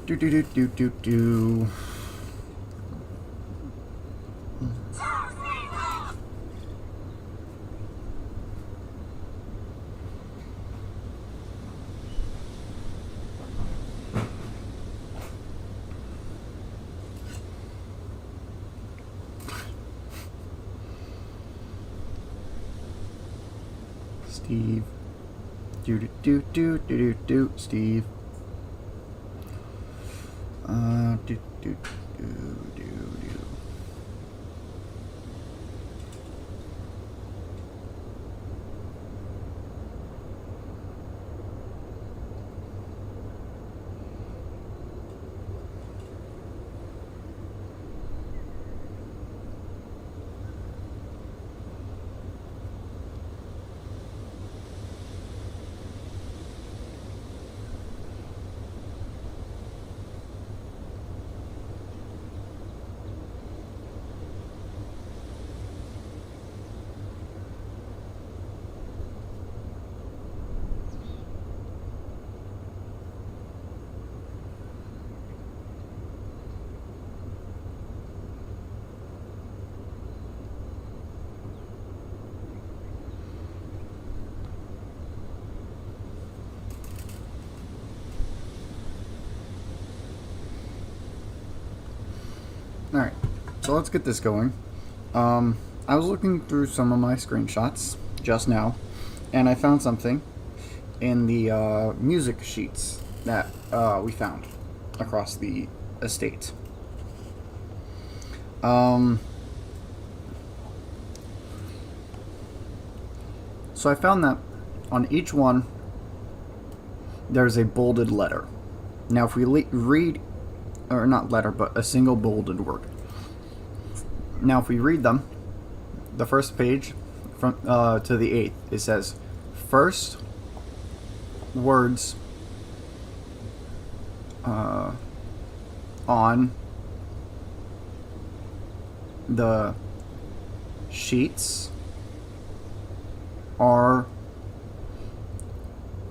Do do do do do do. Steve. Do do do do do do do. Steve. Do do do do do. Alright, so let's get this going. I was looking through some of my screenshots just now, and I found something in the music sheets that we found across the estate. So I found that on each one there's a bolded letter. Now if we read, or not letter, but a single bolded word. Now if we read them, the first page from to the 8th, it says first words on the sheets are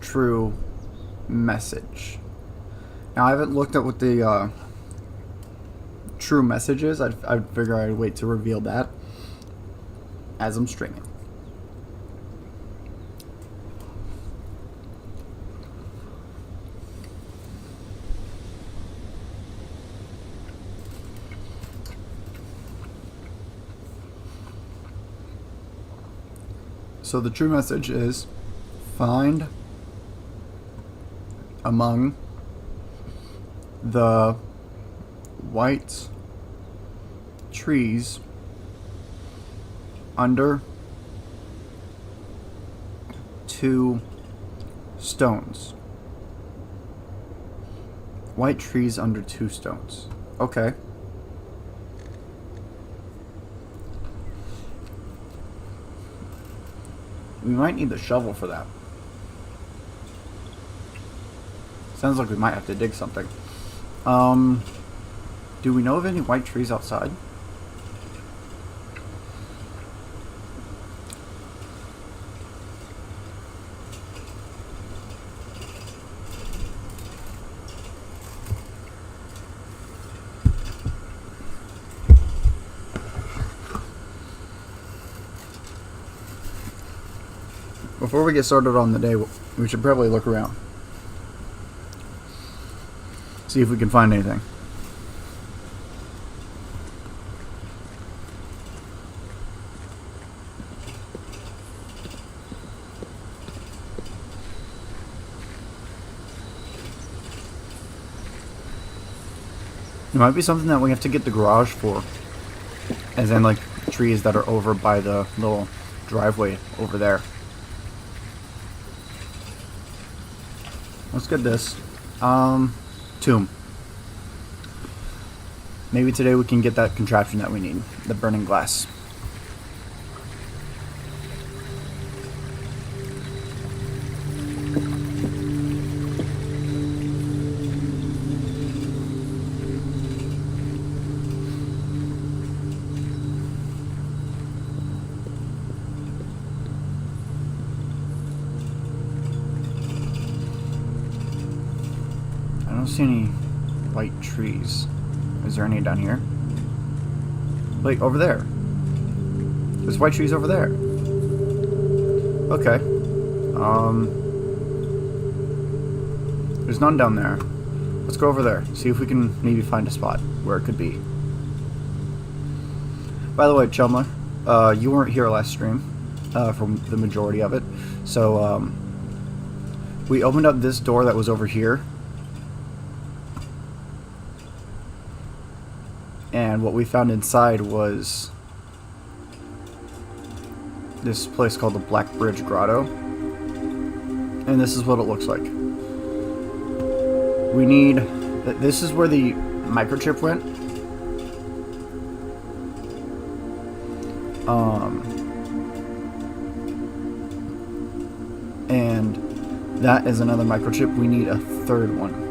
true message. Now I haven't looked at what the true message is. I'd figure I'd wait to reveal that as I'm streaming. So the true message is find among the white trees under 2 stones. White trees under 2 stones. Okay. We might need the shovel for that. Sounds like we might have to dig something. Do we know of any white trees outside? Before we get started on the day, we should probably look around. See if we can find anything. It might be something that we have to get the garage for. As in, like, trees that are over by the little driveway over there. Let's get this. Tomb. Maybe today we can get that contraption that we need. The burning glass. I don't see any white trees. Is there any down here? Wait, over there. There's white trees over there. Okay. There's none down there. Let's go over there. See if we can maybe find a spot where it could be. By the way, Chumla, you weren't here last stream from the majority of it. So, we opened up this door that was over here. And what we found inside was this place called the Black Bridge Grotto. And this is what it looks like. We need... This is where the microchip went. And that is another microchip. We need a third one.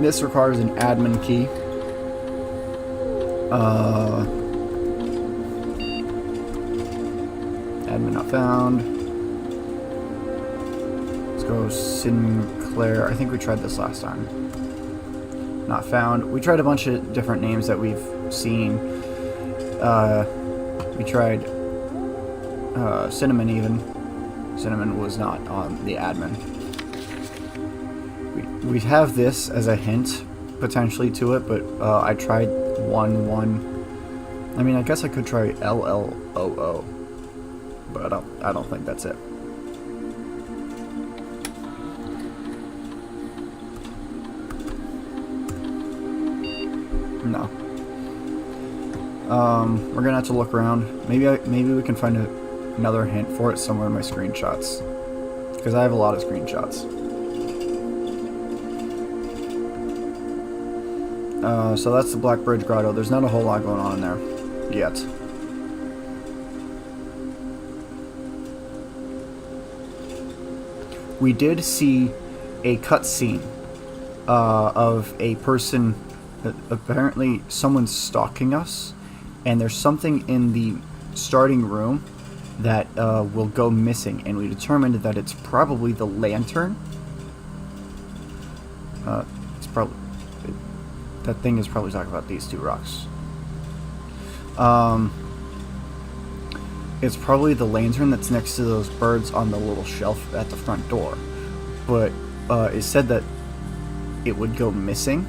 This requires an admin key. Admin not found. Let's go Sinclair. I think we tried this last time. Not found. We tried a bunch of different names that we've seen. We tried Cinnamon even. Cinnamon was not on the admin. We have this as a hint, potentially, to it, but I tried 1-1. I mean, I guess I could try LLOO, but I don't think that's it. No. We're gonna have to look around. Maybe we can find another hint for it somewhere in my screenshots, because I have a lot of screenshots. So that's the Black Bridge Grotto. There's not a whole lot going on in there yet. We did see a cutscene of a person, apparently someone's stalking us, and there's something in the starting room that will go missing, and we determined that it's probably the lantern. It's probably... That thing is probably talking about these two rocks. It's probably the lantern that's next to those birds on the little shelf at the front door. But it said that it would go missing.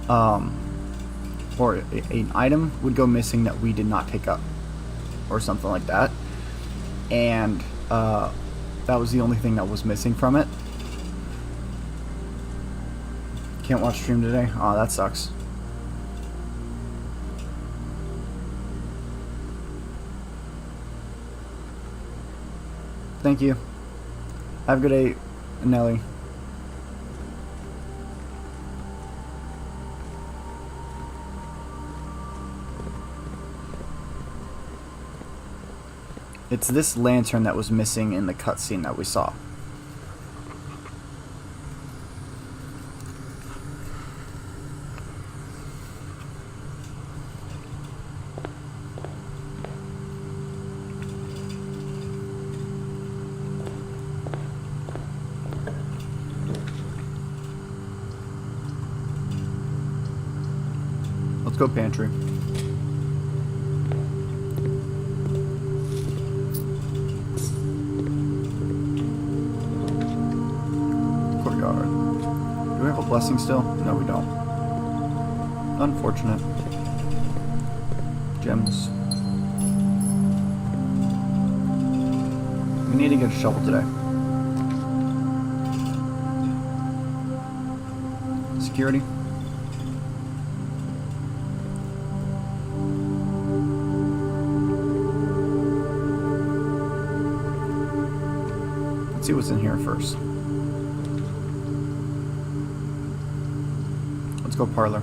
Or an item would go missing that we did not pick up. Or something like that. And that was the only thing that was missing from it. Can't watch stream today? Oh, that sucks. Thank you. Have a good day, Nelly. It's this lantern that was missing in the cutscene that we saw. Let's go pantry. Courtyard. Do we have a blessing still? No, we don't. Unfortunate. Gems. We need to get a shovel today. Security. Let's see what's in here first. Let's go parlor.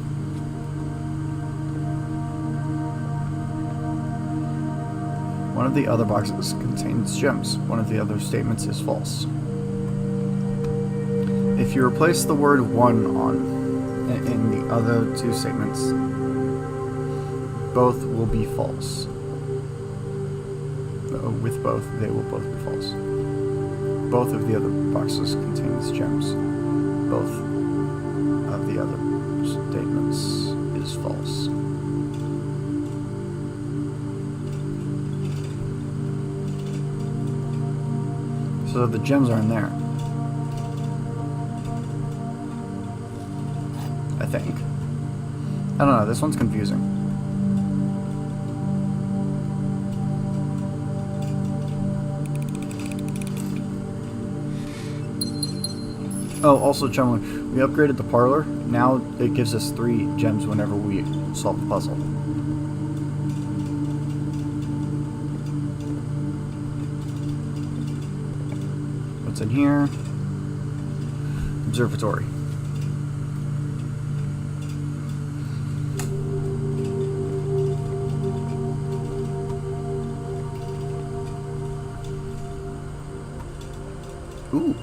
One of the other boxes contains gems. One of the other statements is false. If you replace the word one on in the other two statements, both will be false. With both, they will both be false. both of the other boxes contains gems. Both of the other statements is false. So the gems are in there. I think. I don't know, this one's confusing. Oh, also, Chumley, we upgraded the parlor. Now it gives us 3 gems whenever we solve the puzzle. What's in here? Observatory. Ooh.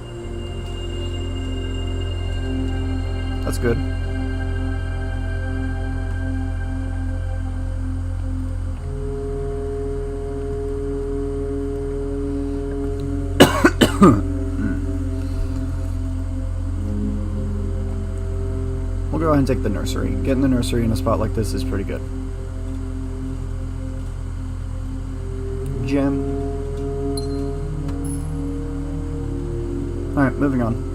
That's good. We'll go ahead and take the nursery. Getting the nursery in a spot like this is pretty good. Gem. Alright, moving on.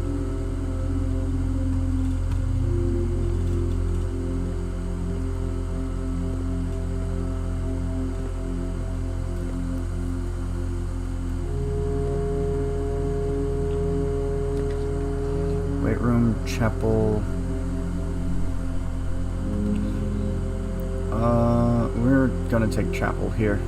Weight room, chapel. We're gonna take chapel here.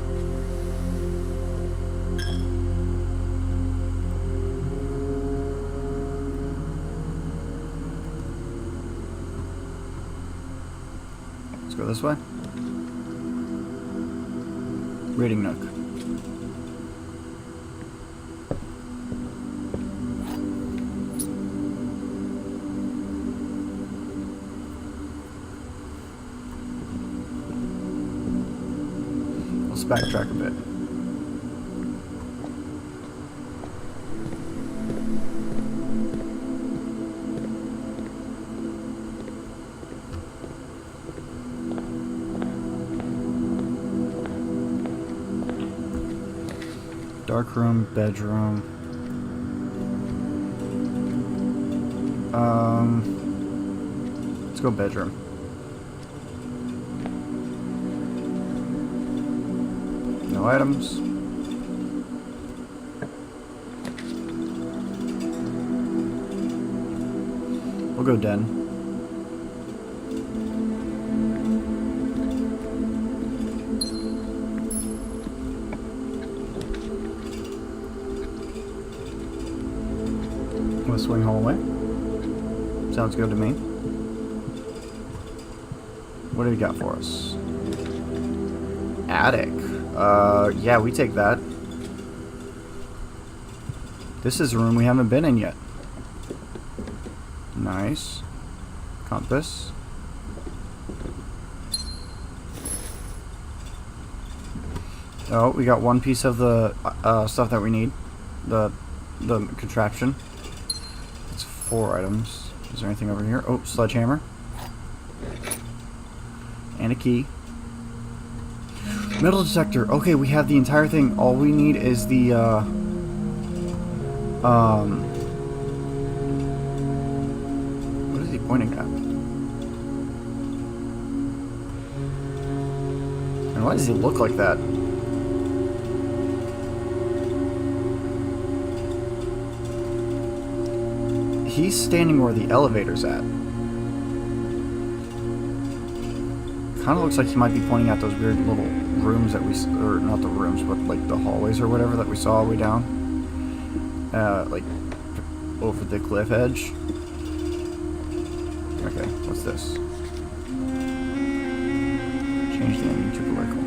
Let's go this way. Reading nook. Let's backtrack a bit. Dark room, bedroom. Let's go bedroom. No items. We'll go den. We'll swing hallway. Sounds good to me. What do you got for us? Attic. Yeah, we take that. This is a room we haven't been in yet. Nice. Compass. Oh, we got one piece of the stuff that we need. The contraption. It's 4 items. Is there anything over here? Oh, sledgehammer. And a key. Metal detector. Okay, we have the entire thing. All we need is the what is he pointing at? And why does he look like that? He's standing where the elevator's at. Kind of looks like he might be pointing at those weird little rooms that we, or not the rooms, but like the hallways or whatever that we saw all the way down. Like over the cliff edge. Okay, what's this? Change the ending to political.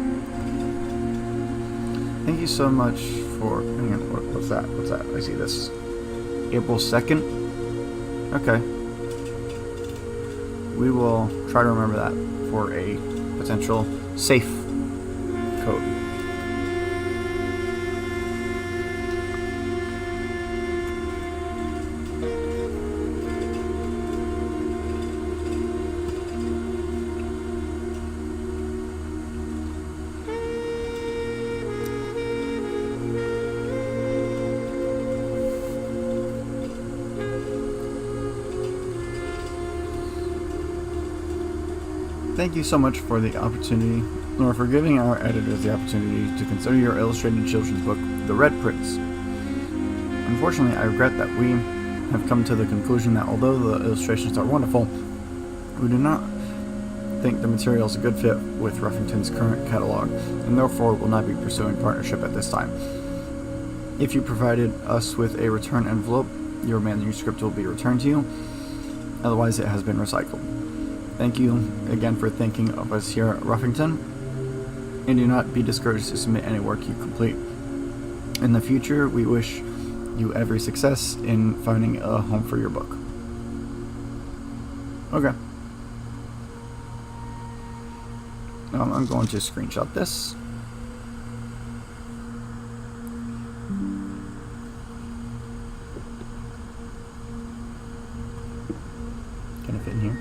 Thank you so much for, hang on, what's that? What's that? I see this. April 2nd? Okay. We will try to remember that for a potential safe code. Thank you so much for the opportunity, or for giving our editors the opportunity to consider your illustrated children's book, The Red Prince. Unfortunately, I regret that we have come to the conclusion that although the illustrations are wonderful, we do not think the material is a good fit with Ruffington's current catalog, and therefore will not be pursuing partnership at this time. If you provided us with a return envelope, your manuscript will be returned to you. Otherwise, it has been recycled. Thank you again for thinking of us here at Ruffington, and do not be discouraged to submit any work you complete. In the future, we wish you every success in finding a home for your book. Okay. I'm going to screenshot this. Can it fit in here?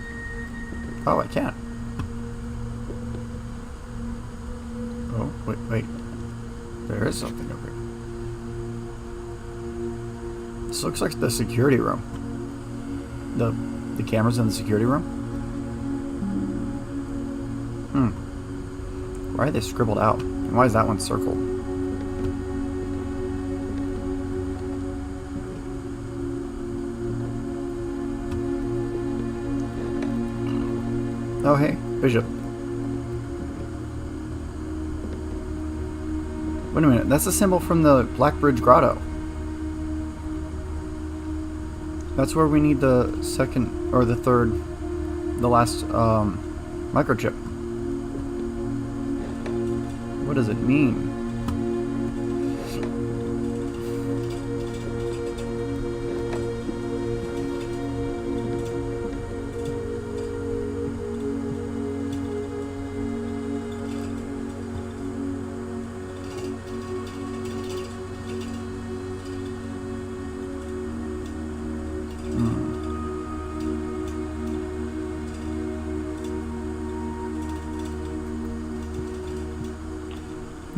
Oh, I can. Oh, wait. There is something over here. This looks like the security room. The cameras in the security room? Why are they scribbled out? And why is that one circled? Oh, hey, Bishop. Wait a minute, that's a symbol from the Blackbridge Grotto. That's where we need the second, or the third, the last, microchip. What does it mean?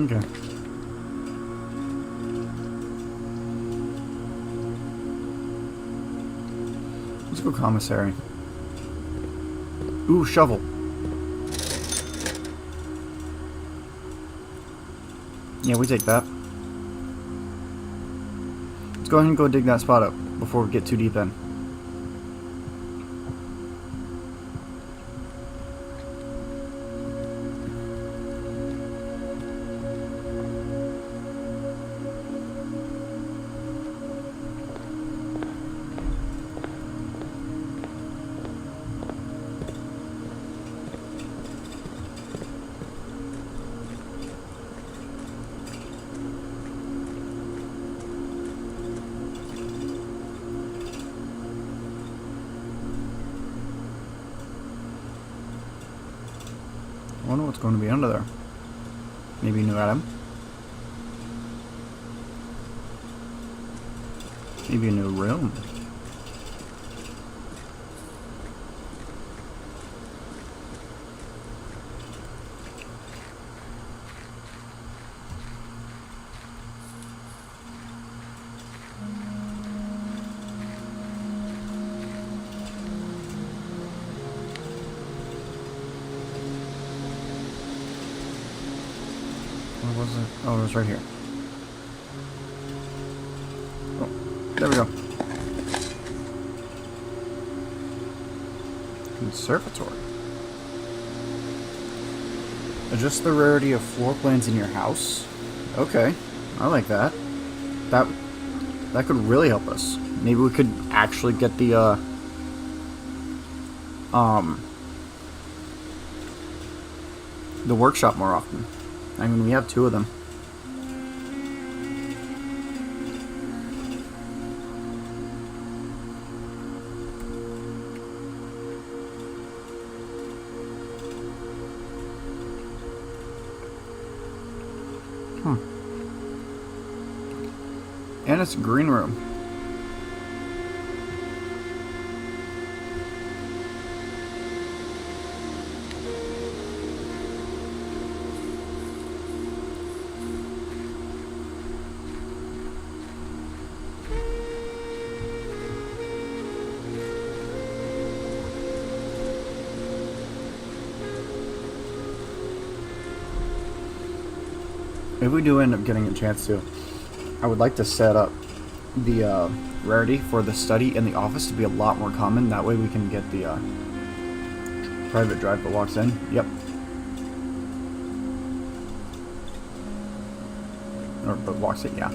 Okay. Let's go commissary. Ooh, shovel. Yeah, we take that. Let's go ahead and go dig that spot up before we get too deep in. I wonder what's going to be under there. Maybe a new item. Maybe a new room. Where was it? Oh, it was right here. Oh, there we go. Conservatory. Adjust the rarity of floor plans in your house. Okay, I like that. That could really help us. Maybe we could actually get the workshop more often. I mean, we have 2 of them. And it's a green room. If we do end up getting a chance to, I would like to set up the rarity for the study and the office to be a lot more common. That way we can get the private drive that walks in. Yep. Or but walks it, yeah.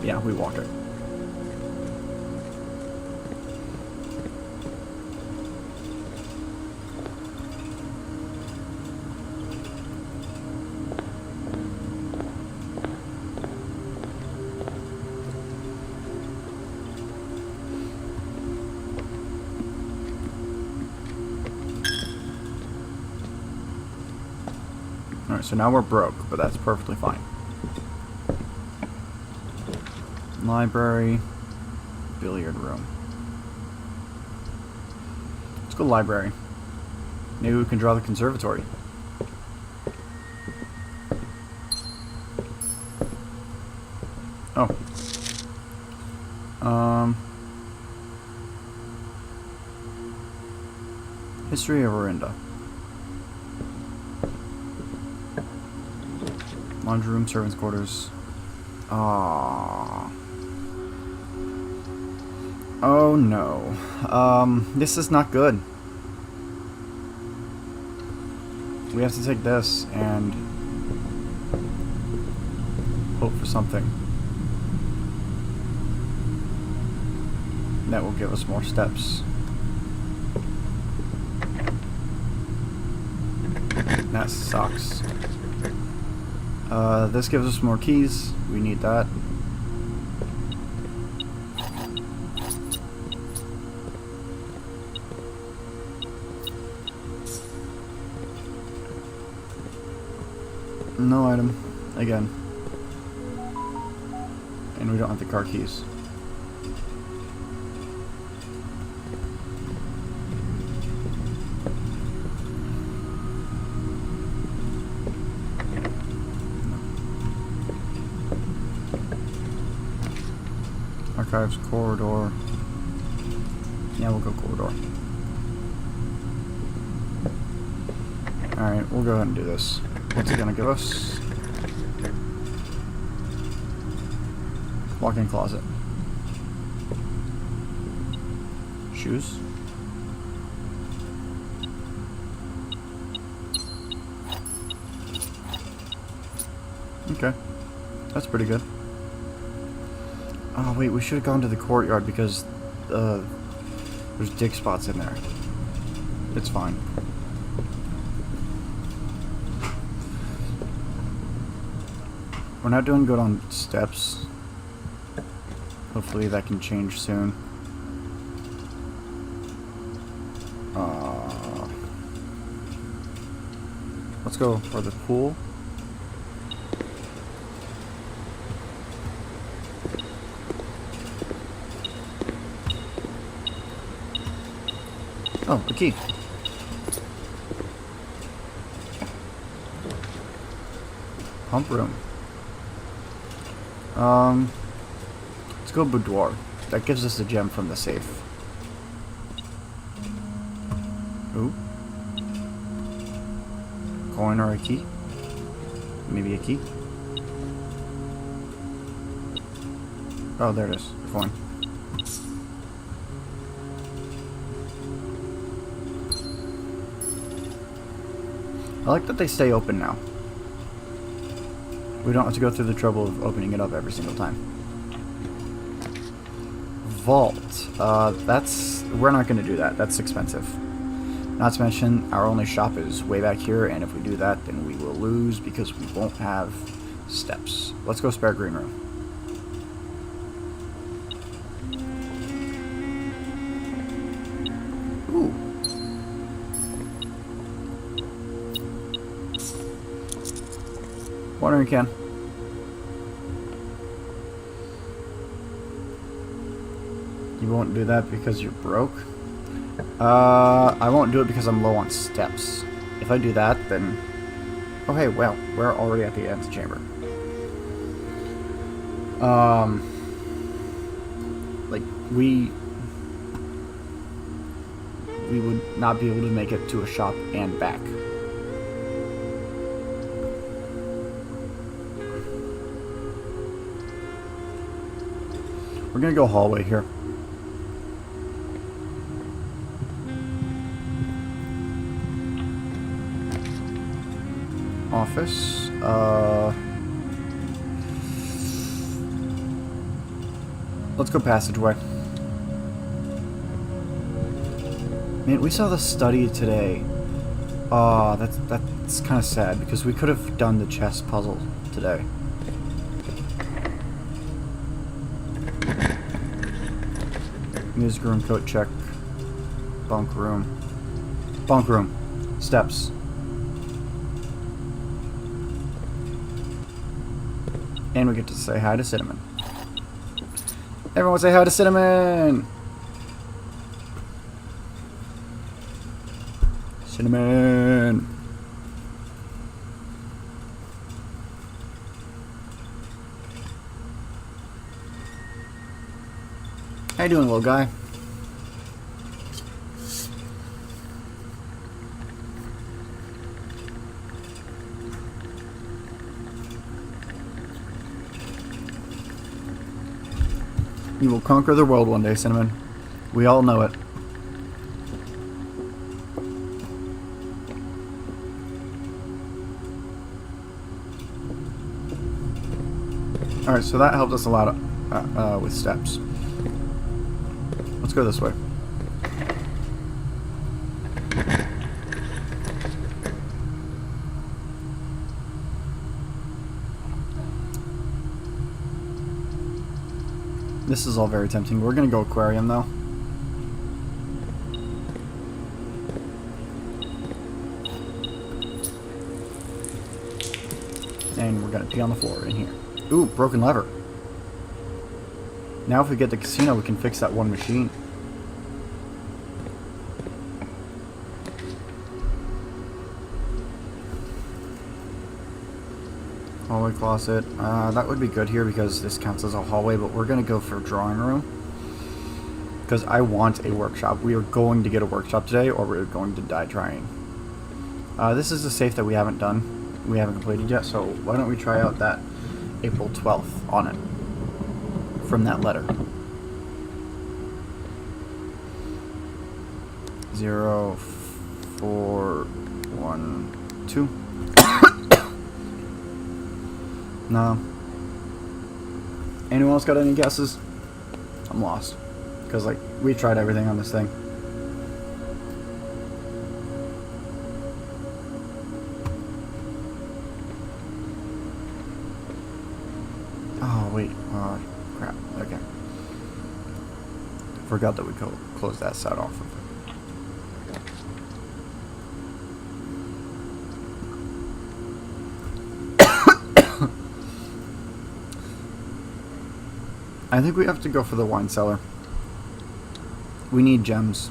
Yeah, we walk it. Alright, so now we're broke, but that's perfectly fine. Library, billiard room. Let's go library. Maybe we can draw the conservatory. Oh. History of Orinda. Laundry room, servants' quarters. Ah. Oh no. This is not good. We have to take this and hope for something that will give us more steps. That sucks. This gives us more keys. We need that. No item. Again. And we don't have the car keys. Archives, corridor. Yeah, we'll go corridor. Alright, we'll go ahead and do this. What's it gonna give us? Walk-in closet. Shoes. Okay. That's pretty good. Oh wait, we should have gone to the courtyard because there's dig spots in there. It's fine. We're not doing good on steps. Hopefully that can change soon. Let's go for the pool. Oh, the key. Pump room. Let's go boudoir. That gives us a gem from the safe. Ooh. Coin or a key? Maybe a key? Oh, there it is. A coin. I like that they stay open now. We don't have to go through the trouble of opening it up every single time. Vault. We're not going to do that. That's expensive. Not to mention, our only shop is way back here, and if we do that, then we will lose because we won't have steps. Let's go spare green room. Ooh. Watering can. You won't do that because you're broke? I won't do it because I'm low on steps. If I do that, then... Oh hey, well, we're already at the antechamber. Like, we would not be able to make it to a shop and back. We're gonna go hallway here. Office. Let's go passageway. Man, we saw the study today. That's kind of sad because we could have done the chess puzzle today. Music room, coat check. Bunk room. Bunk room. Steps. And we get to say hi to Cinnamon. Everyone say hi to Cinnamon! Cinnamon! How you doing, little guy? You will conquer the world one day, Cinnamon. We all know it. Alright, so that helped us a lot with steps. Let's go this way. This is all very tempting. We're gonna go aquarium though. And we're gonna pee on the floor in here. Ooh, broken lever. Now if we get the casino, we can fix that one machine. Hallway closet. That would be good here because this counts as a hallway, but we're going to go for drawing room. Because I want a workshop. We are going to get a workshop today, or we're going to die trying. This is a safe that we haven't done. We haven't completed yet, so why don't we try out that April 12th on it. From that letter. 0, 4, 1, 2. No. Anyone else got any guesses? I'm lost. Because, like, we tried everything on this thing. Oh, wait. Oh, crap. Okay. Forgot that we closed that side off. I think we have to go for the wine cellar. We need gems.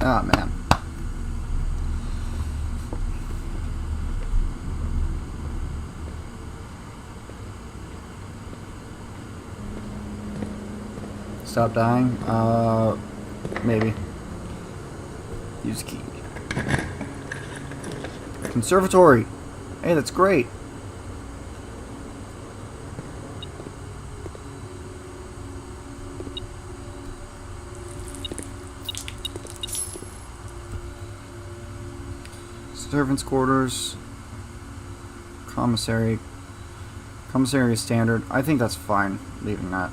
Ah, man. Stop dying? Maybe. Use key. Conservatory. Hey, that's great. Servants' quarters. Commissary. Commissary is standard. I think that's fine, leaving that.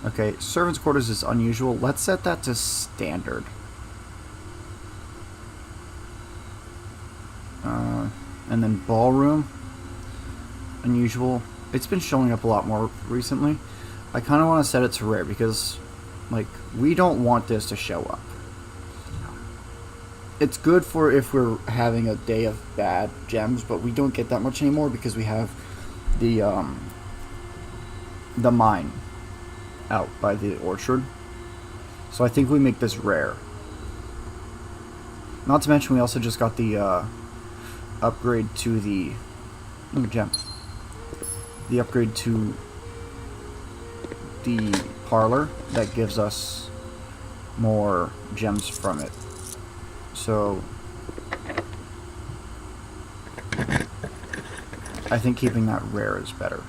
Okay, servants' quarters is unusual. Let's set that to standard. And then ballroom. Unusual. It's been showing up a lot more recently. I kind of want to set it to rare because, like, we don't want this to show up. It's good for if we're having a day of bad gems, but we don't get that much anymore because we have the mine out by the orchard. So I think we make this rare. Not to mention we also just got the upgrade to the gem. The upgrade to the parlor that gives us more gems from it. So I think keeping that rare is better.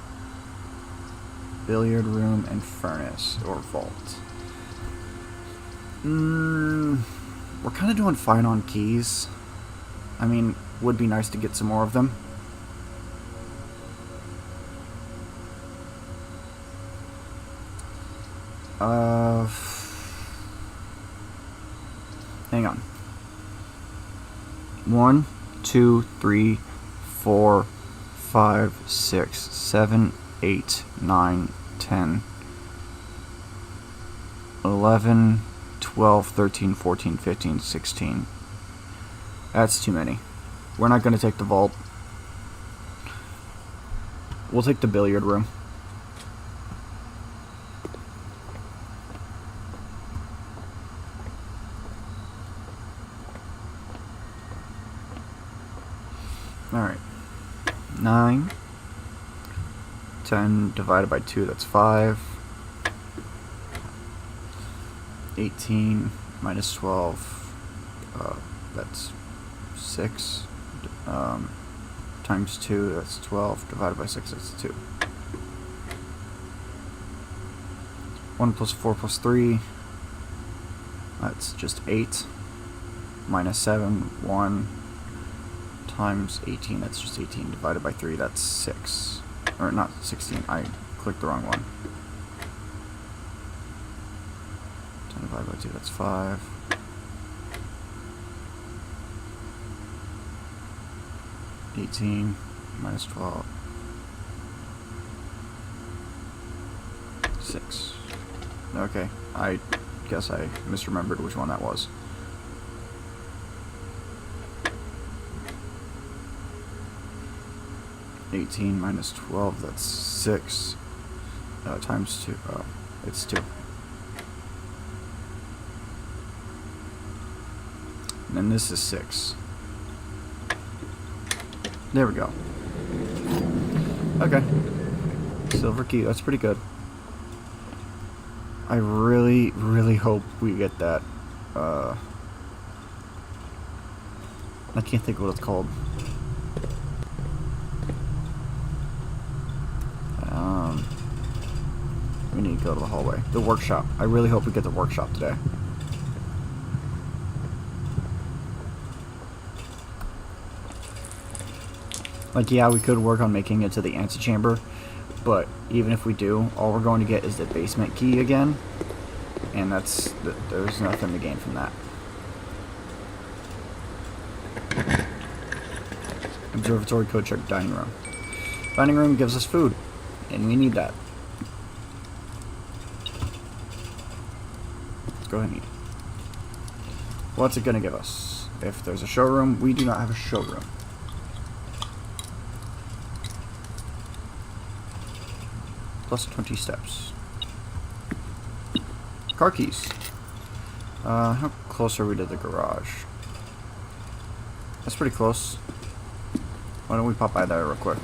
Billiard room and furnace or vault. We're kind of doing fine on keys. I mean, would be nice to get some more of them. Hang on. 1, 2, 3, 4, 5, 6, 7, 8, 9, 10, 11, 12, 13, 14, 15, 16. That's too many. We're not going to take the vault. We'll take the billiard room. Alright. 9. 10 divided by 2, that's 5. 18 minus 12, that's 6. Times 2, that's 12. Divided by 6, that's 2. 1 plus 4 plus 3, that's just 8. Minus 7, 1. Times 18, that's just 18. Divided by 3, that's 6. Or not 16, I clicked the wrong one. 10 divided by 2, that's 5. 18 minus 12. 6. Okay, I guess I misremembered which one that was. $18 minus 12, that's 6. Times 2, it's 2. And then this is 6. There we go. Okay. Silver key, that's pretty good. I really, really hope we get that. I can't think of what it's called. We need to go to the hallway. The workshop. I really hope we get the workshop today. Like, yeah, we could work on making it to the antechamber, but even if we do, all we're going to get is the basement key again, and there's nothing to gain from that. Observatory code check dining room. Dining room gives us food, and we need that. Let's go ahead and eat. What's it going to give us? If there's a showroom, we do not have a showroom. Plus 20 steps. Car keys. How close are we to the garage? That's pretty close. Why don't we pop by there real quick?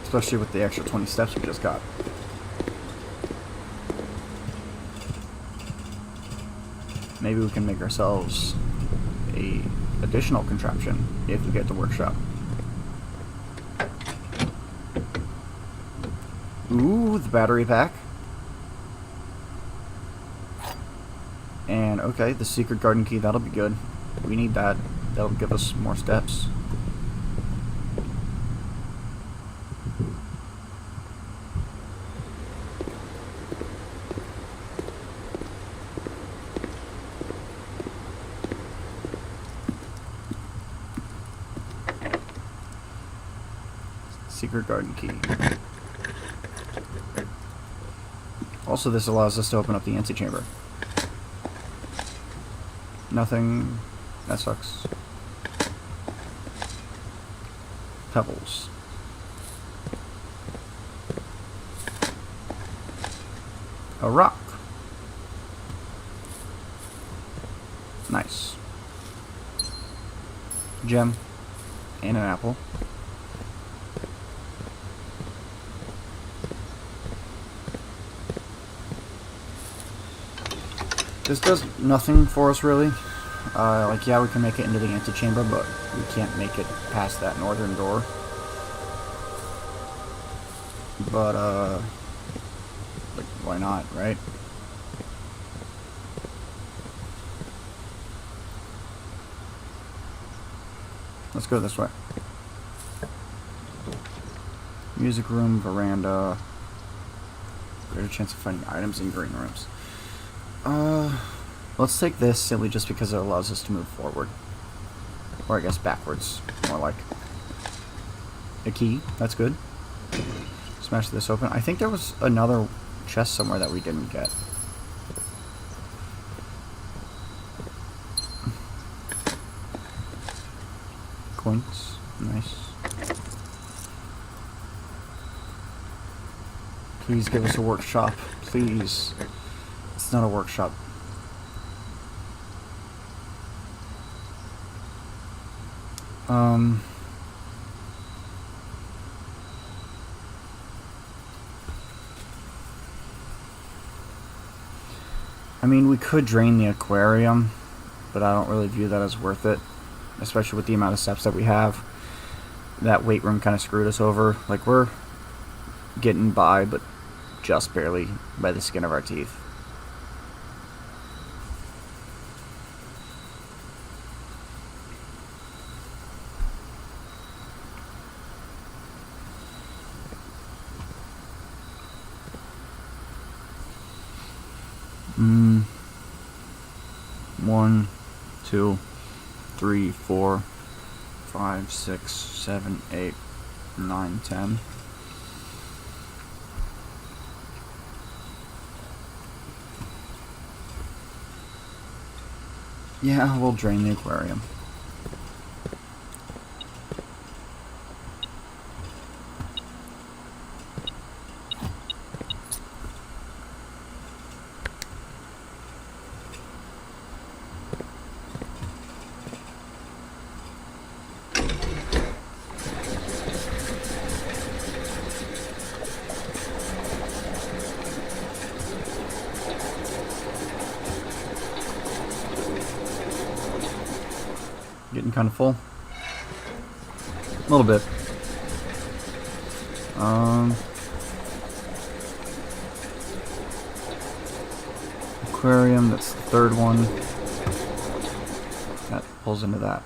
Especially with the extra 20 steps we just got. Maybe we can make ourselves a additional contraption if we get the workshop. Ooh, the battery pack. And, okay, the secret garden key, that'll be good. We need that. That'll give us more steps. Secret garden key. Also, this allows us to open up the antechamber. Nothing. That sucks. Pebbles. A rock. Nice. Gem. And an apple. This does nothing for us really. Like, yeah, we can make it into the antechamber, but we can't make it past that northern door. But, like, why not, right? Let's go this way. Music room, veranda. Greater chance of finding items in green rooms. Let's take this simply just because it allows us to move forward. Or I guess backwards, more like. A key, that's good. Smash this open. I think there was another chest somewhere that we didn't get. Coins, nice. Please give us a workshop, please. It's not a workshop. I mean, we could drain the aquarium, but I don't really view that as worth it, especially with the amount of steps that we have. That weight room kind of screwed us over. Like, we're getting by, but just barely by the skin of our teeth. One, 2, 3, 4, 5, 6, 7, 8, 9, 10. Yeah, we'll drain the aquarium. Getting kind of full. A little bit. Aquarium, that's the third one. That pulls into that.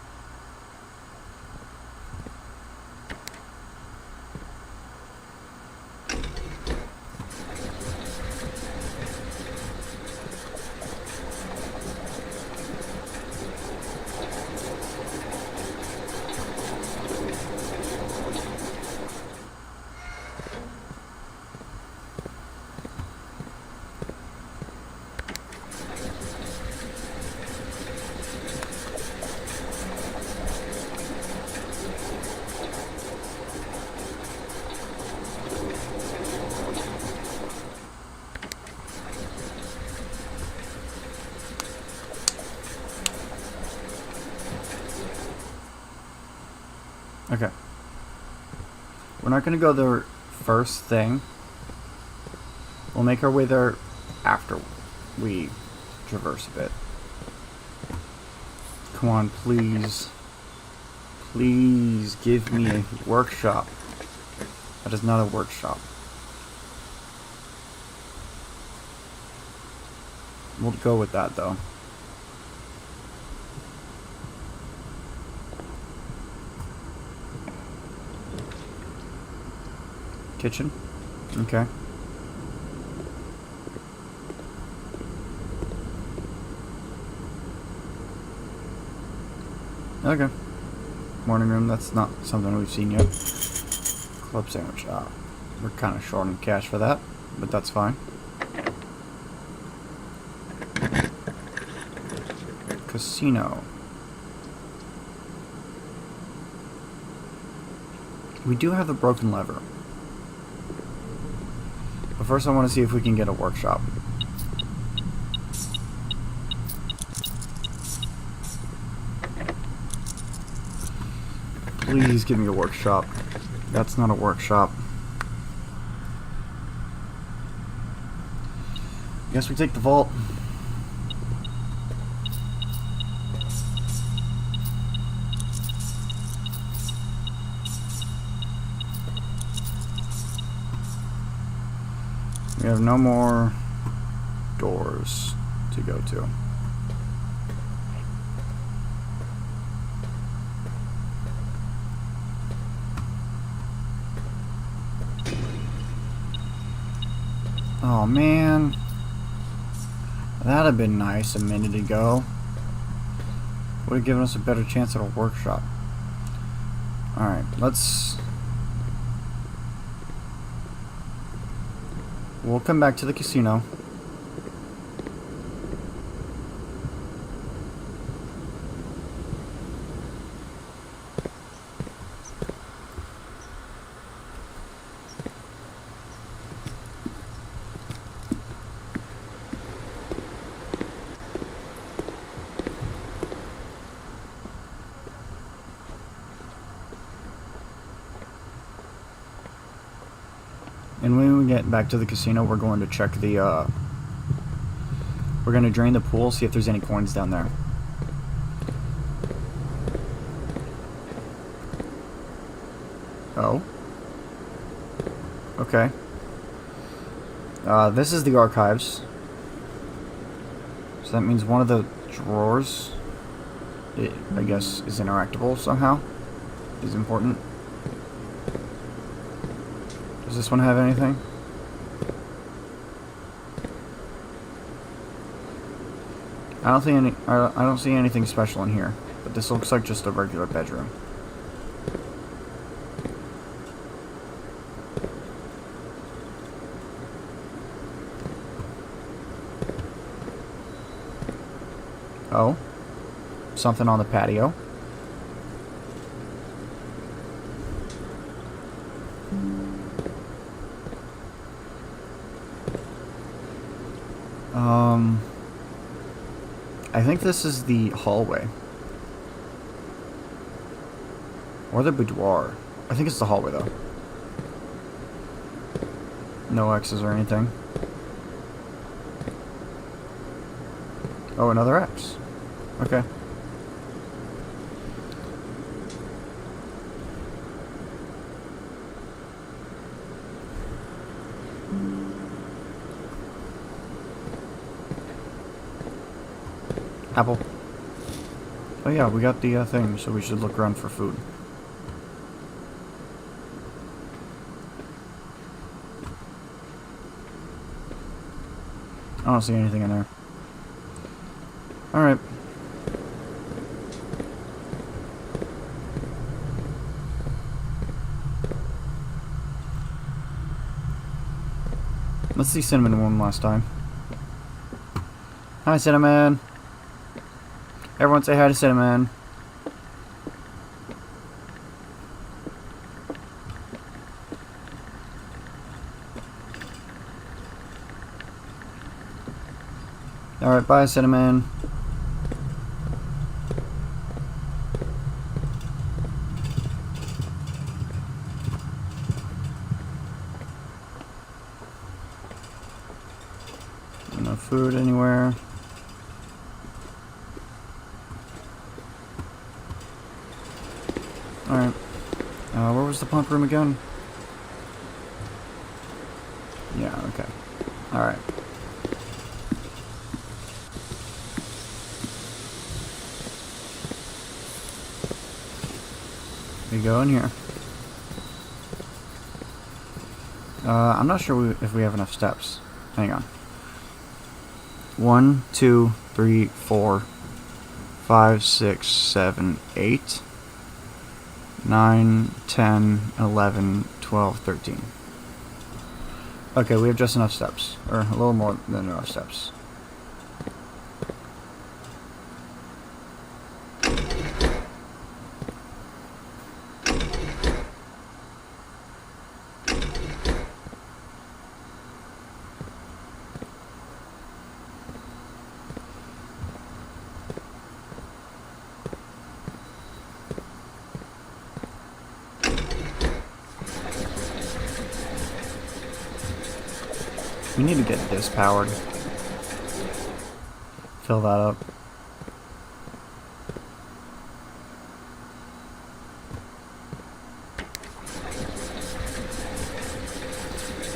Okay. We're not going to go there first thing. We'll make our way there after we traverse a bit. Come on, please. Please give me a workshop. That is not a workshop. We'll go with that, though. Kitchen? Okay. Okay. Morning room, that's not something we've seen yet. Club sandwich. We're kind of short on cash for that, but that's fine. Casino. We do have the broken lever. But first I want to see if we can get a workshop. Please give me a workshop. That's not a workshop. Guess we take the vault. We have no more doors to go to. Oh man, that'd have been nice a minute ago. Would have given us a better chance at a workshop. Alright, we'll come back to the casino. And when we get back to the casino, we're going to check the, we're going to drain the pool, see if there's any coins down there. Oh. Okay. This is the archives. So that means one of the drawers, I guess, is interactable somehow. Is important. Does this one have anything? I don't see anything special in here, but this looks like just a regular bedroom. Oh, something on the patio. I think this is the hallway. Or the boudoir. I think it's the hallway, though. No X's or anything. Oh, another X. Okay. Apple. Oh yeah, we got the thing, so we should look around for food. I don't see anything in there. Alright. Let's see Cinnamon one last time. Hi, Cinnamon. Everyone say hi to Cinnamon. Alright, bye, Cinnamon. No food anywhere. Alright. Where was the pump room again? Yeah, okay. Alright. We go in here. I'm not sure if we have enough steps. Hang on. 1, 2, 3, 4, 5, 6, 7, 8, 9, 10, 11, 12, 13. Okay, we have just enough steps. Or a little more than enough steps. We need to get this powered. Fill that up.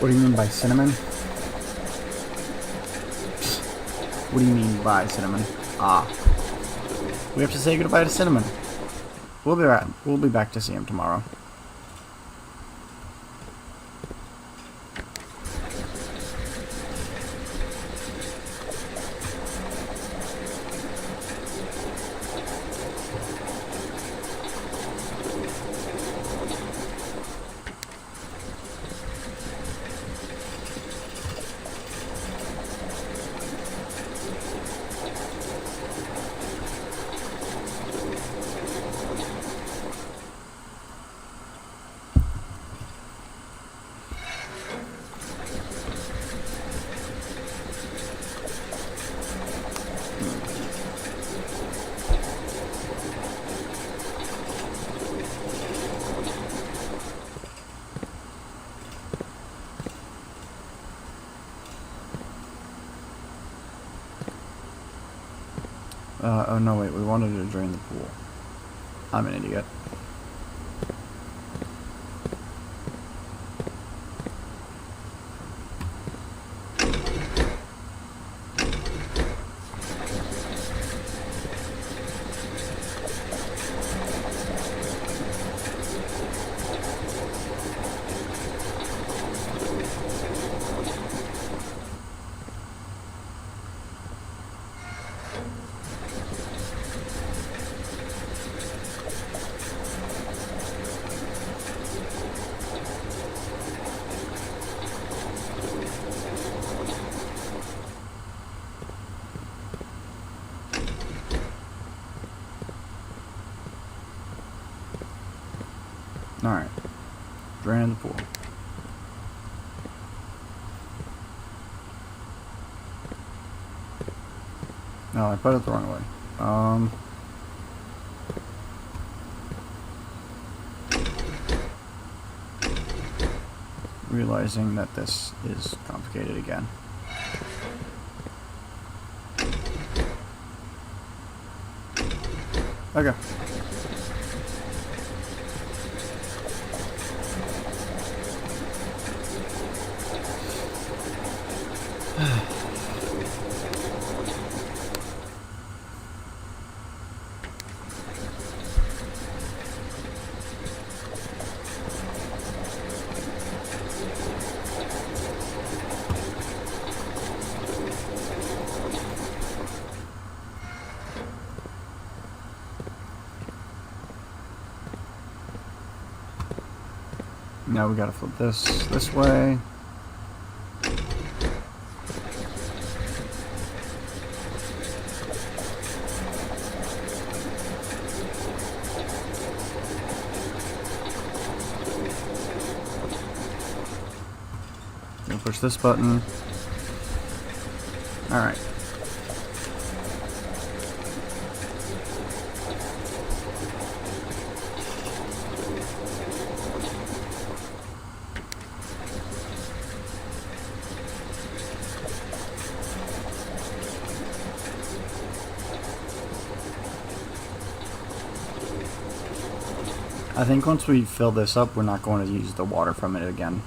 What do you mean by cinnamon? What do you mean by Cinnamon? Ah. We have to say goodbye to Cinnamon. We'll be back to see him tomorrow. Oh no, wait, we wanted to drain the pool. I'm an idiot. Alright. Drain the pool. No, I put it the wrong way. Realizing that this is complicated again. Okay. Now we gotta flip this way. We'll push this button. Alright. I think once we fill this up, we're not going to use the water from it again.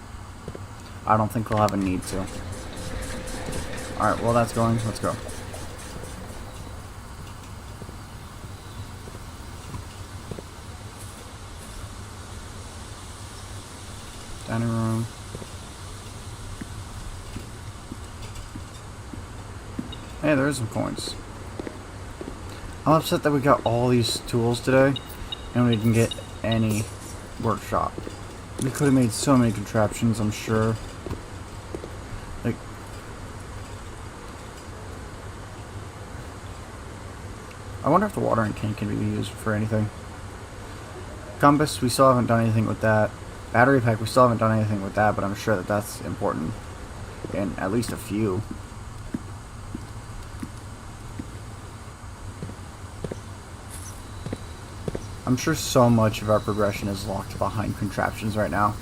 I don't think we'll have a need to. Alright, well that's going. Let's go. Dining room. Hey, there's some coins. I'm upset that we got all these tools today and we didn't get any workshop. We could have made so many contraptions, I'm sure. Like, I wonder if the watering can be used for anything. Compass, we still haven't done anything with that. Battery pack, we still haven't done anything with that, but I'm sure that that's important in at least a few. I'm sure so much of our progression is locked behind contraptions right now.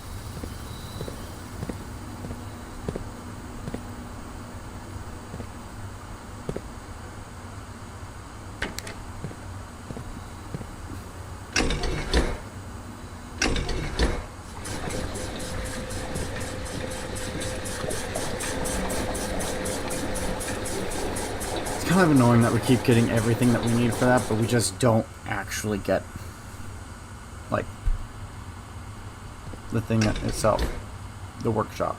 kind of annoying that we keep getting everything that we need for that, but we just don't actually get, like, the thing itself, the workshop.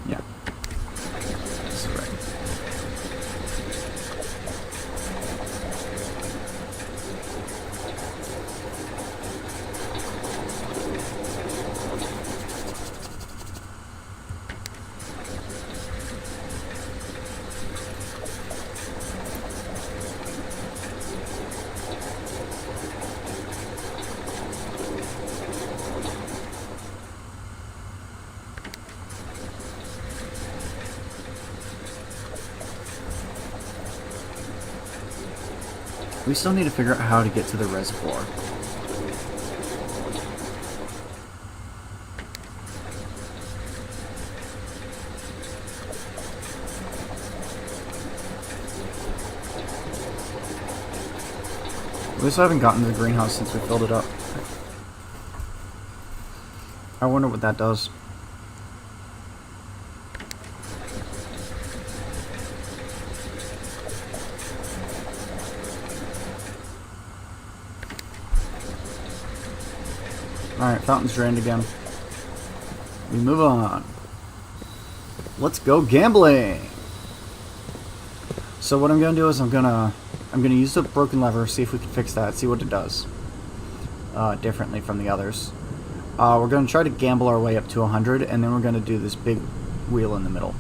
Yeah. This is right. We still need to figure out how to get to the reservoir. We also haven't gotten to the greenhouse since we filled it up. I wonder what that does. Alright, fountain's drained again. We move on. Let's go gambling! So what I'm gonna do is I'm gonna use the broken lever, see if we can fix that, see what it does. Differently from the others. We're gonna try to gamble our way up to 100, and then we're gonna do this big wheel in the middle.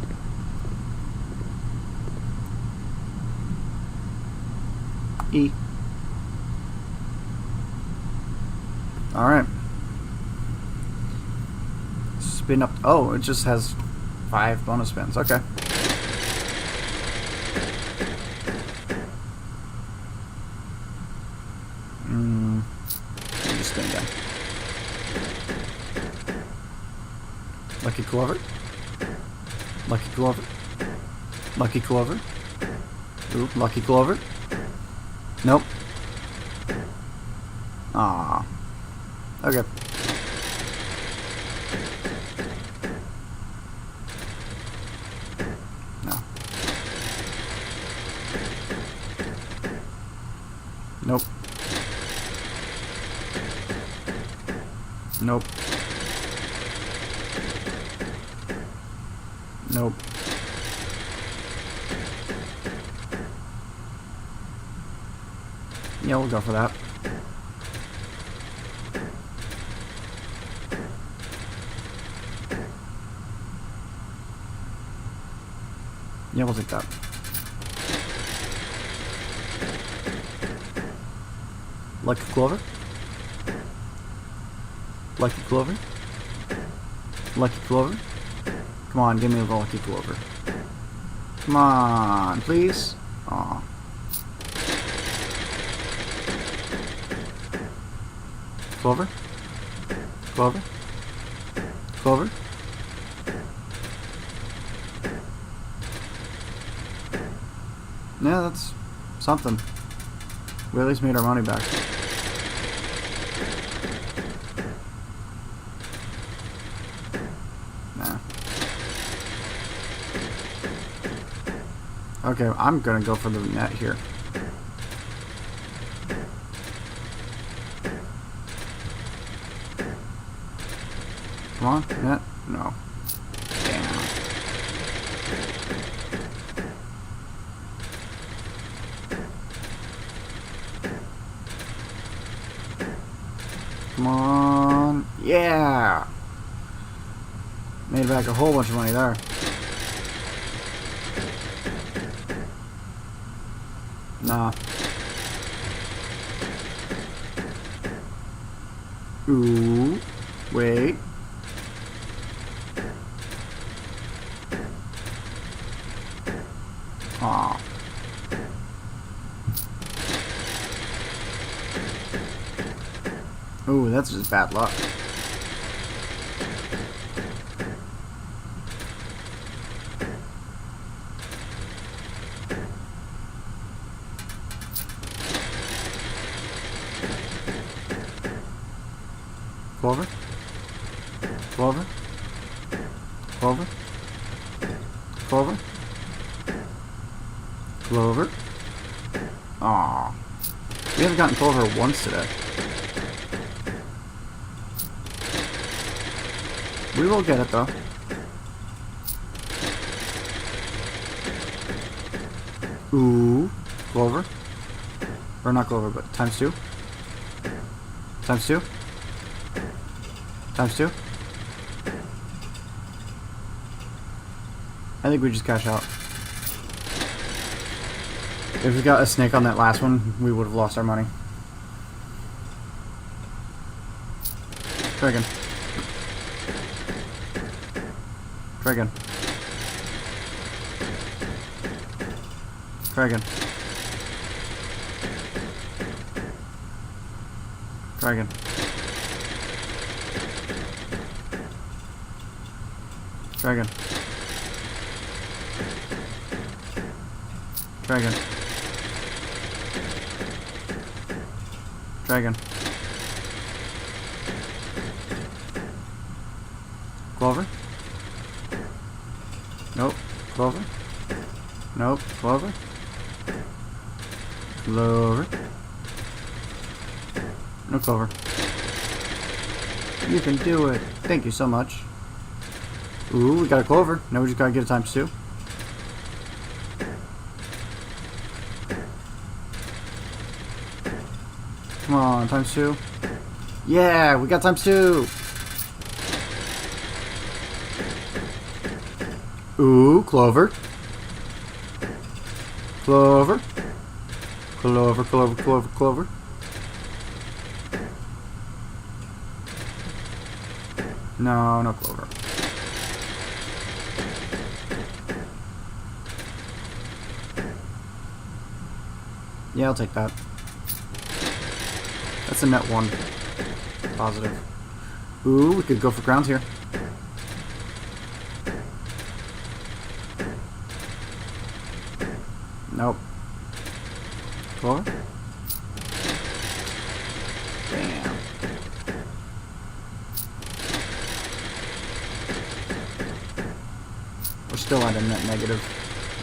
E. Alright. Spin up. Oh, it just has 5 bonus spins. Okay. Just spin again. Lucky Clover. Lucky Clover. Lucky Clover. Ooh, Lucky Clover. Nope. Ah. Okay. No. Nope. Nope. Nope. Yeah, we'll go for that. Yeah, we'll take that. Lucky Clover. Lucky Clover. Lucky Clover. Come on, give me a Lucky Clover. Come on, please. Aw. Clover. Clover. Clover. Yeah, that's something. We at least made our money back. Nah. Okay, I'm gonna go for the net here. Come on, net? No. Damn. Come on. Yeah! Made back a whole bunch of money there. Nah. Ooh. Wait. Aw. Ooh, that's just bad luck. Clover. Clover. Clover. Clover. Clover. Aww. We haven't gotten clover once today. We will get it though. Ooh. Clover. Or not clover, but times 2. Times 2. Times 2. I think we just cash out. If we got a snake on that last one, we would have lost our money. Try again. Try again. Try again. Try again. Try again. Try again. Try again. Clover? Nope. Clover? Nope. Clover? Clover? No clover. You can do it. Thank you so much. Ooh, we got a clover. Now we just gotta get a times 2. Come on, times 2. Yeah, we got times 2. Ooh, clover. Clover. Clover, clover, clover, clover. No, no clover. Yeah, I'll take that. That's a net 1. Positive. Ooh, we could go for crowns here. Nope. Clover? Damn. We're still at a net negative.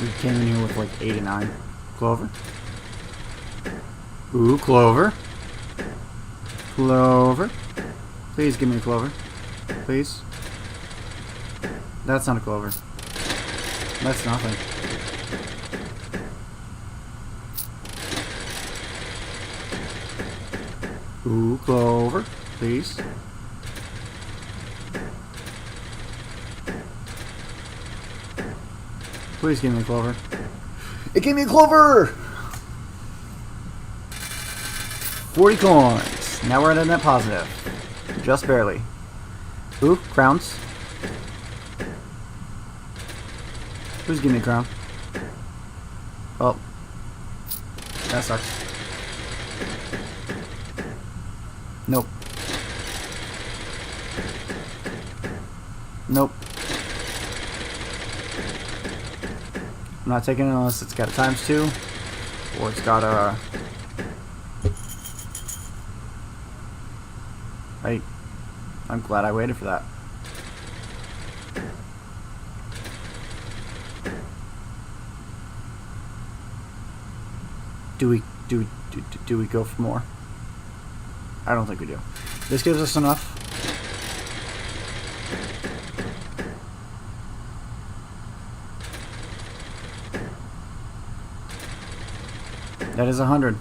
We came in here with like 89. Clover? Ooh, clover. Clover. Please give me a clover. Please. That's not a clover. That's nothing. Ooh, clover. Please. Please give me a clover. It gave me a clover! 40 coins. Now we're at a net positive. Just barely. Ooh, crowns. Please give me a crown. Oh. That sucks. Nope. Nope. I'm not taking it unless it's got a times 2 or it's got a... I'm glad I waited for that. Do we go for more? I don't think we do. This gives us enough. That is 100.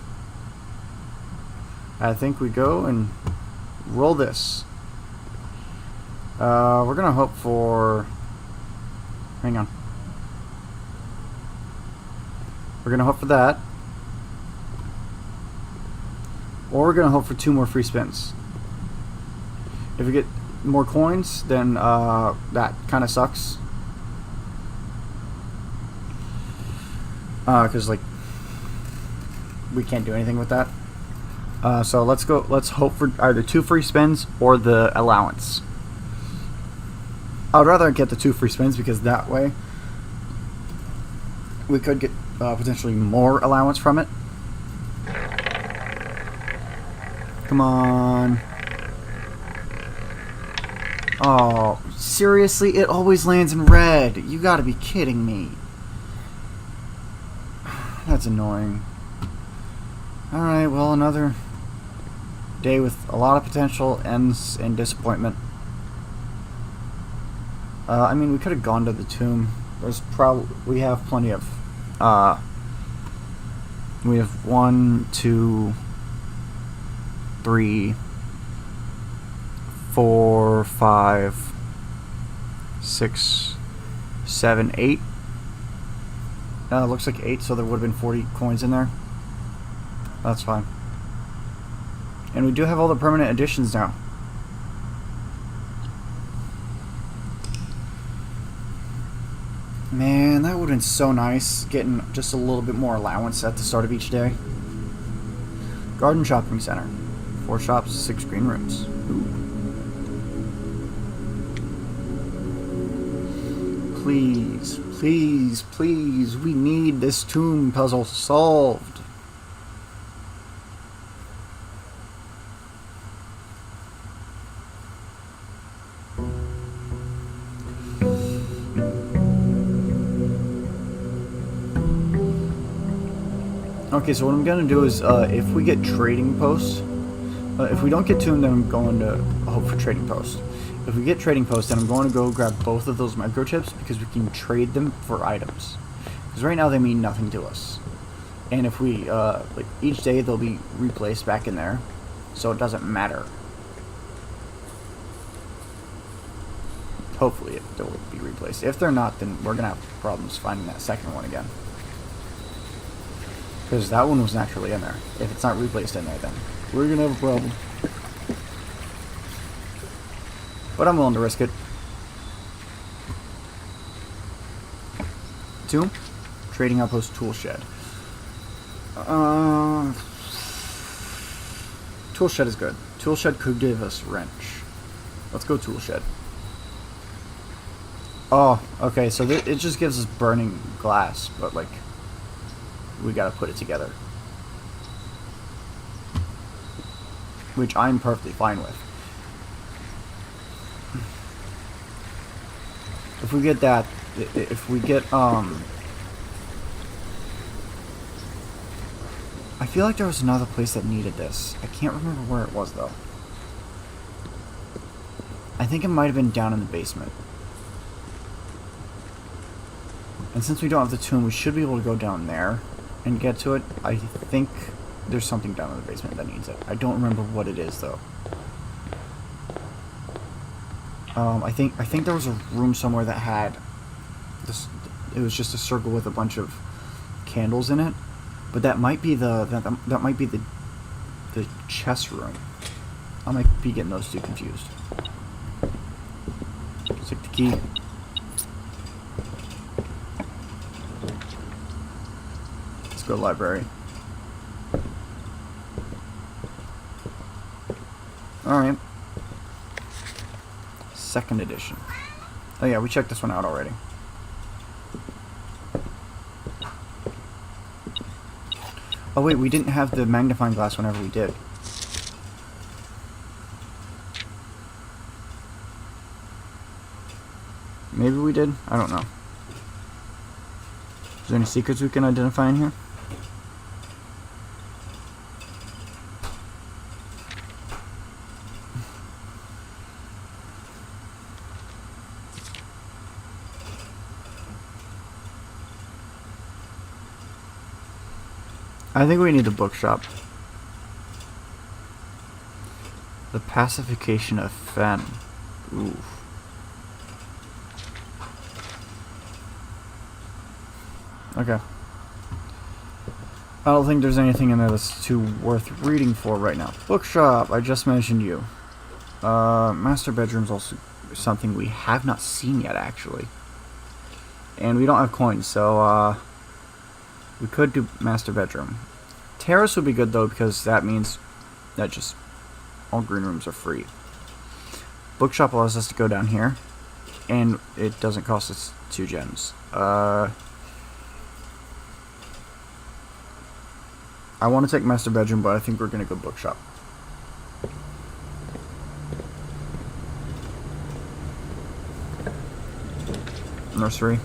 I think we go and roll this. We're gonna hope for... Hang on. We're gonna hope for that. Or we're gonna hope for 2 more free spins. If we get more coins, then that kind of sucks. Because like we can't do anything with that. So let's go. Let's hope for either 2 free spins or the allowance. I would rather get the 2 free spins because that way we could get potentially more allowance from it. Come on. Oh, seriously? It always lands in red. You gotta be kidding me. That's annoying. Alright, well, another day with a lot of potential ends in disappointment. I mean, we could have gone to the tomb. We have plenty of, we have 1, 2, 3, 4, 5, 6, 7, 8. Looks like 8, so there would have been 40 coins in there. That's fine. And we do have all the permanent additions now. Man, that would have been so nice, getting just a little bit more allowance at the start of each day. Garden Shopping Center. 4 shops, 6 green rooms. Ooh. Please, please, please, we need this tomb puzzle solved. Okay, so what I'm gonna do is, if we get trading posts, if we don't get tuned, then I'm going to hope for trading posts. If we get trading posts, then I'm going to go grab both of those microchips because we can trade them for items. Because right now they mean nothing to us. And if we, like, each day they'll be replaced back in there, so it doesn't matter. Hopefully they'll be replaced. If they're not, then we're gonna have problems finding that second one again. Because that one was naturally in there. If it's not replaced in there, then we're gonna have a problem. But I'm willing to risk it. Tomb? Trading Outpost Tool Shed. Tool Shed is good. Tool Shed could give us wrench. Let's go Tool Shed. Oh, okay, so it just gives us burning glass, but like, we gotta put it together. Which I'm perfectly fine with. If we get that, if we get, I feel like there was another place that needed this. I can't remember where it was, though. I think it might have been down in the basement. And since we don't have the tomb, we should be able to go down there and get to it. I think there's something down in the basement that needs it. I don't remember what it is, though. I think there was a room somewhere that had this. It was just a circle with a bunch of candles in it, but that might be that might be the chest room. I might be getting those two confused. Stick the key. Let's go to the library. All right. Second edition. Oh yeah, we checked this one out already. Oh wait, we didn't have the magnifying glass whenever we did. Maybe we did? I don't know. Is there any secrets we can identify in here? I think we need a bookshop. The pacification of Fen. Ooh. Okay. I don't think there's anything in there that's too worth reading for right now. Bookshop, I just mentioned you. Master bedroom's also something we have not seen yet, actually. And we don't have coins, so, we could do master bedroom. Terrace would be good, though, because that means that just all green rooms are free. Bookshop allows us to go down here, and it doesn't cost us 2 gems. I want to take master bedroom, but I think we're going to go bookshop. nursery.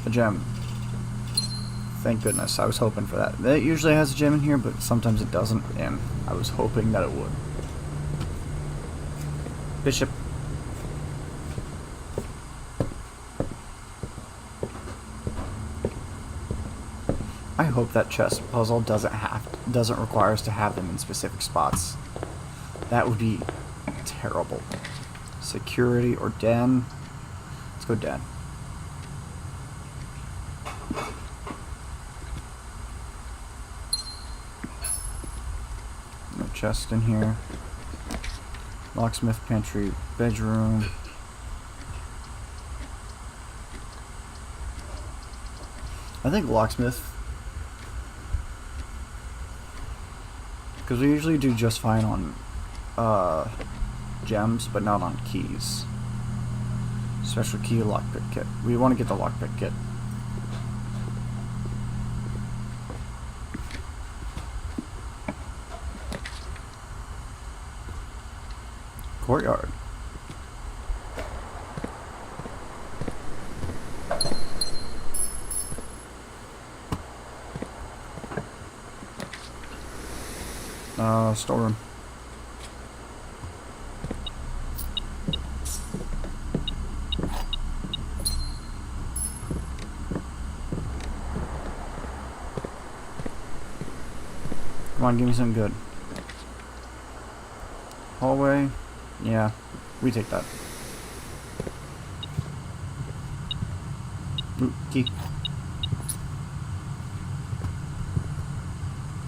A gem. Thank goodness. I was hoping for that. It usually has a gem in here, but sometimes it doesn't, and I was hoping that it would. Bishop. I hope that chest puzzle doesn't require us to have them in specific spots. That would be terrible. Security or den. Let's go den. No chest in here. Locksmith pantry, bedroom. I think locksmith, because we usually do just fine on gems, but not on keys. Special key lockpick kit. We want to get the lockpick kit. Courtyard. Storeroom. Come on, give me something good. Hallway. Yeah, we take that. Ooh, key.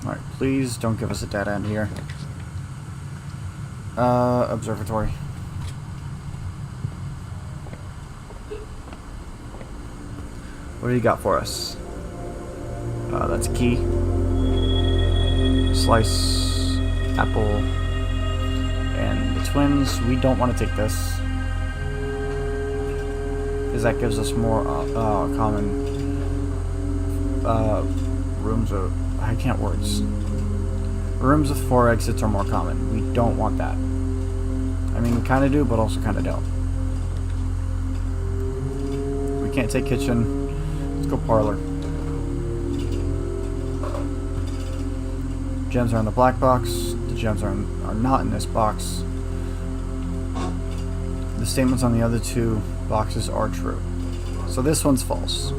Alright, please don't give us a dead end here. Observatory. What do you got for us? That's a key. Slice, apple, and the twins. We don't want to take this, because that gives us more common rooms of... I can't words. Rooms with 4 exits are more common. We don't want that. I mean, we kind of do, but also kind of don't. We can't take kitchen. Let's go parlor. Gems are in the black box. The gems are not in this box. The statements on the other 2 boxes are true. So this one's false.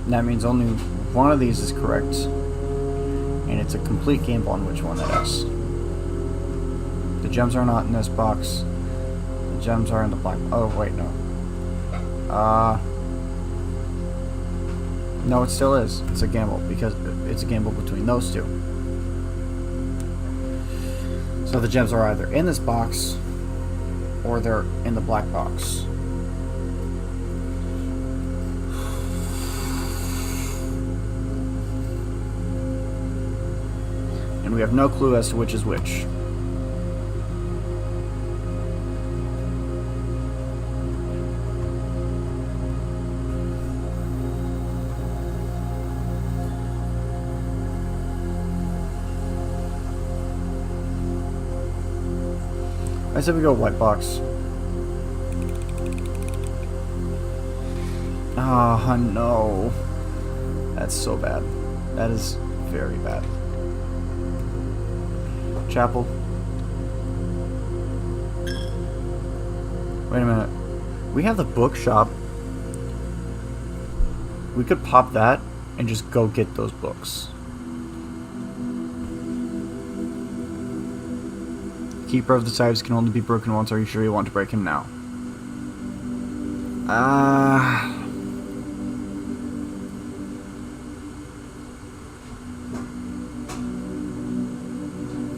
That means only one of these is correct, and it's a complete gamble on which one that is. The gems are not in this box. The gems are in the black. Oh wait, no. No, it still is. It's a gamble because it's a gamble between those 2. So the gems are either in this box or they're in the black box. We have no clue as to which is which. I said we go white box. Ah, no. That's so bad. That is very bad. Chapel. Wait a minute. We have the bookshop. We could pop that and just go get those books. Keeper of the Sives can only be broken once. Are you sure you want to break him now?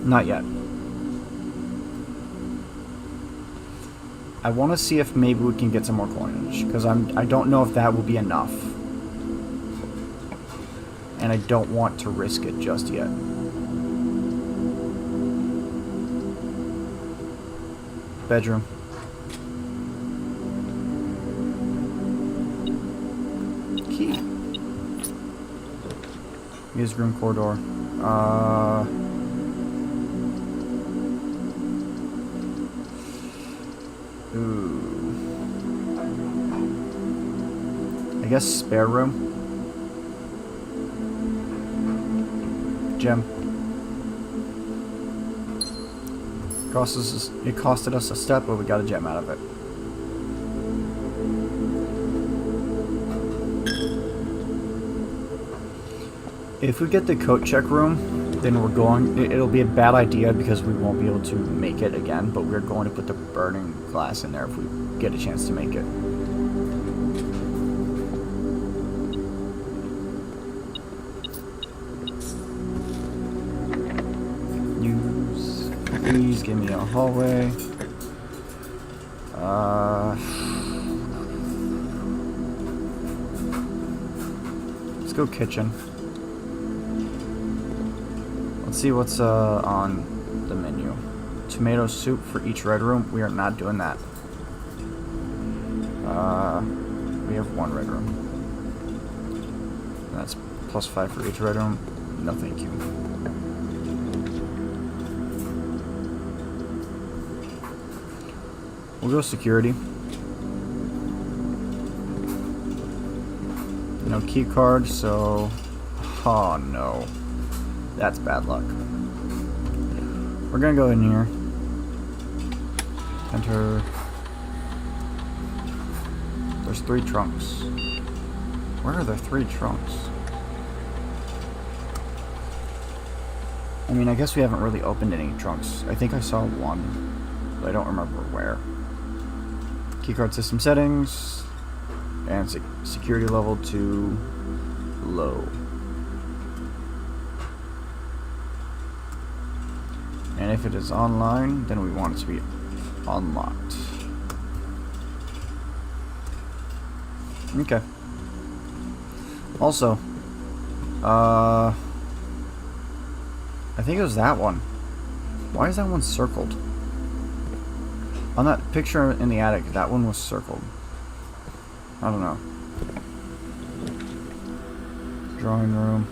Not yet. I want to see if maybe we can get some more coinage, because I don't know if that will be enough. And I don't want to risk it just yet. Bedroom. Key. Use room corridor. Ooh. I guess spare room. Gem. It costed us a step, but we got a gem out of it. If we get the coat check room, then it'll be a bad idea because we won't be able to make it again, but we're going to put the burning glass in there if we get a chance to make it. Please give me a hallway. Let's go kitchen. Let's see what's on the menu. Tomato soup for each red room. We are not doing that. We have one red room. That's +5 for each red room. No, thank you. We'll go security. No key card, so... Oh no. That's bad luck. We're gonna go in here. Enter. There's 3 trunks. Where are the 3 trunks? I mean, I guess we haven't really opened any trunks. I think I saw one, but I don't remember where. Keycard system settings, and security level to low. And if it is online, then we want it to be unlocked. Okay. Also, I think it was that one. Why is that one circled? On that picture in the attic, that one was circled. I don't know. Drawing room.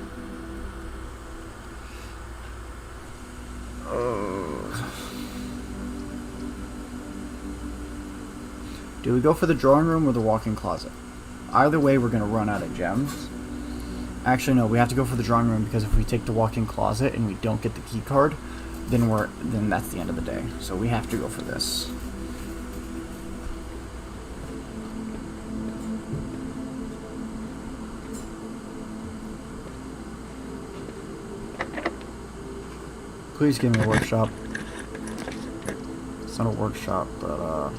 Do we go for the drawing room or the walk-in closet? Either way, we're gonna run out of gems. Actually, no, we have to go for the drawing room because if we take the walk-in closet and we don't get the key card, then that's the end of the day. So we have to go for this. Please give me a workshop. It's not a workshop, but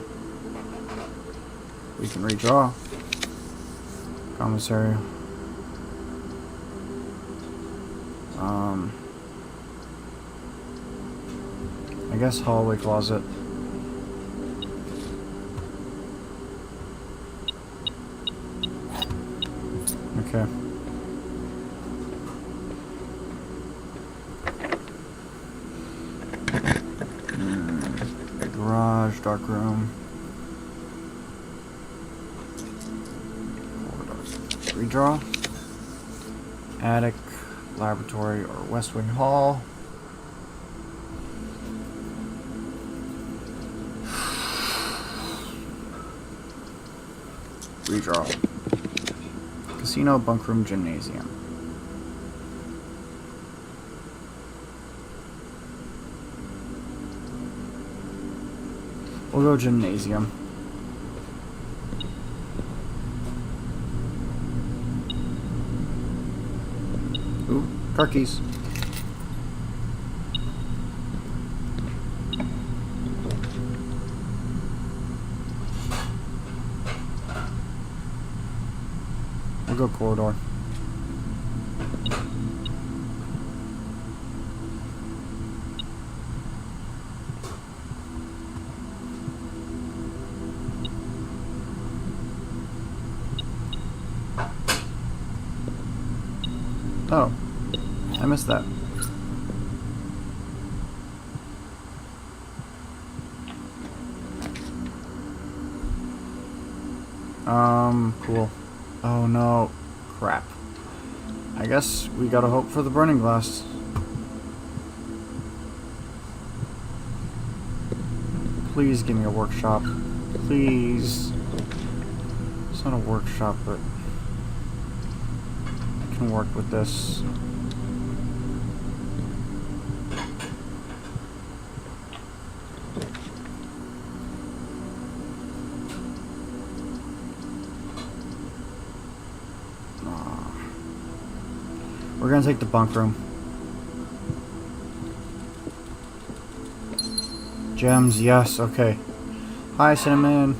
we can redraw. Commissary. I guess hallway closet. Okay. Garage, dark room. Redraw. Attic, laboratory, or West Wing Hall. Redraw. Casino, bunk room, gymnasium. We'll go gymnasium. Ooh, car keys. We'll go corridor. Oh, I missed that. Cool. Oh no. Crap. I guess we gotta hope for the burning glass. Please give me a workshop. Please. It's not a workshop, but I can work with this. We're gonna take the bunk room. Gems, yes, okay. Hi, Cinnamon.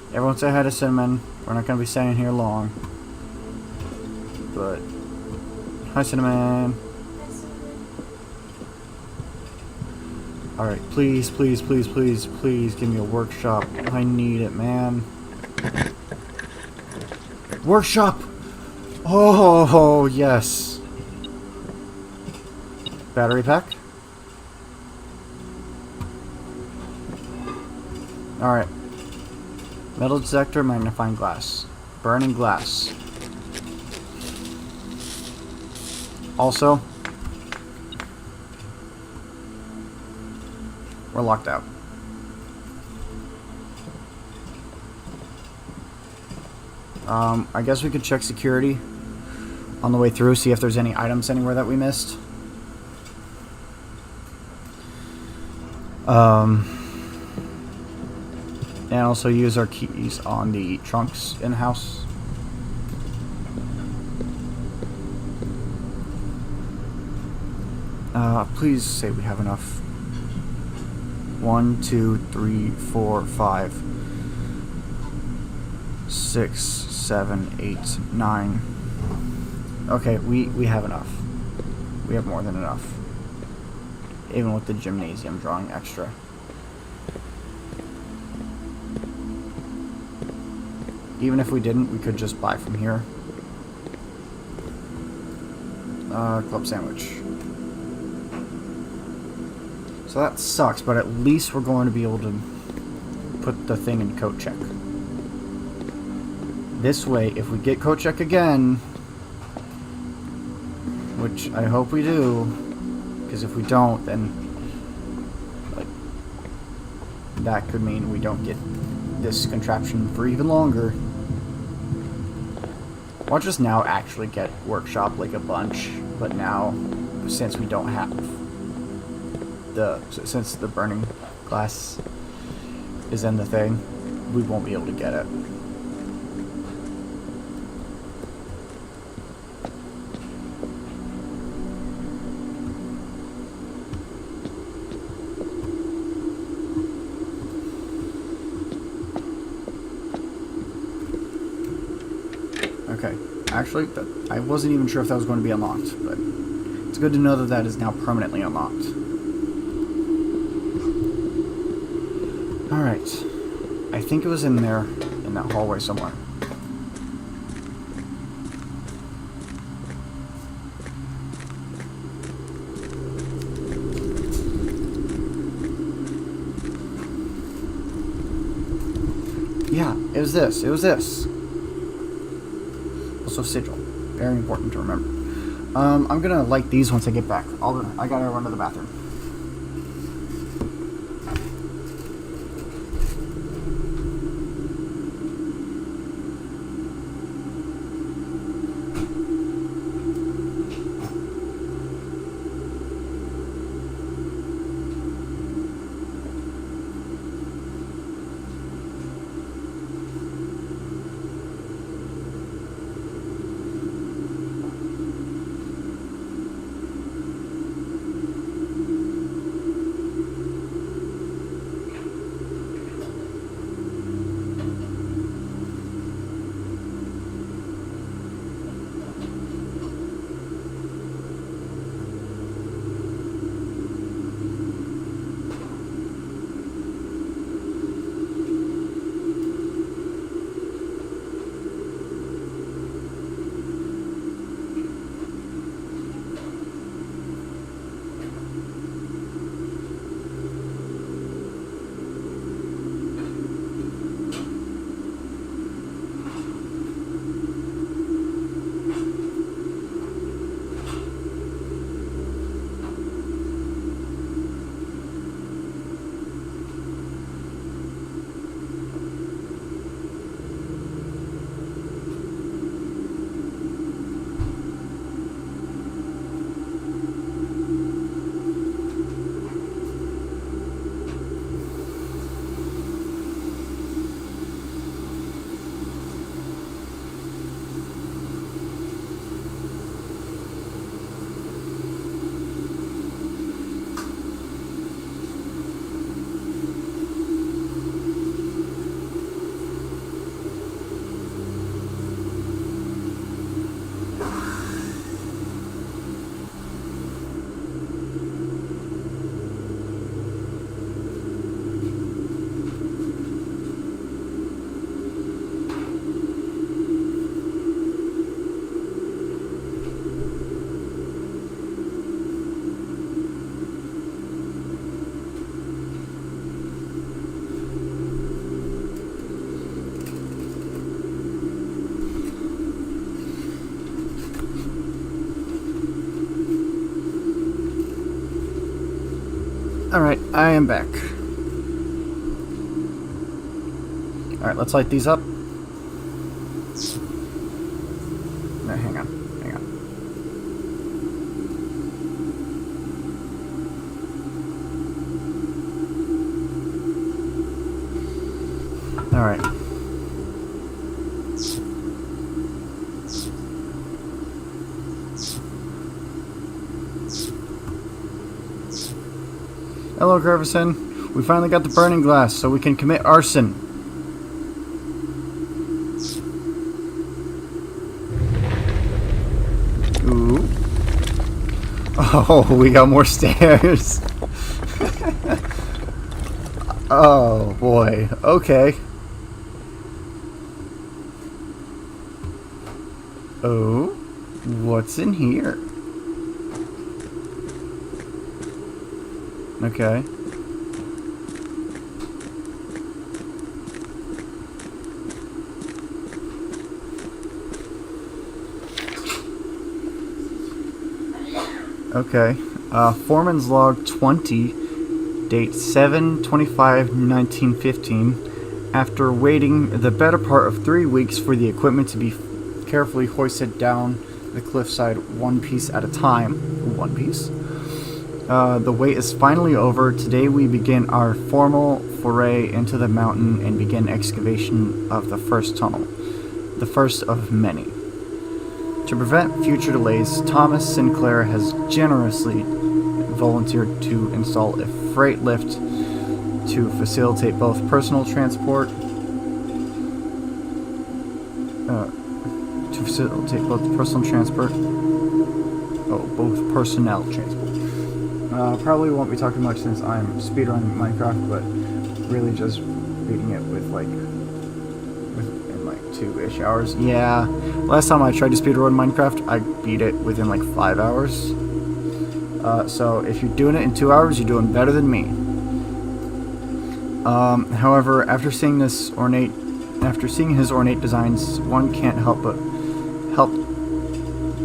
Everyone say hi to Cinnamon. We're not gonna be staying here long. But, hi, Cinnamon. Alright, please, please, please, please, please give me a workshop. I need it, man. Workshop! Oh, yes. Battery pack? Alright. Metal detector, magnifying glass. Burning glass. Also, we're locked out. I guess we could check security on the way through, see if there's any items anywhere that we missed. And also use our keys on the trunks in the house. Please say we have enough. 1, 2, 3, 4, 5, 6, 7, 8, 9. Okay, we have enough. We have more than enough. Even with the gymnasium drawing extra. Even if we didn't, we could just buy from here. Club sandwich. So that sucks, but at least we're going to be able to put the thing in coat check. This way, if we get coat check again, which I hope we do, because if we don't, then like, that could mean we don't get this contraption for even longer. I'll just now actually get workshop like a bunch, but now, since we don't have since the burning glass is in the thing, we won't be able to get it. Okay, actually, I wasn't even sure if that was going to be unlocked, but it's good to know that that is now permanently unlocked. Alright, I think it was in there, in that hallway somewhere. Yeah, it was this, Also sigil, very important to remember. I'm gonna light these once I get back. I gotta run to the bathroom. Alright, I am back. Alright, let's light these up. No, hang on. Alright. Hello, Gervison. We finally got the burning glass, so we can commit arson. Ooh. Oh, we got more stairs. Oh, boy. Okay. Oh, what's in here? Okay. Okay. Foreman's log 20, date 7/25/1915. After waiting the better part of 3 weeks for the equipment to be carefully hoisted down the cliffside one piece at a time. One piece. The wait is finally over. Today we begin our formal foray into the mountain and begin excavation of the first tunnel. The first of many. To prevent future delays, Thomas Sinclair has generously volunteered to install a freight lift to facilitate both personal transport both personnel transport. Probably won't be talking much since I'm speedrunning Minecraft, but really just beating it within like 2-ish hours. Yeah, last time I tried to speedrun Minecraft, I beat it within like 5 hours. So if you're doing it in 2 hours, you're doing better than me. However, after seeing his ornate designs, one can't help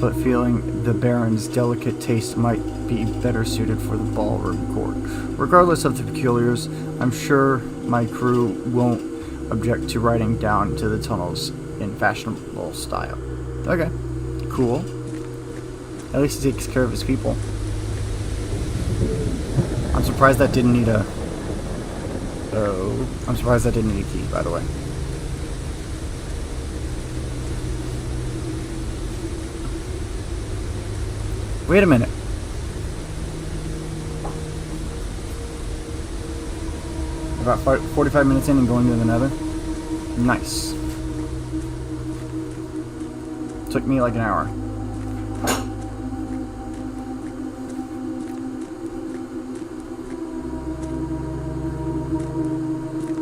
but feeling the Baron's delicate taste might be better suited for the ballroom court. Regardless of the peculiars, I'm sure my crew won't object to riding down to the tunnels in fashionable style. Okay, cool. At least he takes care of his people. I'm surprised that didn't need a... Oh, I'm surprised that didn't need a key, by the way. Wait a minute. About 45 minutes in and going to the nether. Nice. Took me like an hour.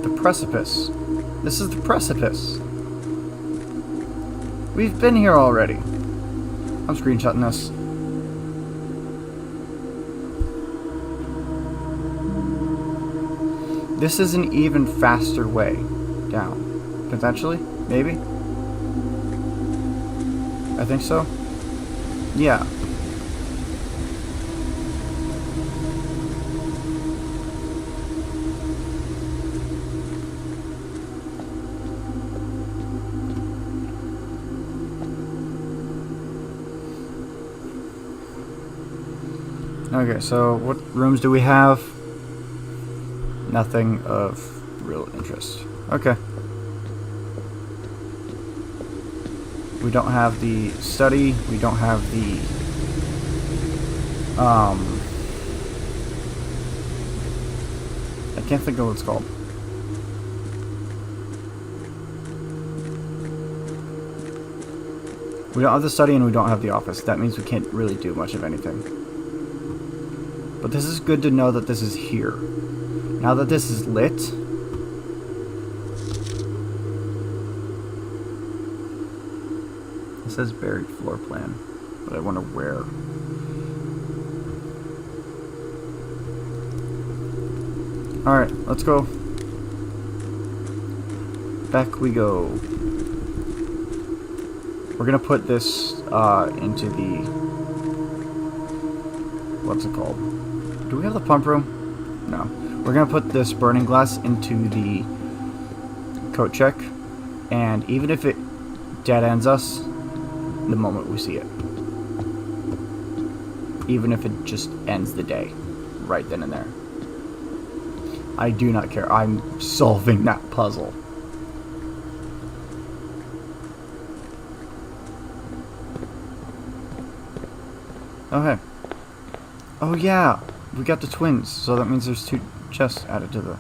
The precipice. This is the precipice. We've been here already. I'm screenshotting this. This is an even faster way down. Potentially? Maybe? I think so. Yeah. Okay, so what rooms do we have? Nothing of real interest. Okay. We don't have the study. We don't have the... I can't think of what it's called. We don't have the study and we don't have the office. That means we can't really do much of anything. But this is good to know that this is here. Now that this is lit, it says buried floor plan, but I wonder where. Alright, let's go. Back we go. We're gonna put this into the... What's it called? Do we have the pump room? No. We're going to put this burning glass into the coat check, and even if it dead ends us the moment we see it, even if it just ends the day right then and there, I do not care. I'm solving that puzzle. Okay. Oh yeah, we got the twins, so that means there's 2 chests added to the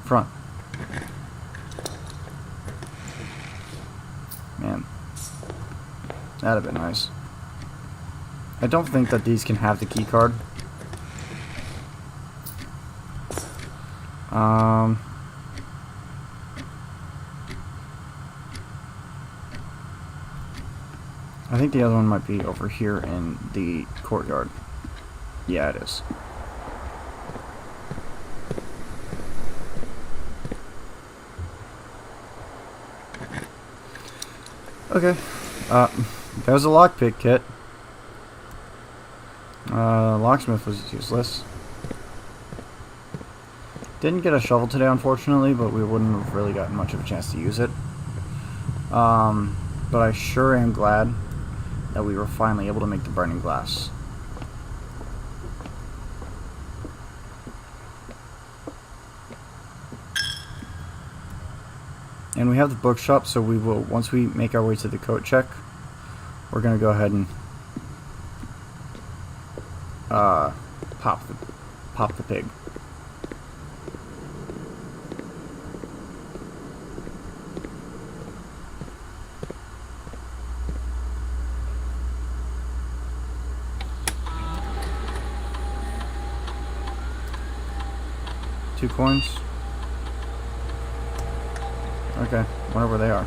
front. Man, that'd have been nice. I don't think that these can have the key card. I think the other one might be over here in the courtyard. Yeah, it is. Okay. There's a lockpick kit. Locksmith was useless. Didn't get a shovel today, unfortunately, but we wouldn't have really gotten much of a chance to use it. But I sure am glad that we were finally able to make the burning glass. And we have the bookshop, so we will, once we make our way to the coat check, we're going to go ahead and pop the pig. Two coins. Okay, wonder where they are.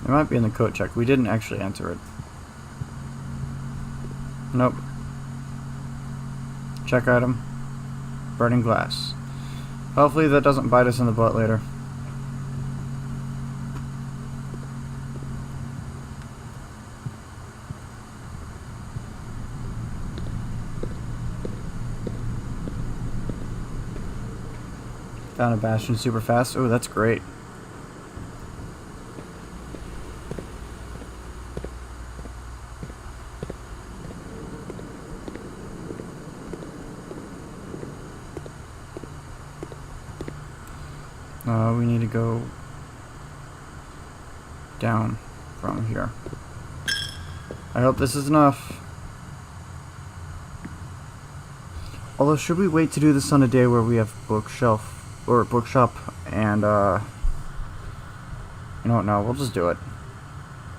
They might be in the coat check. We didn't actually enter it. Nope. Check item. Burning glass. Hopefully that doesn't bite us in the butt later. Found a bastion super fast. Oh, that's great. We need to go down from here. I hope this is enough. Although, should we wait to do this on a day where we have bookshop and you know what, no, we'll just do it.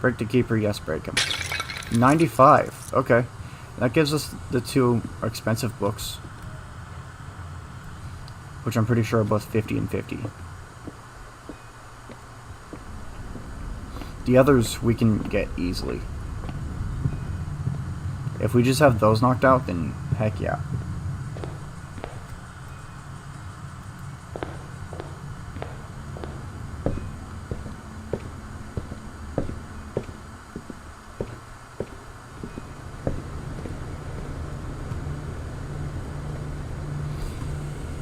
Break the keeper, yes, break him. 95, okay. That gives us the 2 expensive books, which I'm pretty sure are both 50 and 50. The others we can get easily. If we just have those knocked out, then heck yeah.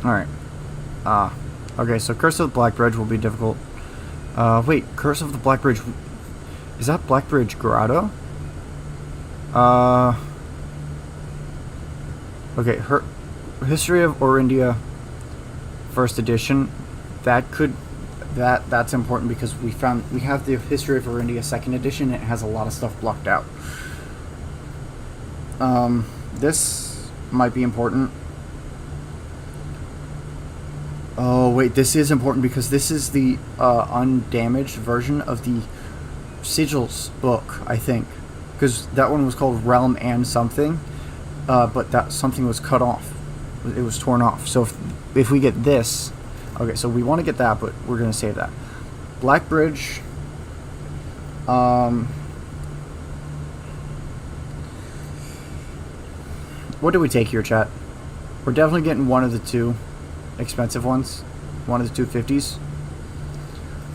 Alright. Okay, so Curse of the Black Bridge will be difficult. Wait, Curse of the Black Bridge... Is that Black Bridge Grotto? Okay, History of Orindia, first edition. That's important because we have the History of Orindia second edition, and it has a lot of stuff blocked out. This might be important. Oh wait, this is important because this is the undamaged version of the Sigils book, I think, because that one was called Realm and something, but that something was cut off. It was torn off. So if we get this, okay, so we want to get that, but we're gonna save that. Black Bridge. What do we take here, chat? We're definitely getting one of the two expensive ones. One of the 250s.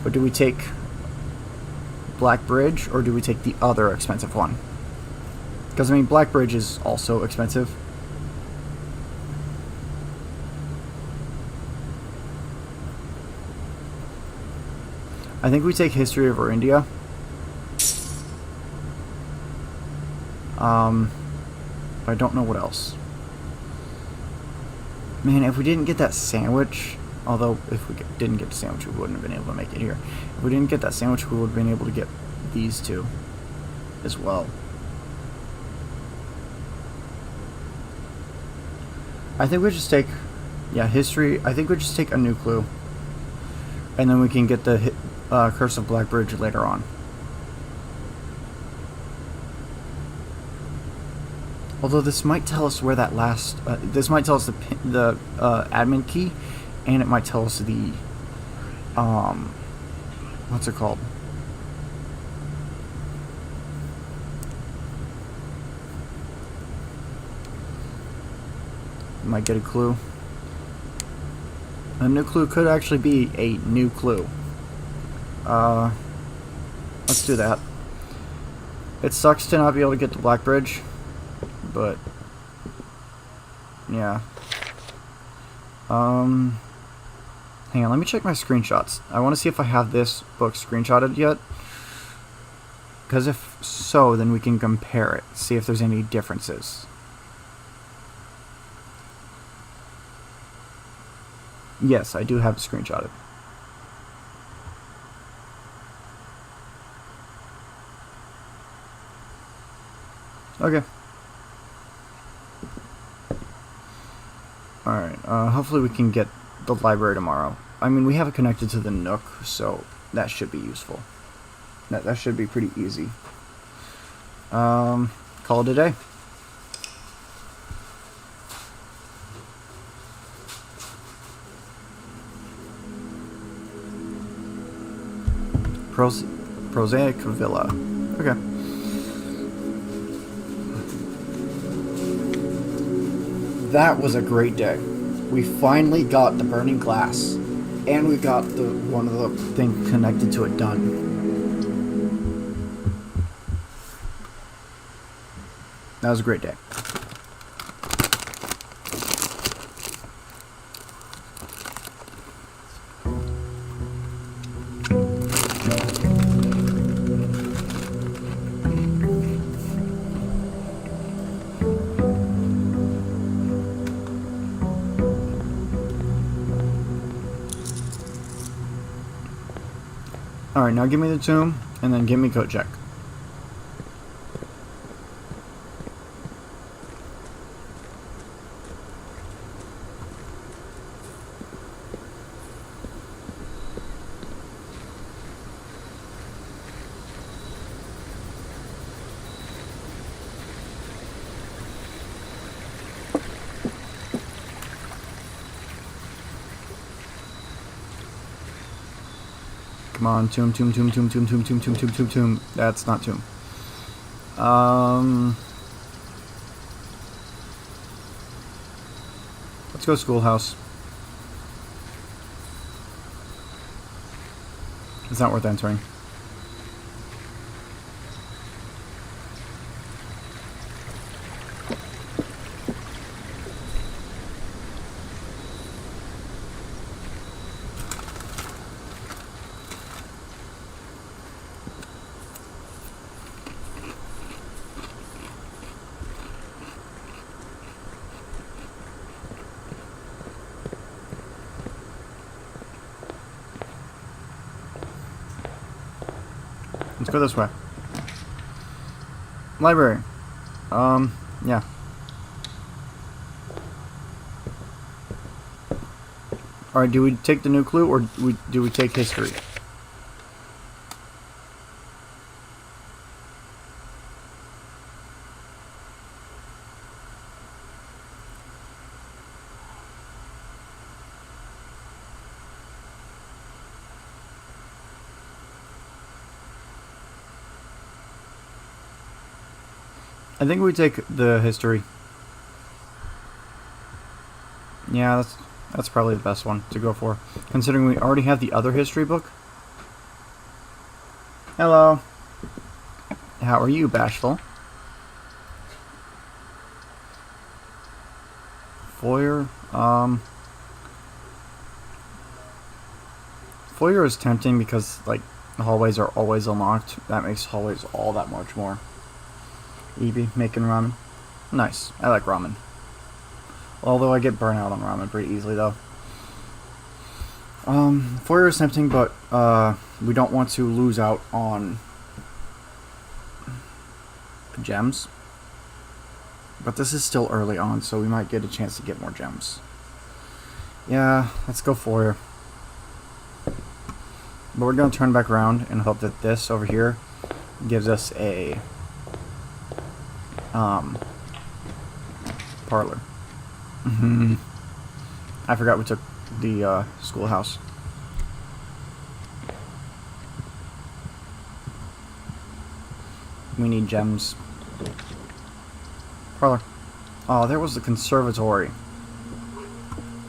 But do we take Black Bridge or do we take the other expensive one? Because, I mean, Black Bridge is also expensive. I think we take History over India. But I don't know what else. Man, if we didn't get that sandwich, although if we didn't get the sandwich, we wouldn't have been able to make it here. If we didn't get that sandwich, we would have been able to get these two as well. I think we just take, yeah, history. I think we just take a new clue, and then we can get the Curse of Black Bridge later on. Although this might tell us where that last, this might tell us the admin key, and it might tell us the, what's it called? Might get a clue. A new clue could actually be a new clue. Let's do that. It sucks to not be able to get the Black Bridge, but yeah. Hang on, let me check my screenshots. I want to see if I have this book screenshotted yet. Because if so, then we can compare it, see if there's any differences. Yes, I do have it screenshotted. Okay. Alright, hopefully we can get the library tomorrow. I mean, we have it connected to the Nook, so that should be useful. That should be pretty easy. Call it a day. Prosaic Villa. Okay. That was a great day. We finally got the burning glass, and we got the one of the thing connected to it done. That was a great day. Alright, now give me the tomb, and then give me code check. Come on, tomb. That's not tomb. Let's go schoolhouse. It's not worth entering. Let's go this way. Library. Yeah. Alright, do we take the new clue or do we take history? I think we take the history. Yeah, that's probably the best one to go for, considering we already have the other history book. Hello. How are you, Bashful? Foyer. Foyer is tempting because, like, the hallways are always unlocked. That makes hallways all that much more. Evie making ramen. Nice. I like ramen. Although I get burnt out on ramen pretty easily, though. Foyer is tempting, but we don't want to lose out on gems. But this is still early on, so we might get a chance to get more gems. Yeah, let's go Foyer. But we're going to turn back around and hope that this over here gives us a parlor. I forgot we took the schoolhouse. We need gems. Parlor. Oh, there was the conservatory.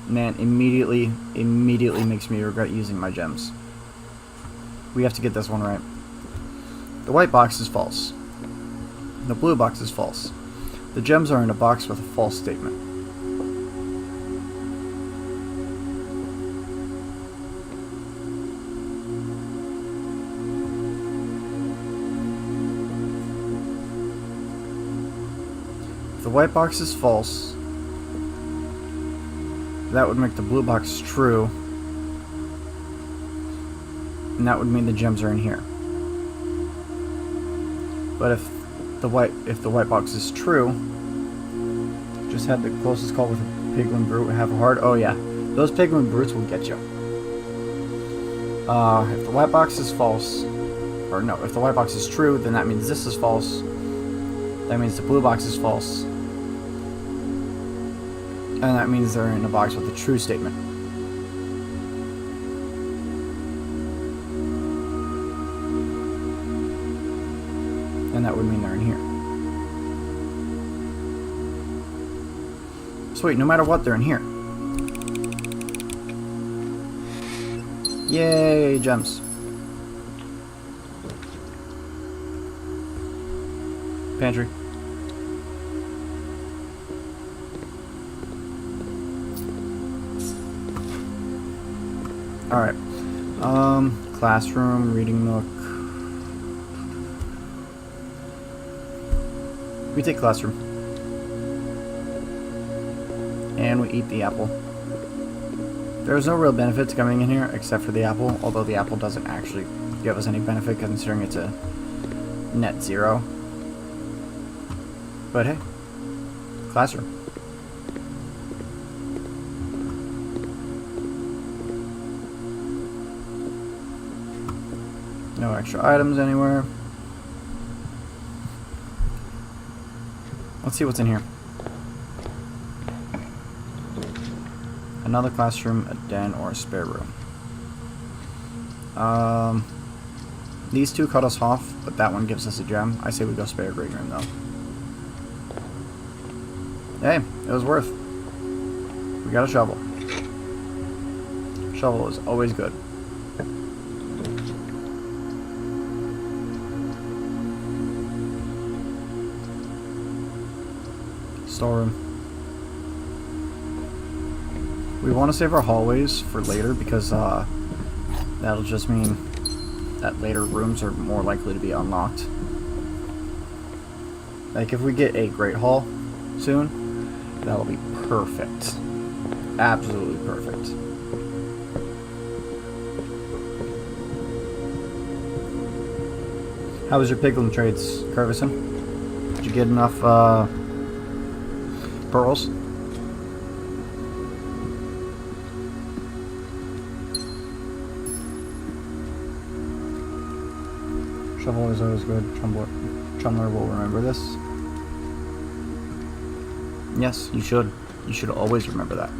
Man, immediately makes me regret using my gems. We have to get this one right. The white box is false. The blue box is false. The gems are in a box with a false statement. If the white box is false, that would make the blue box true. And that would mean the gems are in here. But if the white box is true, just had the closest call with a piglin brute have a heart. Oh yeah, those piglin brutes will get you. If the white box is false, or no, if the white box is true, then that means this is false. That means the blue box is false, and that means they're in a box with a true statement. And that would mean they're in here. Sweet, no matter what, they're in here. Yay, gems. Pantry. Alright. Classroom, reading nook. We take classroom. And we eat the apple. There's no real benefit to coming in here except for the apple, although the apple doesn't actually give us any benefit considering it's a net 0. But hey, classroom. No extra items anywhere. Let's see what's in here. Another classroom, a den, or a spare room. These two cut us off, but that one gives us a gem. I say we go spare green room though. Hey, it was worth. We got a shovel. Shovel is always good. Storeroom. We want to save our hallways for later because that'll just mean that later rooms are more likely to be unlocked. Like if we get a Great Hall soon, that'll be perfect. Absolutely perfect. How was your piglin trades, Curvison? Did you get enough pearls? Shovel is always good. Chumler will remember this. Yes, you should. You should always remember that.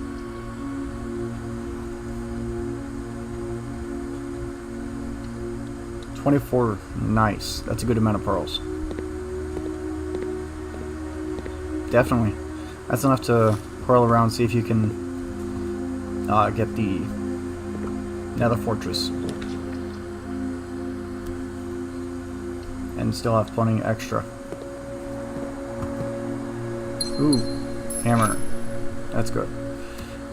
$24. Nice. That's a good amount of pearls. Definitely. That's enough to pearl around, see if you can get the Nether Fortress. And still have plenty extra. Ooh, hammer. That's good.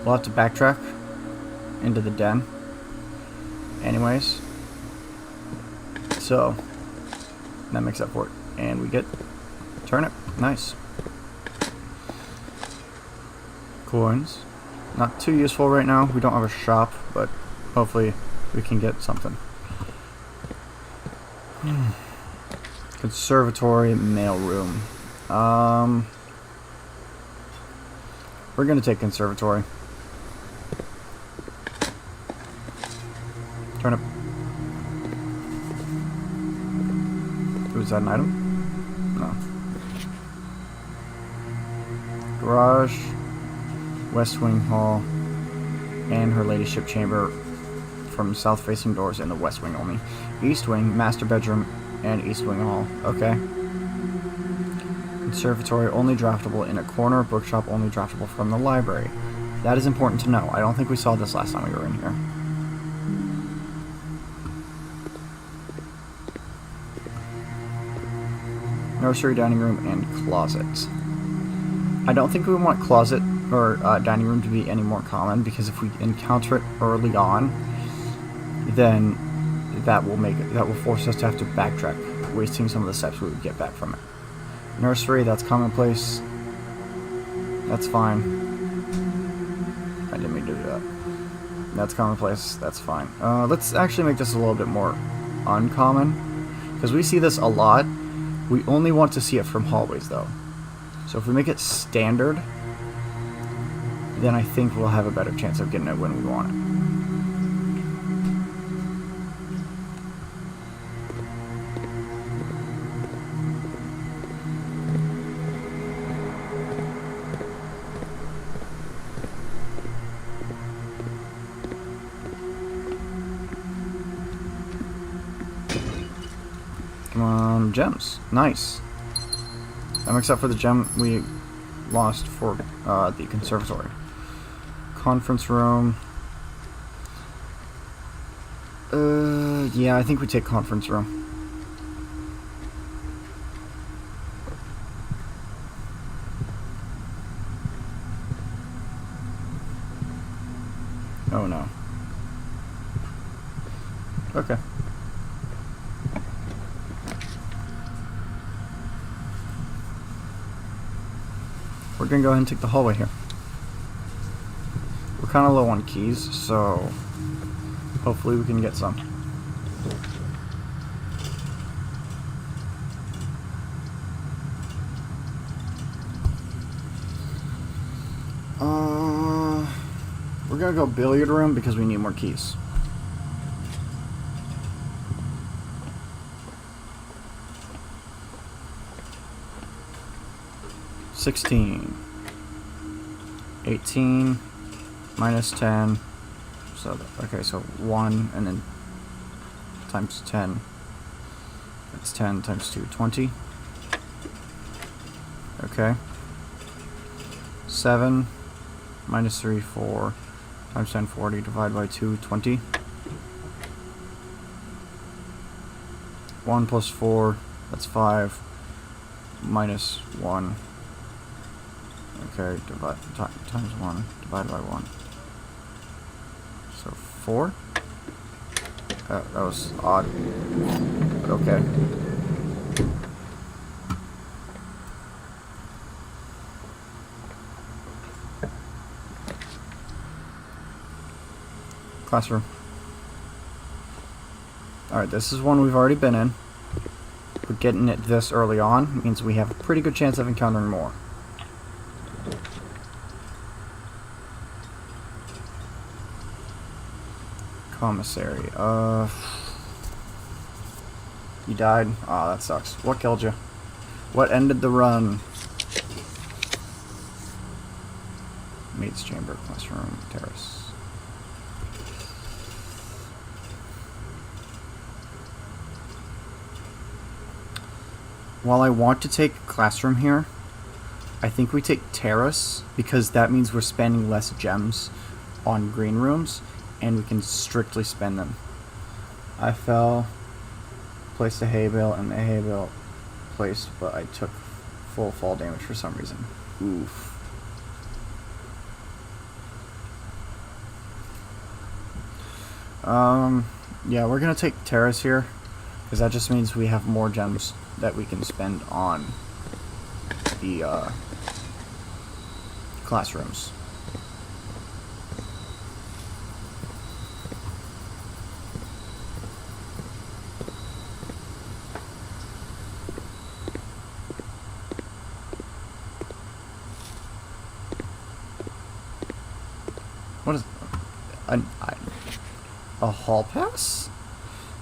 We'll have to backtrack into the den. Anyways. So, that makes up for it. And we get turnip. Nice. Coins. Not too useful right now. We don't have a shop, but hopefully we can get something. Conservatory, mailroom. We're gonna take conservatory. Turnip. Is that an item? No. Garage, West Wing Hall, and her ladyship chamber from south-facing doors in the West Wing only. East Wing, master bedroom, and East Wing Hall. Okay. Conservatory only draftable in a corner. Bookshop only draftable from the library. That is important to know. I don't think we saw this last time we were in here. Nursery, dining room, and closet. I don't think we want closet or dining room to be any more common, because if we encounter it early on, then that will force us to have to backtrack, wasting some of the steps we would get back from it. Nursery, that's commonplace. That's fine. I didn't mean to do that. That's commonplace. That's fine. Let's actually make this a little bit more uncommon, because we see this a lot. We only want to see it from hallways, though. So if we make it standard, then I think we'll have a better chance of getting it when we want it. Come on, gems. Nice. Except for the gem we lost for the conservatory. Conference room. Yeah, I think we take conference room. Oh no. Okay. We're gonna go ahead and take the hallway here. We're kind of low on keys, so hopefully we can get some. We're gonna go billiard room because we need more keys. $16, $18, minus 10. So okay, so 1 and then times 10. That's 10 times 2, 20. Okay. 7 minus 3, 4 times 10, 40. Divided by 2, 20. 1 plus 4, that's 5. Minus 1. Okay, times 1, divided by 1. So 4? That was odd, but okay. Classroom. Alright, this is one we've already been in. But getting it this early on means we have a pretty good chance of encountering more. Commissary. You died? Aw, that sucks. What killed you? What ended the run? Maid's chamber, classroom, terrace. While I want to take classroom here, I think we take terrace because that means we're spending less gems on green rooms, and we can strictly spend them. I fell, placed a hay bale, and the hay bale placed, but I took full fall damage for some reason. Oof. Yeah, we're gonna take terrace here, because that just means we have more gems that we can spend on the classrooms. What is a hall pass?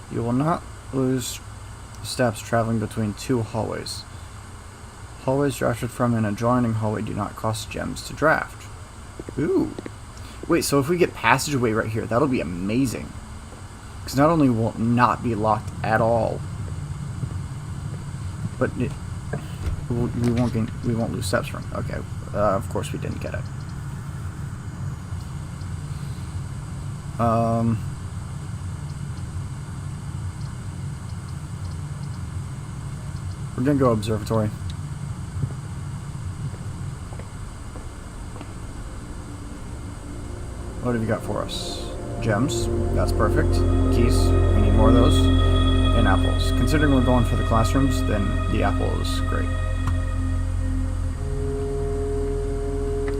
You will not lose steps traveling between two hallways. Hallways drafted from an adjoining hallway do not cost gems to draft. Ooh. Wait, so if we get passageway right here, that'll be amazing. Because not only will it not be locked at all, but we won't lose steps from it. Okay, of course we didn't get it. We're gonna go observatory. What have you got for us? Gems. That's perfect. Keys. We need more of those. And apples. Considering we're going for the classrooms, then the apple is great.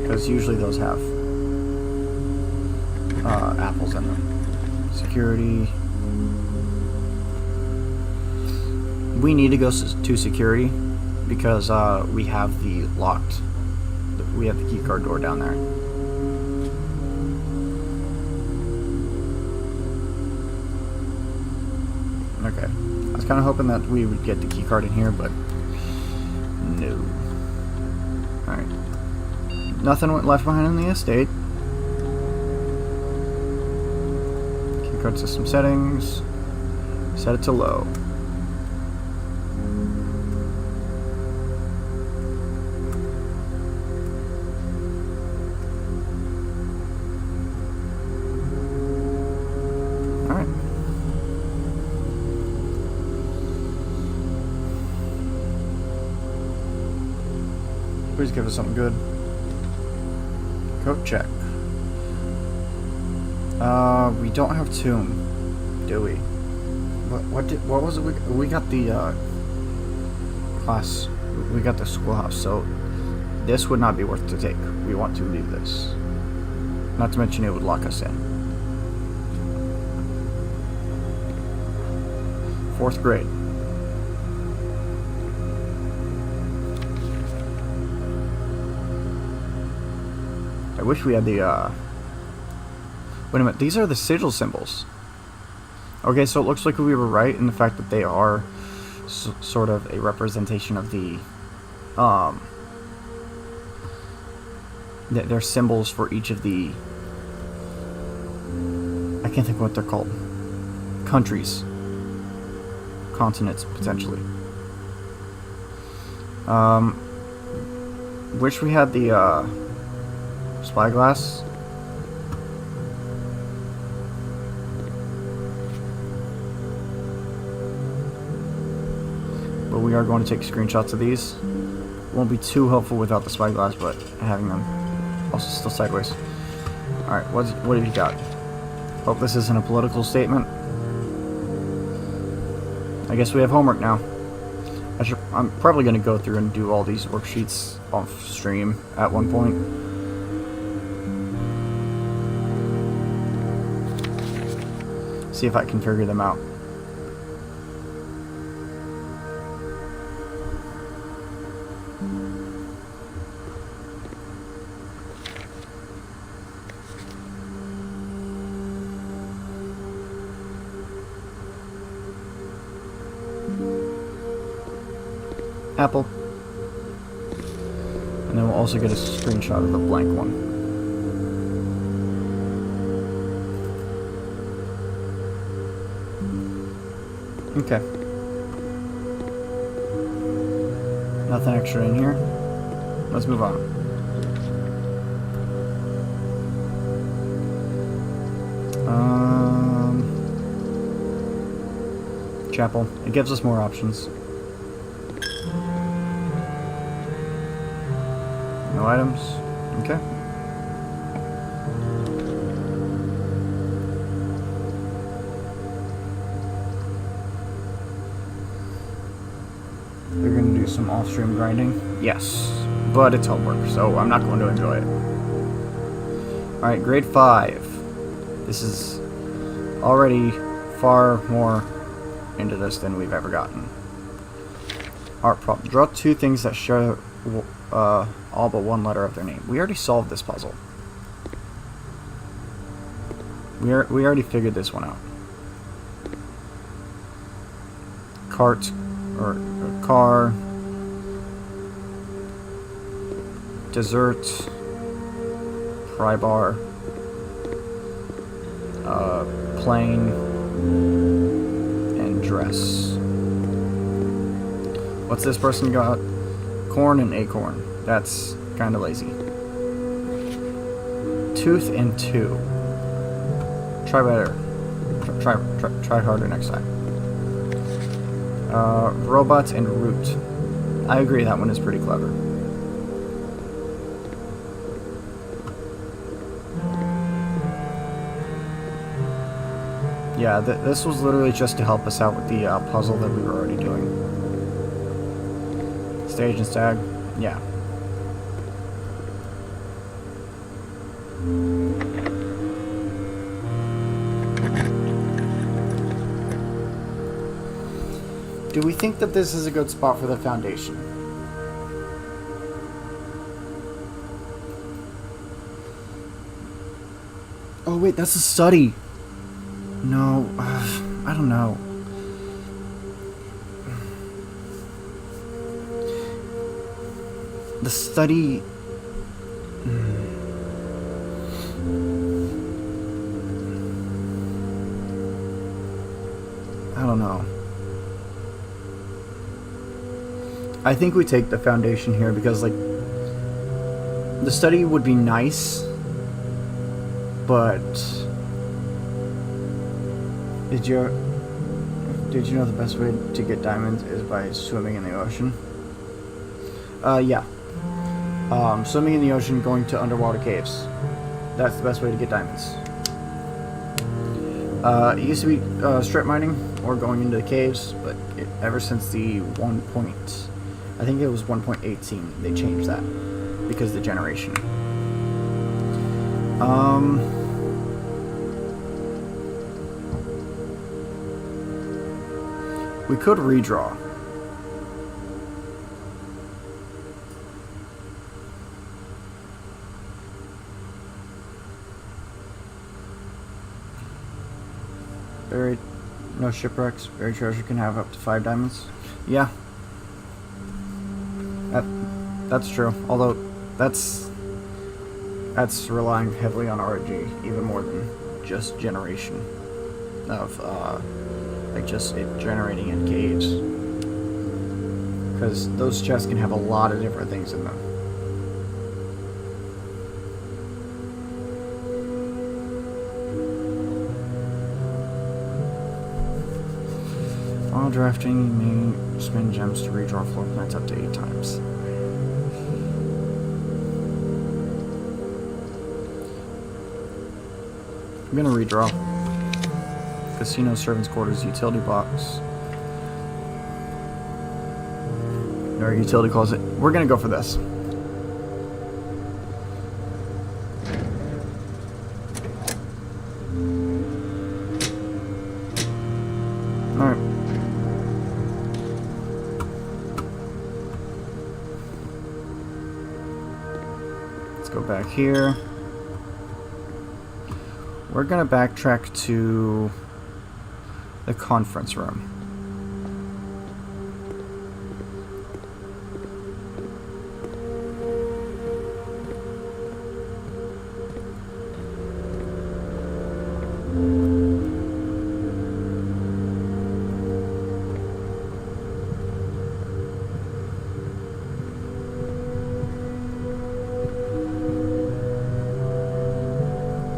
Because usually those have apples in them. Security. We need to go to security because we have the locked. We have the keycard door down there. Okay. I was kind of hoping that we would get the keycard in here, but no. Alright. Nothing went left behind in the estate. Keycard system settings. Set it to low. Please give us something good. Coat check. We don't have tomb, do we? What was it? We got the class. We got the schoolhouse. So this would not be worth to take. We want to leave this. Not to mention it would lock us in. 4th grade. I wish we had the, wait a minute, these are the sigil symbols. Okay, so it looks like we were right in the fact that they are sort of a representation of the, they're symbols for each of the, I can't think of what they're called, countries, continents, potentially. Wish we had the, spyglass. But we are going to take screenshots of these. Won't be too helpful without the spyglass, but having them also still sideways. Alright, what have you got? Hope this isn't a political statement. I guess we have homework now. I'm probably going to go through and do all these worksheets off stream at one point. See if I can figure them out. Apple. And then we'll also get a screenshot of the blank one. Okay. Nothing extra in here. Let's move on. Chapel. It gives us more options. No items. Okay. We're going to do some off-stream grinding. Yes. But it's homework, so I'm not going to enjoy it. Alright, grade 5. This is already far more into this than we've ever gotten. Art problem. Draw 2 things that share all but one letter of their name. We already solved this puzzle. We already figured this one out. Cart, or car, dessert, pry bar, plane, and dress. What's this person got? Corn and acorn. That's kind of lazy. Tooth and 2. Try better. Try harder next time. Robots and root. I agree, that one is pretty clever. Yeah, this was literally just to help us out with the puzzle that we were already doing. Stage and stag. Yeah. Do we think that this is a good spot for the foundation? Oh wait, that's a study. No, I don't know. The study... I don't know. I think we take the foundation here because, like, the study would be nice, but did you know the best way to get diamonds is by swimming in the ocean? Yeah. Swimming in the ocean, going to underwater caves. That's the best way to get diamonds. It used to be strip mining or going into the caves, but ever since the I think it was 1.18, they changed that because of the generation. We could redraw. Buried, no shipwrecks. Buried treasure can have up to 5 diamonds. Yeah. That's true. Although, that's relying heavily on RNG, even more than just generation of, like, just it generating in caves. Because those chests can have a lot of different things in them. While drafting, you may spend gems to redraw floor plans up to 8 times. I'm gonna redraw. Casino, servants' quarters, utility box. Or utility closet. We're gonna go for this. Alright. Let's go back here. We're gonna backtrack to the conference room.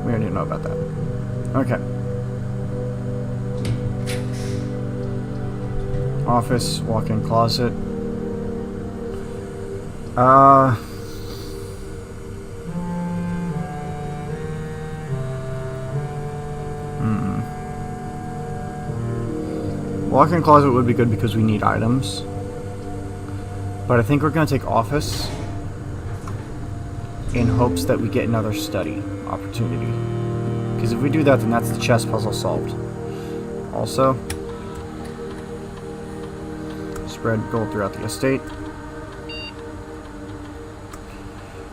We already know about that. Okay. Office, walk-in closet. Walk-in closet would be good because we need items. But I think we're going to take office in hopes that we get another study opportunity. Because if we do that, then that's the chess puzzle solved. Also, spread gold throughout the estate.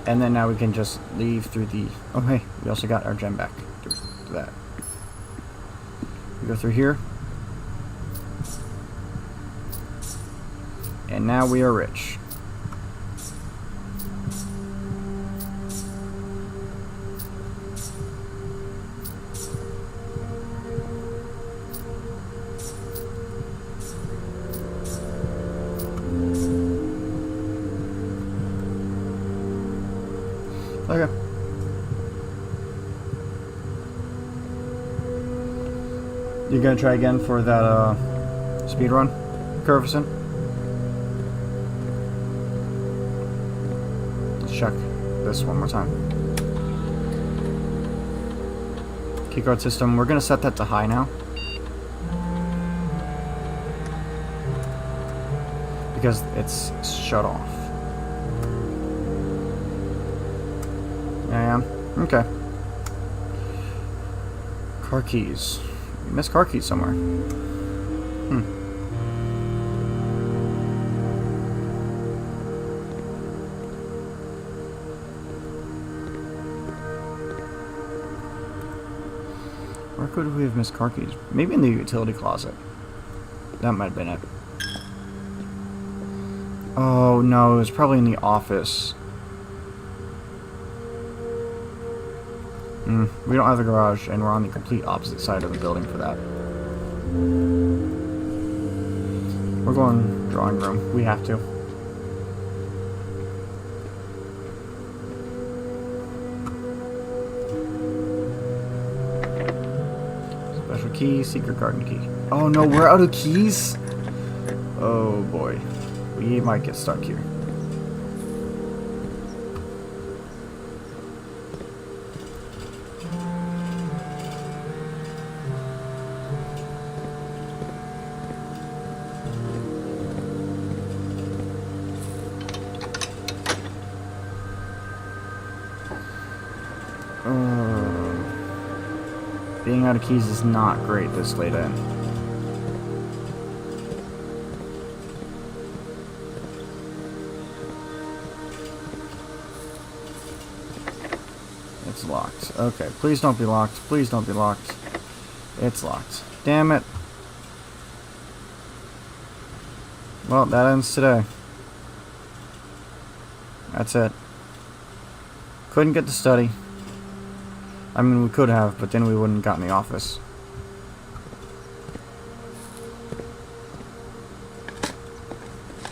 And then now we can just leave through the... Oh, hey, we also got our gem back through that. We go through here. And now we are rich. Okay. You gonna try again for that speed run, Curvison? Let's check this one more time. Keycard system, we're gonna set that to high now. Because it's shut off. I am? Okay. Car keys. We missed car keys somewhere. Where could we have missed car keys? Maybe in the utility closet. That might have been it. Oh no, it was probably in the office. We don't have the garage, and we're on the complete opposite side of the building for that. We're going drawing room. We have to. Special key, secret garden key. Oh no, we're out of keys? Oh boy. We might get stuck here. Being out of keys is not great this late in. It's locked. Okay, please don't be locked. Please don't be locked. It's locked. Damn it. Well, that ends today. That's it. Couldn't get to study. I mean, we could have, but then we wouldn't have gotten the office.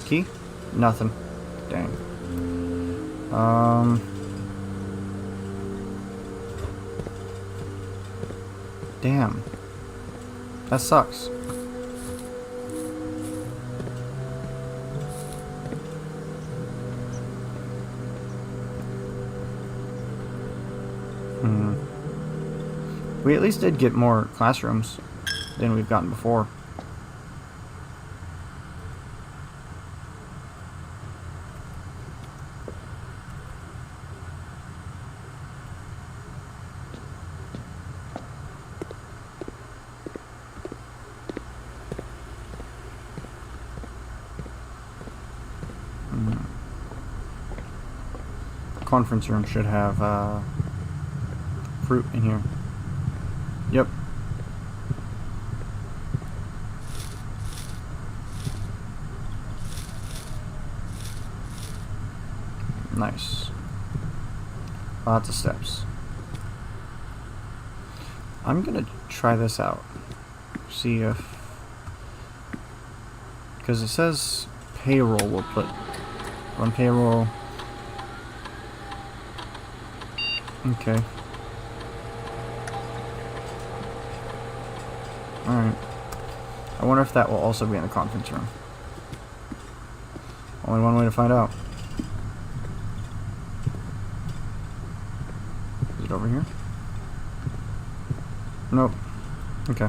Key? Nothing. Dang. Damn. That sucks. We at least did get more classrooms than we've gotten before. Conference room should have fruit in here. Yep. Nice. Lots of steps. I'm gonna try this out. See if... because it says payroll will put on payroll. Okay. Alright. I wonder if that will also be in the conference room. Only one way to find out. Is it over here? Nope. Okay.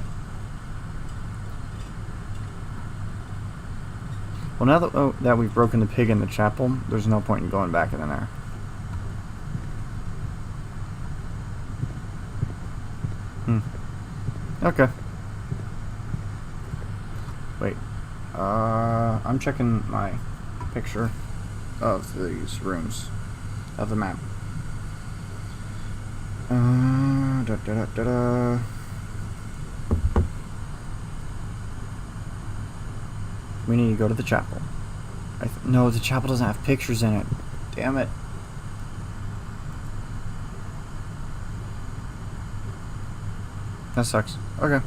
Well, now that we've broken the pig in the chapel, there's no point in going back in there. Okay. Wait. I'm checking my picture of these rooms of the map. We need to go to the chapel. No, the chapel doesn't have pictures in it. Damn it. That sucks. Okay.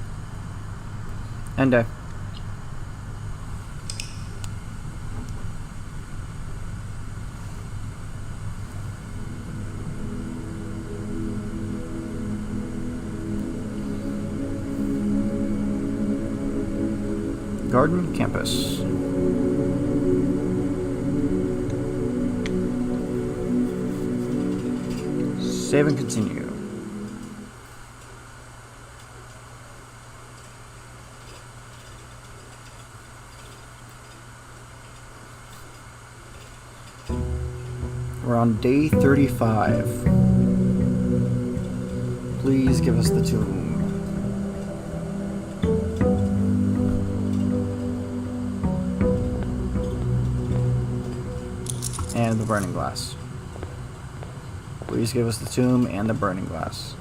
End day. Garden campus. Save and continue. We're on day 35. Please give us the tomb. And the burning glass. Please give us the tomb and the burning glass.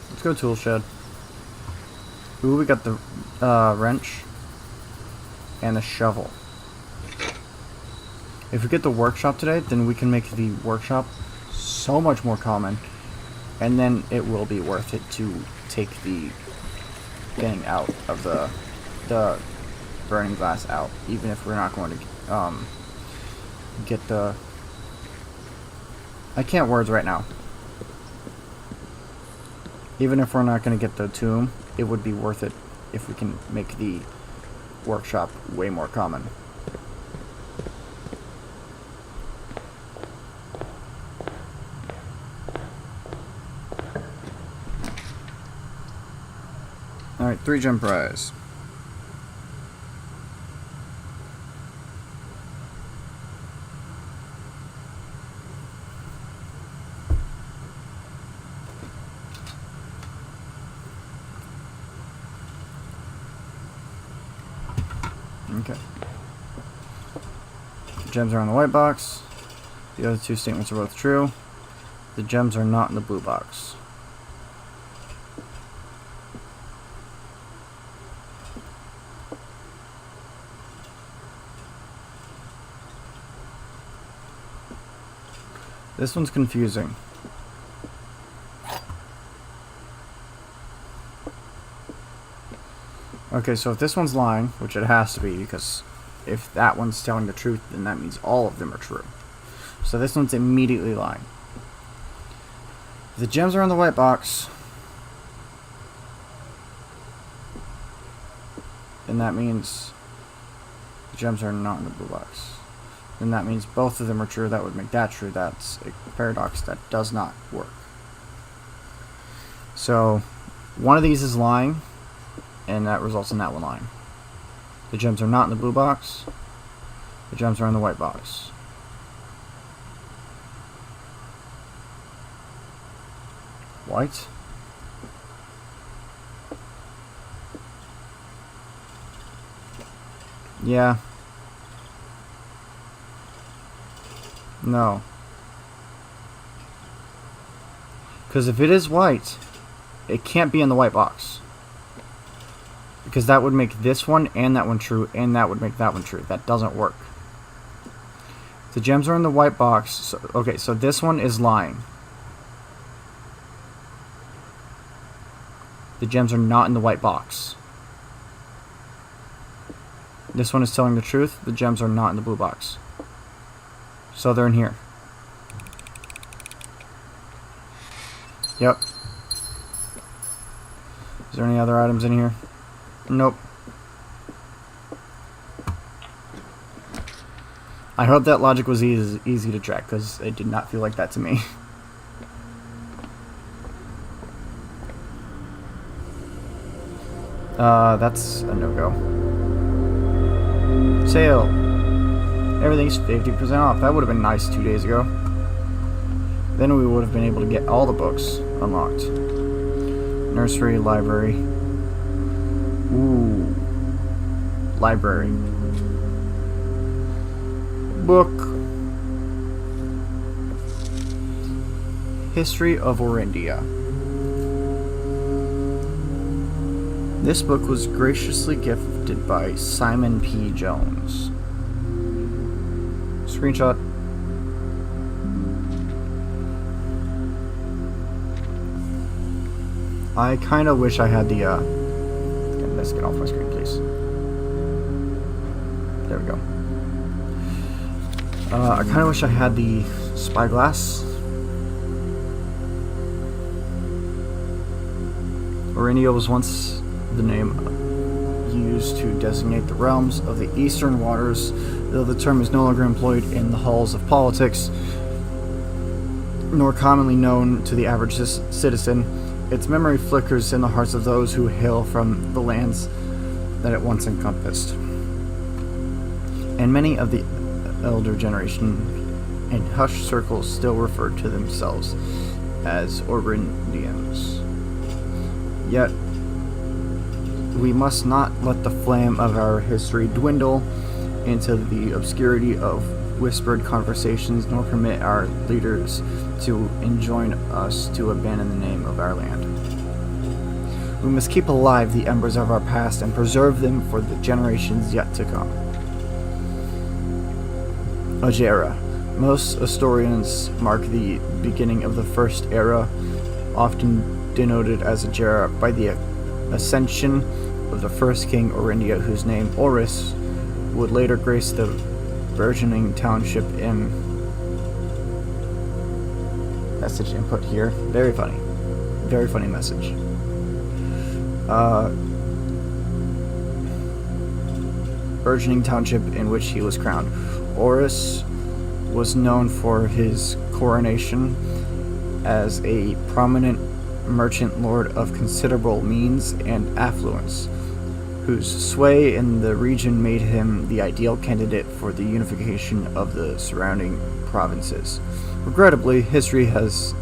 Let's go tool shed. Ooh, we got the wrench and the shovel. If we get the workshop today, then we can make the workshop so much more common, and then it will be worth it to take the thing out of the burning glass out, even if we're not going to get the... I can't words right now. Even if we're not going to get the tomb, it would be worth it if we can make the workshop way more common. Alright, 3 gem prize. Okay. The gems are on the white box. The other 2 statements are both true. The gems are not in the blue box. This one's confusing. Okay, so if this one's lying, which it has to be, because if that one's telling the truth, then that means all of them are true. So this one's immediately lying. If the gems are in the white box, then that means the gems are not in the blue box. Then that means both of them are true. That would make that true. That's a paradox that does not work. So one of these is lying, and that results in that one lying. The gems are not in the blue box. The gems are in the white box. White? Yeah. No. Because if it is white, it can't be in the white box. Because that would make this one and that one true, and that would make that one true. That doesn't work. The gems are in the white box. So, okay, so this one is lying. The gems are not in the white box. This one is telling the truth. The gems are not in the blue box. So they're in here. Yep. Is there any other items in here? Nope. I hope that logic was easy to track, because it did not feel like that to me. That's a no-go. Sale! Everything's 50% off. That would have been nice 2 days ago. Then we would have been able to get all the books unlocked. Nursery, library. Ooh. Library. Book. History of Orindia. This book was graciously gifted by Simon P. Jones. Screenshot. I kind of wish I had the, let's get off my screen, please. There we go. I kind of wish I had the spyglass. Orindia was once the name used to designate the realms of the eastern waters, though the term is no longer employed in the halls of politics, nor commonly known to the average citizen. Its memory flickers in the hearts of those who hail from the lands that it once encompassed. And many of the elder generation in hushed circles still refer to themselves as Orindians. Yet, we must not let the flame of our history dwindle into the obscurity of whispered conversations, nor permit our leaders to enjoin us to abandon the name of our land. We must keep alive the embers of our past and preserve them for the generations yet to come. Agera. Most historians mark the beginning of the first era, often denoted as Agera, by the ascension of the first king Orindia, whose name Oris would later grace the burgeoning township in message input here. Very funny. Very funny message. Burgeoning township in which he was crowned. Oris was known for his coronation as a prominent merchant lord of considerable means and affluence, whose sway in the region made him the ideal candidate for the unification of the surrounding provinces. Regrettably, history is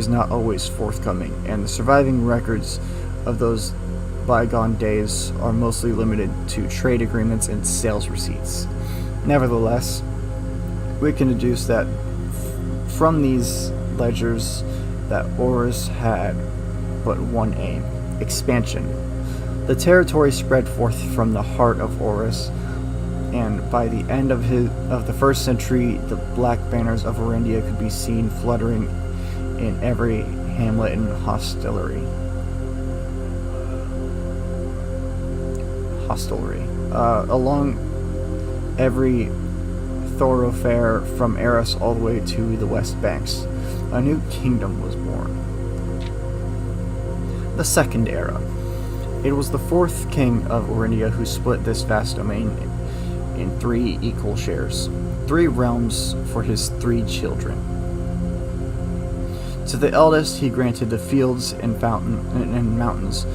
not always forthcoming, and the surviving records of those bygone days are mostly limited to trade agreements and sales receipts. Nevertheless, we can deduce that from these ledgers that Oris had but one aim: expansion. The territory spread forth from the heart of Oris, and by the end of the first century, the black banners of Orindia could be seen fluttering in every hamlet and hostelry. Along every thoroughfare from Eris all the way to the West Banks, a new kingdom was born. The Second Era. It was the fourth king of Orindia who split this vast domain in 3 equal shares, 3 realms for his 3 children. To the eldest he granted the fields and mountains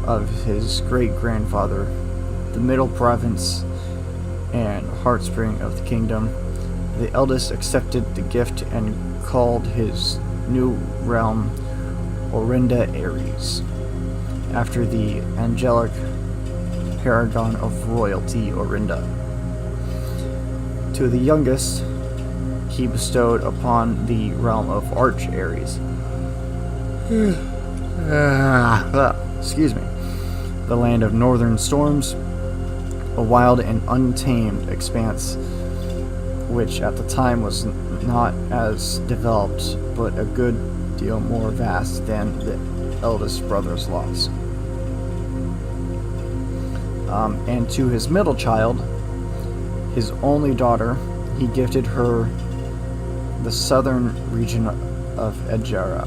of his great-grandfather, the middle province and heartspring of the kingdom. The eldest accepted the gift and called his new realm Orinda Ares, after the angelic paragon of royalty Orinda. To the youngest, he bestowed upon the realm of Arch Ares. Excuse me. The land of northern storms, a wild and untamed expanse which at the time was not as developed, but a good deal more vast than the eldest brother's loss. And to his middle child, his only daughter, he gifted her the southern region of Erija,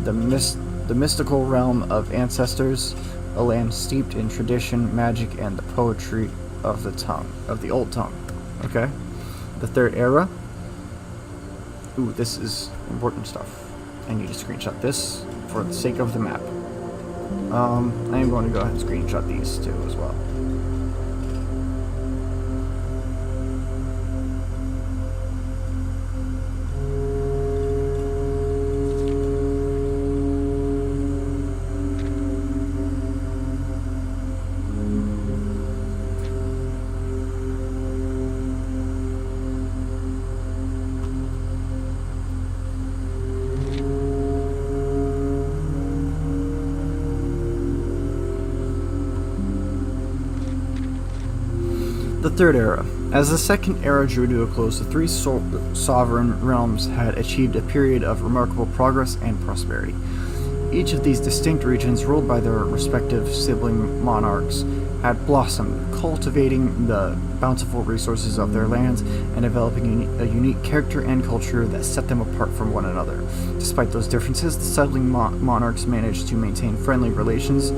the mystical realm of ancestors, a land steeped in tradition, magic, and the poetry of the old tongue. Okay? The third era. Ooh, this is important stuff. I need to screenshot this for the sake of the map. I am going to go ahead and screenshot these two as well. The Third Era. As the Second Era drew to a close, the three sovereign realms had achieved a period of remarkable progress and prosperity. Each of these distinct regions, ruled by their respective sibling monarchs, had blossomed, cultivating the bountiful resources of their lands and developing a unique character and culture that set them apart from one another. Despite those differences, the settling monarchs managed to maintain friendly relations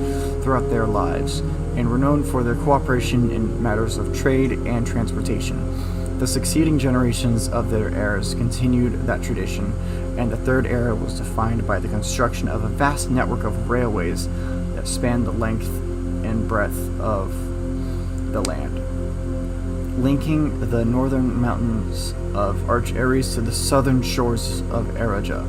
throughout their lives, and were known for their cooperation in matters of trade and transportation. The succeeding generations of their heirs continued that tradition, and the Third Era was defined by the construction of a vast network of railways that spanned the length and breadth of the land, linking the northern mountains of Arch Ares to the southern shores of Erija.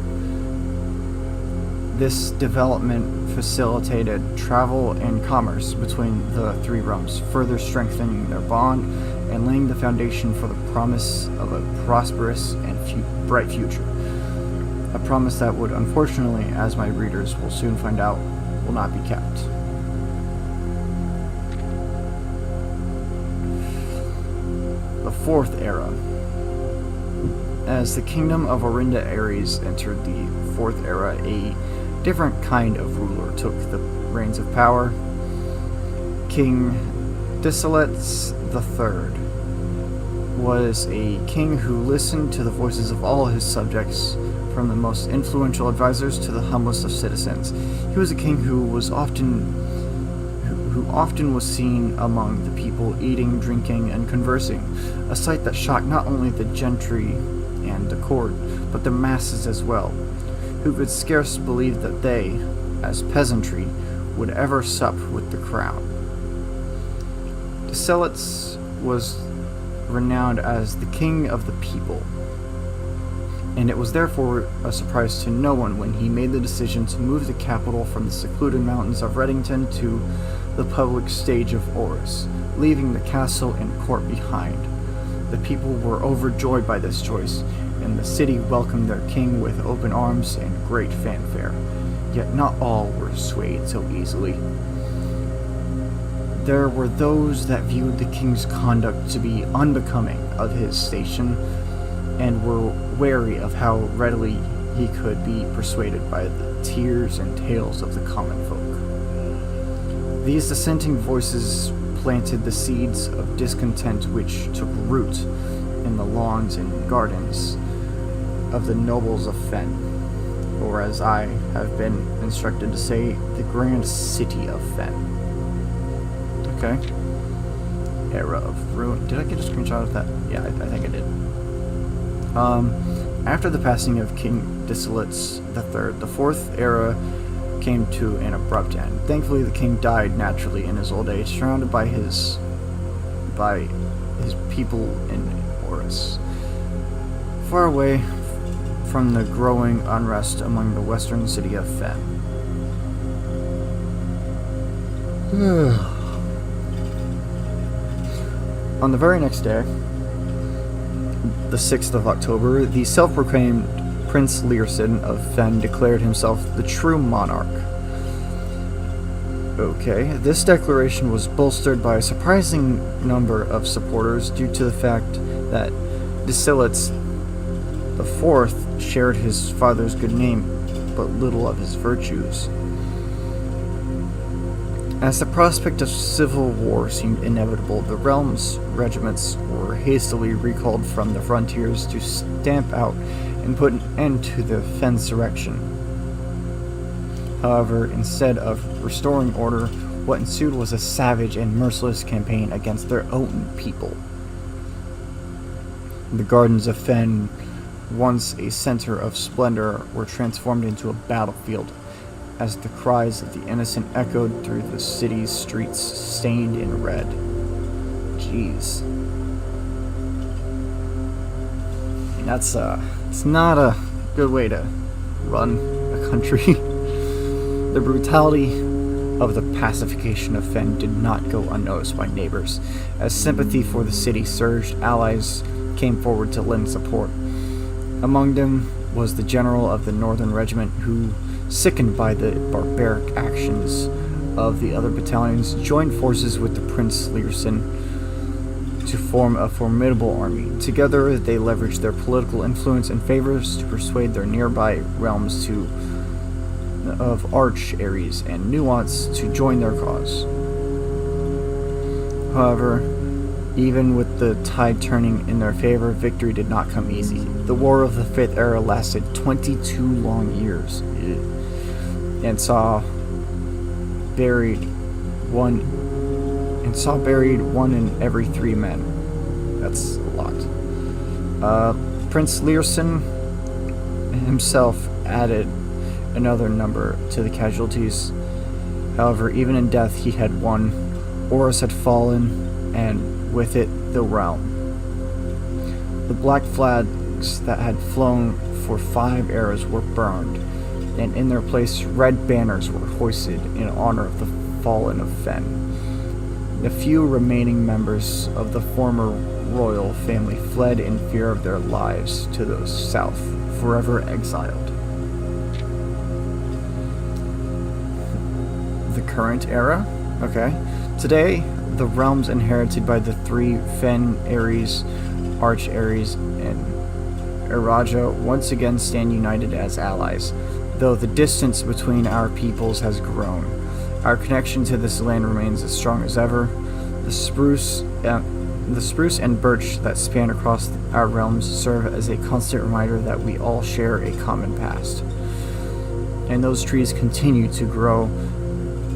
This development facilitated travel and commerce between the three realms, further strengthening their bond and laying the foundation for the promise of a prosperous and bright future. A promise that would, unfortunately, as my readers will soon find out, will not be kept. The Fourth Era. As the kingdom of Orinda Ares entered the Fourth Era, a different kind of ruler took the reins of power. King Disiletes III was a king who listened to the voices of all his subjects, from the most influential advisors to the humblest of citizens. He was a king who often was seen among the people, eating, drinking, and conversing, a sight that shocked not only the gentry and the court, but the masses as well, who could scarce believe that they, as peasantry, would ever sup with the crown. Disiletes was renowned as the king of the people, and it was therefore a surprise to no one when he made the decision to move the capital from the secluded mountains of Reddington to the public stage of Oris, leaving the castle and court behind. The people were overjoyed by this choice, and the city welcomed their king with open arms and great fanfare. Yet not all were swayed so easily. There were those that viewed the king's conduct to be unbecoming of his station, and were wary of how readily he could be persuaded by the tears and tales of the common folk. These dissenting voices planted the seeds of discontent which took root in the lawns and gardens of the nobles of Fen, or as I have been instructed to say, the grand city of Fen. Okay. Era of Ruin. Did I get a screenshot of that? Yeah, I think I did. After the passing of King Disiletes III, the Fourth Era came to an abrupt end. Thankfully, the king died naturally in his old age, surrounded by his people in Oris, far away from the growing unrest among the western city of Fen. On the very next day, the 6th of October, the self-proclaimed Prince Learson of Fen declared himself the true monarch. Okay, this declaration was bolstered by a surprising number of supporters due to the fact that Disilis IV shared his father's good name, but little of his virtues. As the prospect of civil war seemed inevitable, the realm's regiments were hastily recalled from the frontiers to stamp out and put an end to the Fensurrection. However, instead of restoring order, what ensued was a savage and merciless campaign against their own people. The gardens of Fen, once a center of splendor, were transformed into a battlefield as the cries of the innocent echoed through the city's streets stained in red. Jeez. It's not a good way to run a country. The brutality of the pacification of Fen did not go unnoticed by neighbors. As sympathy for the city surged, allies came forward to lend support. Among them was the general of the Northern Regiment who, sickened by the barbaric actions of the other battalions, joined forces with the Prince Learson to form a formidable army. Together, they leveraged their political influence and favors to persuade their nearby realms of Arch-Ares and Nuance to join their cause. However, even with the tide turning in their favor, victory did not come easy. The War of the Fifth Era lasted 22 long years and saw buried one in every 3 men. That's a lot. Prince Learson himself added another number to the casualties. However, even in death he had won. Horus had fallen, and with it the realm. The black flags that had flown for 5 eras were burned, and in their place red banners were hoisted in honor of the fallen of Fen. The few remaining members of the former royal family fled in fear of their lives to the south, forever exiled. The current era? Okay. Today, the realms inherited by the 3 Fen, Ares, Arch-Ares, and Eraja once again stand united as allies. Though the distance between our peoples has grown, our connection to this land remains as strong as ever. The spruce and birch that span across our realms serve as a constant reminder that we all share a common past. And those trees continue to grow.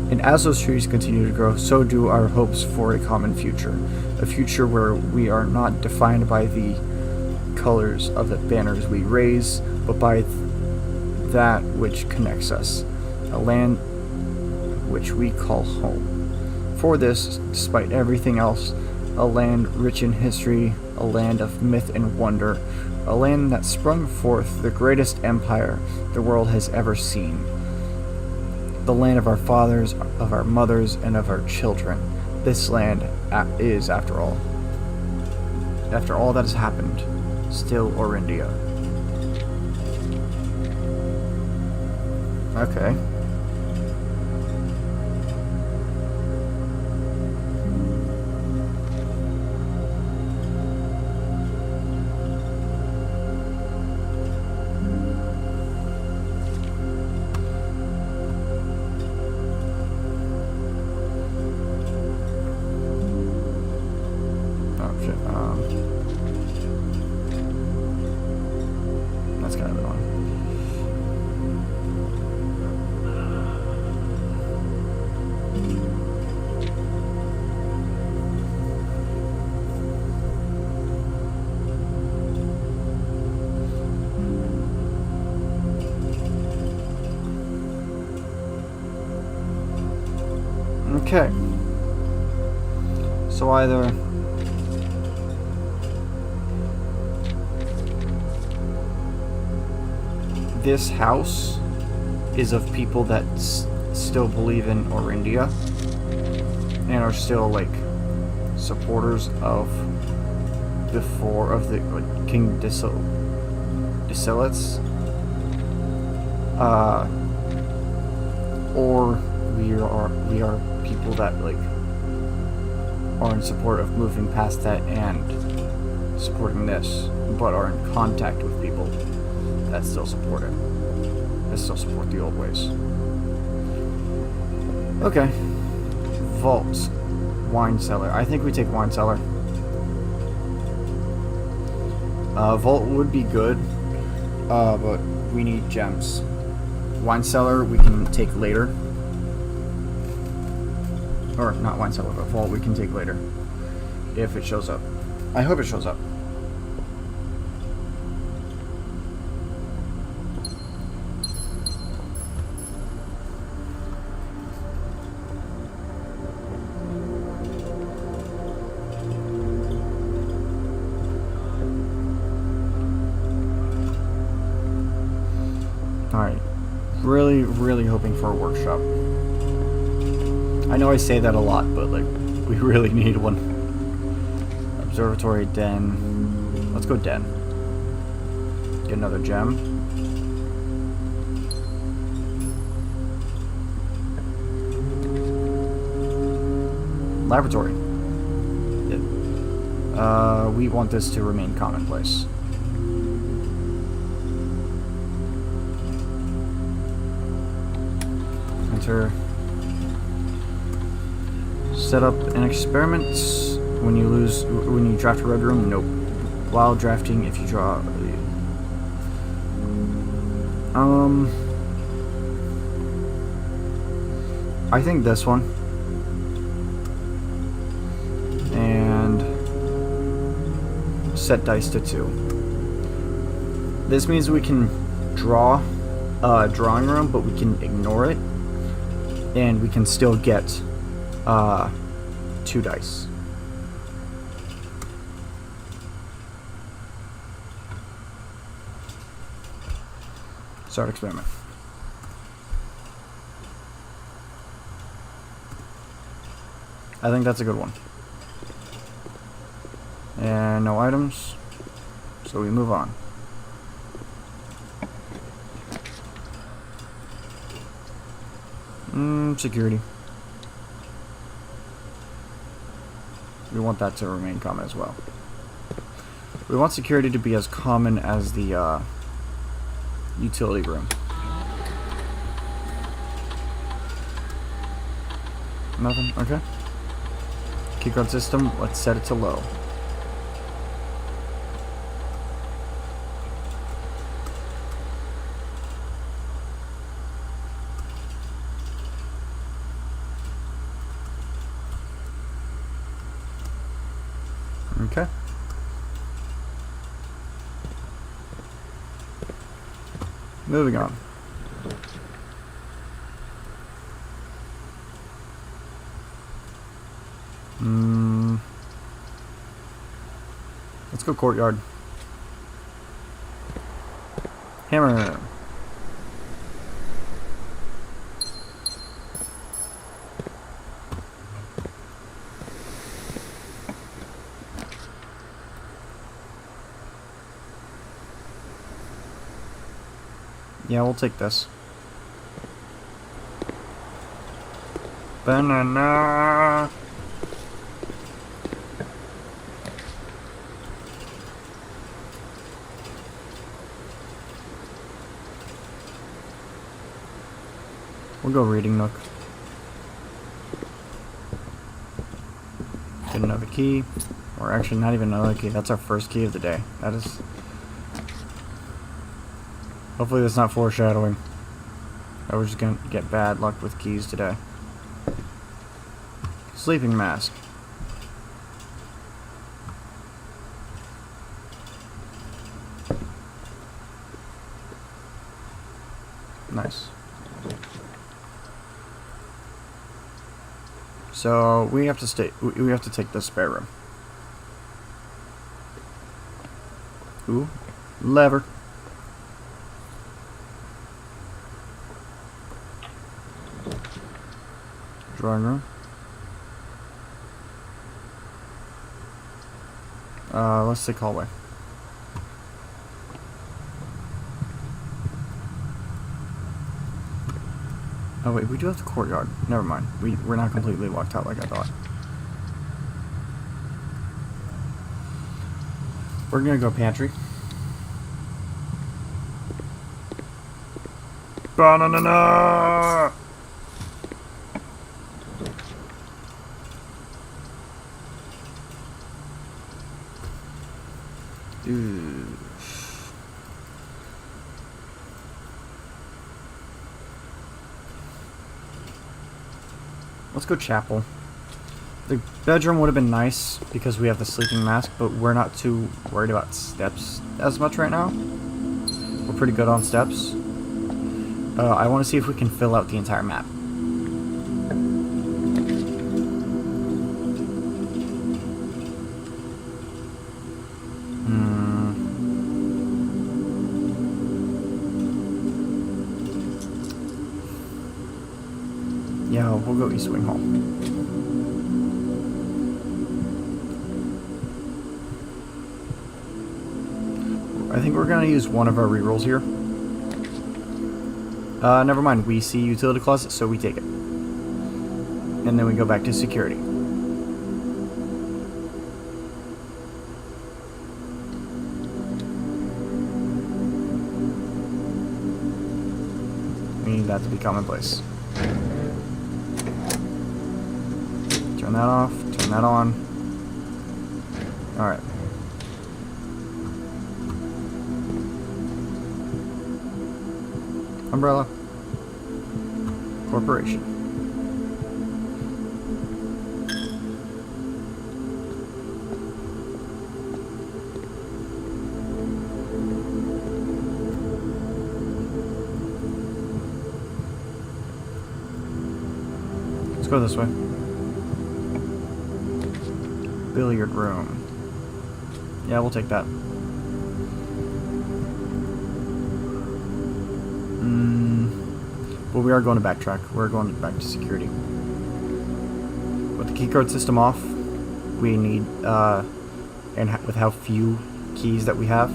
And as those trees continue to grow, so do our hopes for a common future. A future where we are not defined by the colors of the banners we raise, but by that which connects us, a land which we call home. For this, despite everything else, a land rich in history, a land of myth and wonder, a land that sprung forth the greatest empire the world has ever seen. The land of our fathers, of our mothers, and of our children. This land is, after all that has happened, still Orindia. Okay. That's kind of annoying. Okay. So either this house is of people that still believe in Orindia and are still like supporters of the King Disilis, uh, or we are people that like are in support of moving past that and supporting this, but are in contact with people that still support it, that still support the old ways. Okay, vault, wine cellar. I think we take wine cellar. Vault would be good, but we need gems. Wine cellar we can take later. Or not wine cellar, but vault we can take later. If it shows up. I hope it shows up. Alright. Really hoping for a workshop. I know I say that a lot, but like, we really need one. Observatory, den. Let's go den. Get another gem. Laboratory. Yeah. We want this to remain commonplace. Enter. Set up an experiment. When you draft a red room, nope. While drafting, if you draw... I think this one. And set dice to 2. This means we can draw a drawing room, but we can ignore it. And we can still get 2 dice. Start experiment. I think that's a good one. And no items, so we move on. Security. We want that to remain common as well. We want security to be as common as the utility room. Nothing? Okay. Keycard system, let's set it to low. Okay. Moving on. Let's go courtyard. Hammer. Yeah, we'll take this. Banana. We'll go reading nook. Get another key. Or actually not even another key. That's our first key of the day. That is... Hopefully that's not foreshadowing. I was just gonna get bad luck with keys today. Sleeping mask. Nice. So we have to we have to take the spare room. Ooh, lever. Drawing room. Let's take hallway. Oh wait, we do have the courtyard. Never mind. We're not completely locked out like I thought. We're gonna go pantry. Banana! Dude. Let's go chapel. The bedroom would have been nice because we have the sleeping mask, but we're not too worried about steps as much right now. We're pretty good on steps. I want to see if we can fill out the entire map. Yeah, we'll go East Wing Hall. I think we're gonna use one of our rerolls here. Never mind. We see utility closet, so we take it. And then we go back to security. We need that to be commonplace. Turn that off. Turn that on. Alright. Umbrella. Corporation. Let's go this way. Billiard room. Yeah, we'll take that. Well, we are going to backtrack. We're going back to security. With the keycard system off, we need, with how few keys that we have,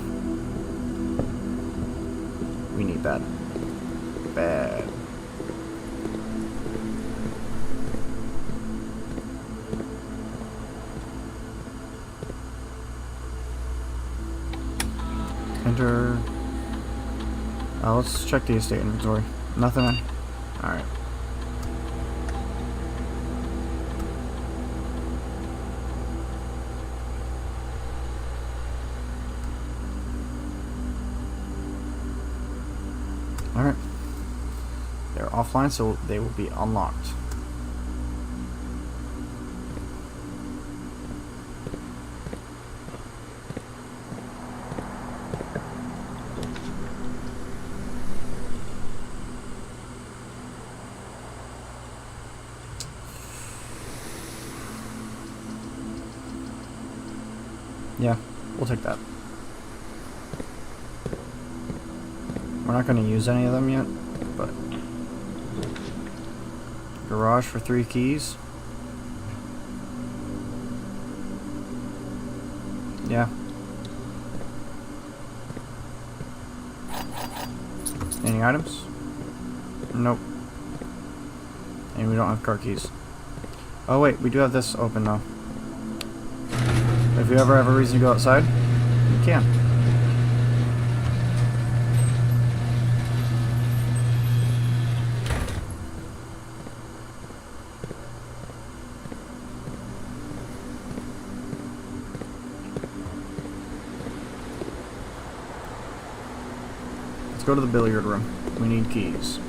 we need that. Bad. Enter. Let's check the estate inventory. Nothing. Alright. Alright. They're offline, so they will be unlocked. Yeah, we'll take that. We're not going to use any of them yet, but... Garage for 3 keys. Yeah. Any items? Nope. And we don't have car keys. Oh wait, we do have this open though. If you ever have a reason to go outside, you can. Let's go to the billiard room. We need keys.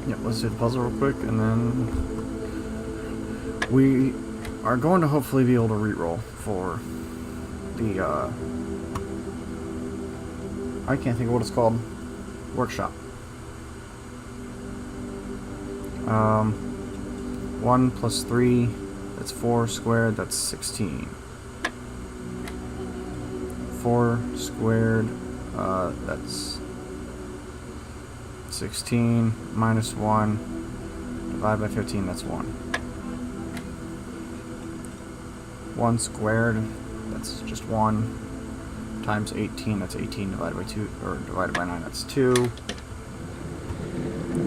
Yep, let's do the puzzle real quick, and then we are going to hopefully be able to re-roll for the, I can't think of what it's called, workshop. 1 plus 3, that's 4 squared, that's 16. 4 squared, That's 16 minus 1 divided by 15, that's 1. 1 squared, that's just 1, times 18, that's 18 divided by 2, or divided by 9, that's 2.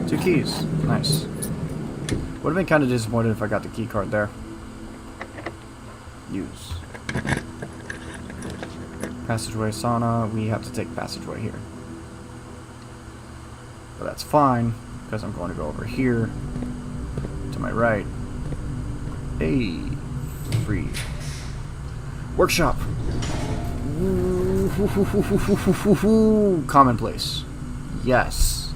2 keys, nice. Would have been kind of disappointed if I got the key card there. Use. Passageway sauna, we have to take passageway here. But that's fine, because I'm going to go over here, to my right. Hey, free. Workshop! Commonplace. Yes.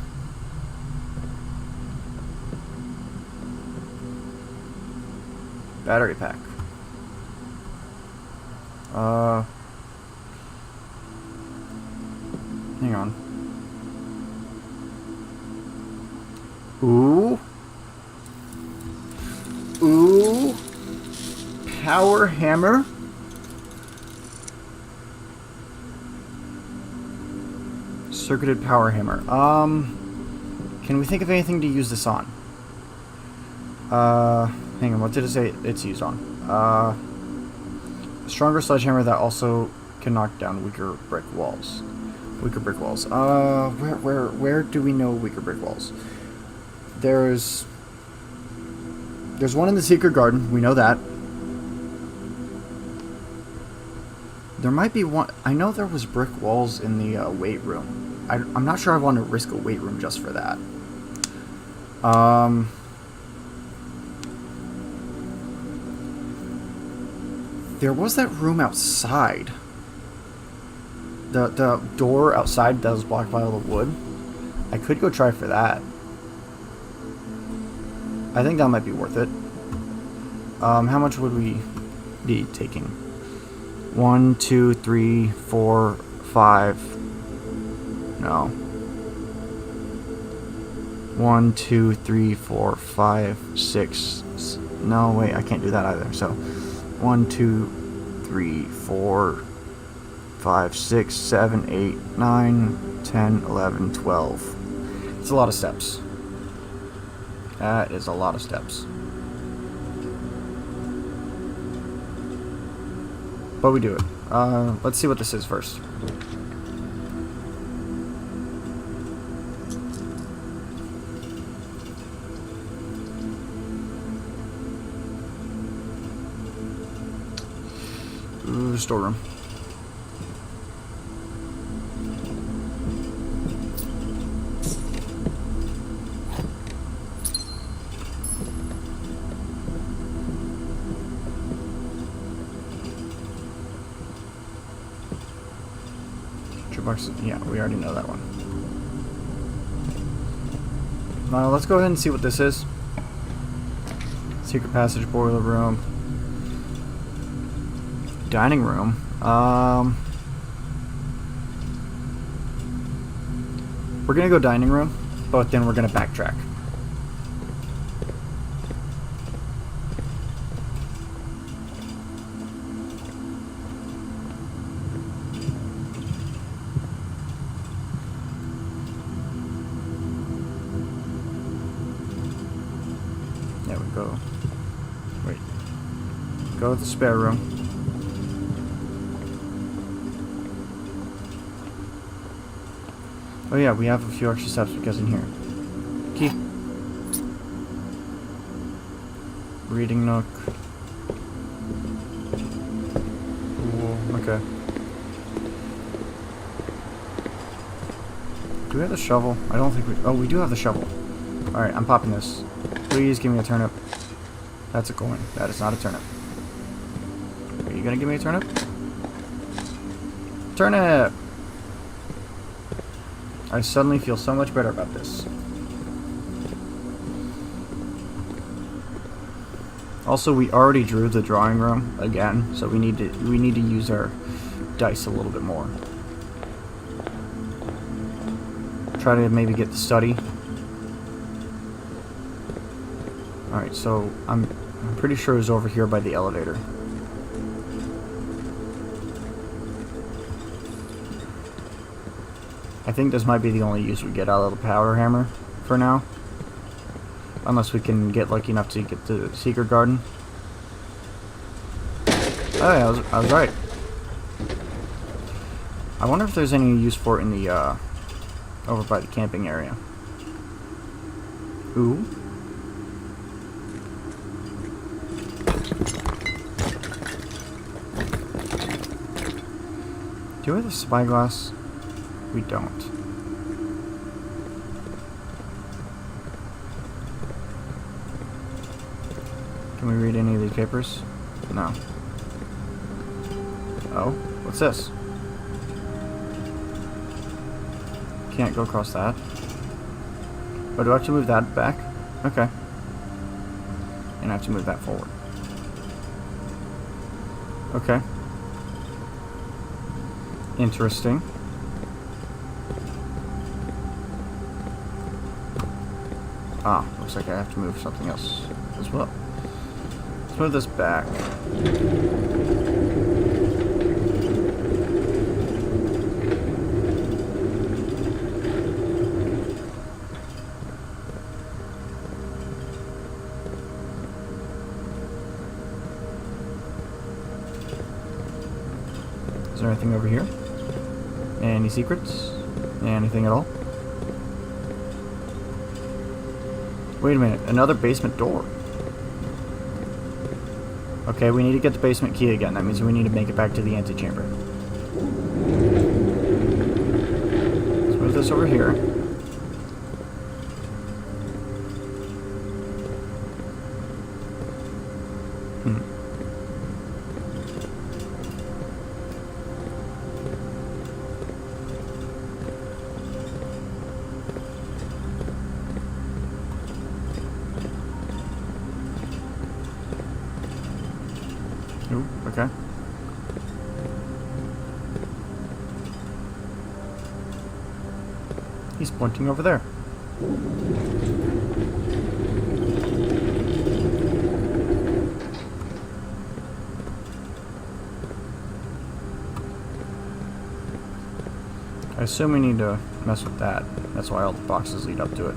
Battery pack. Hang on. Ooh. Ooh. Power hammer. Circuited power hammer. Can we think of anything to use this on? Hang on, what did it say it's used on? A stronger sledgehammer that also can knock down weaker brick walls. Weaker brick walls. Where do we know weaker brick walls? There's one in the secret garden. We know that. There might be one. I know there was brick walls in the weight room. I'm not sure I want to risk a weight room just for that. There was that room outside. The door outside that was blocked by all the wood. I could go try for that. I think that might be worth it. How much would we be taking? 1, 2, 3, 4, 5. No. 1, 2, 3, 4, 5, 6. No, wait, I can't do that either. So 1, 2, 3, 4, 5, 6, 7, 8, 9, 10, 11, 12. It's a lot of steps. That is a lot of steps. But we do it. Let's see what this is first. Ooh, storeroom. Yeah, we already know that one. Let's go ahead and see what this is. Secret passage, boiler room, dining room. We're gonna go dining room, but then we're gonna backtrack. There we go. Wait. Go to the spare room. Oh yeah, we have a few extra steps because in here. Key. Reading nook. Ooh, okay. Do we have the shovel? I don't think we... Oh, we do have the shovel. Alright, I'm popping this. Please give me a turnip. That's a coin. That is not a turnip. Are you gonna give me a turnip? Turnip! I suddenly feel so much better about this. Also, we already drew the drawing room again, so we need to use our dice a little bit more. Try to maybe get the study. Alright, so I'm pretty sure it was over here by the elevator. I think this might be the only use we get out of the power hammer for now. Unless we can get lucky enough to get to the secret garden. Oh yeah, I was right. I wonder if there's any use for it in the, over by the camping area. Ooh. Do we have a spyglass? We don't. Can we read any of these papers? No. Oh, what's this? Can't go across that. Oh, do I have to move that back? Okay. And I have to move that forward. Okay. Interesting. Ah, looks like I have to move something else as well. Let's move this back. Is there anything over here? Any secrets? Anything at all? Wait a minute, another basement door. Okay, we need to get the basement key again. That means we need to make it back to the antechamber. Let's move this over here. Ooh, okay. He's pointing over there. I assume we need to mess with that. That's why all the boxes lead up to it.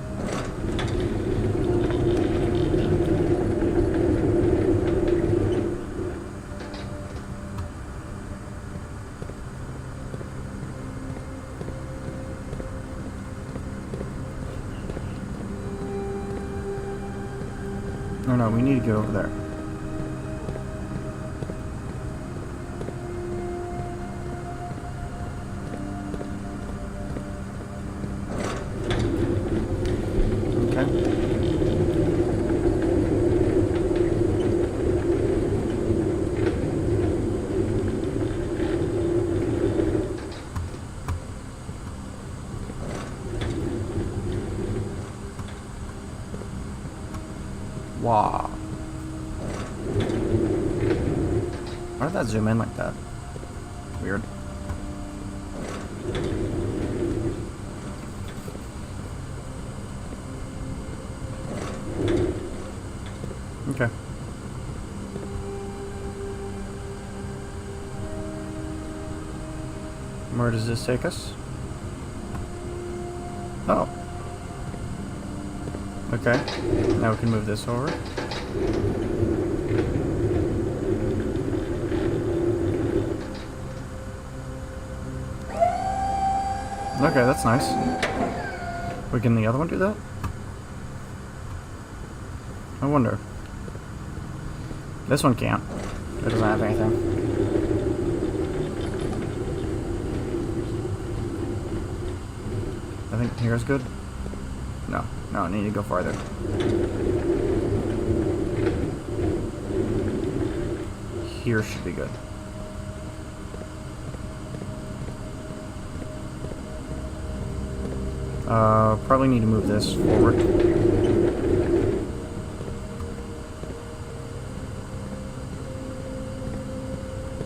No, we need to get over there. Okay. Wow. Why did that zoom in like that? Weird. Okay. Where does this take us? Oh. Okay. Now we can move this over. Okay, that's nice. Wait, can the other one do that? I wonder. This one can't. It doesn't have anything. I think here's good. No, I need to go farther. Here should be good. Probably need to move this forward.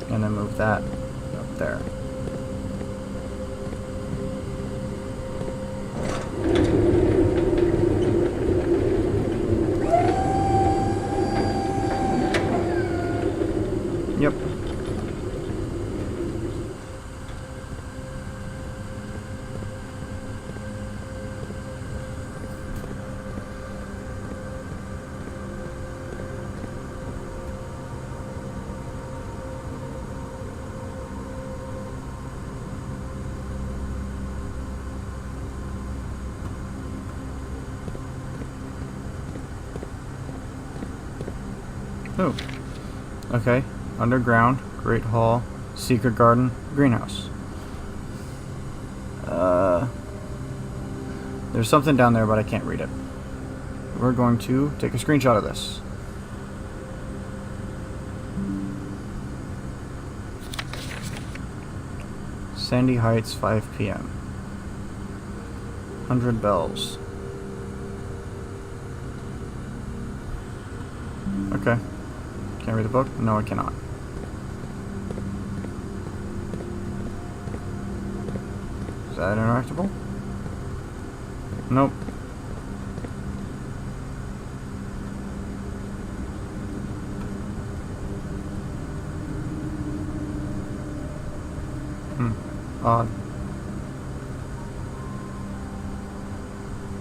And then move that up there. Yep. Ooh. Okay. Underground, Great Hall, Secret Garden, Greenhouse. There's something down there, but I can't read it. We're going to take a screenshot of this. Sandy Heights, 5 p.m. 100 bells. Okay. Can I read the book? No, I cannot. Is that interactable? Nope. Odd.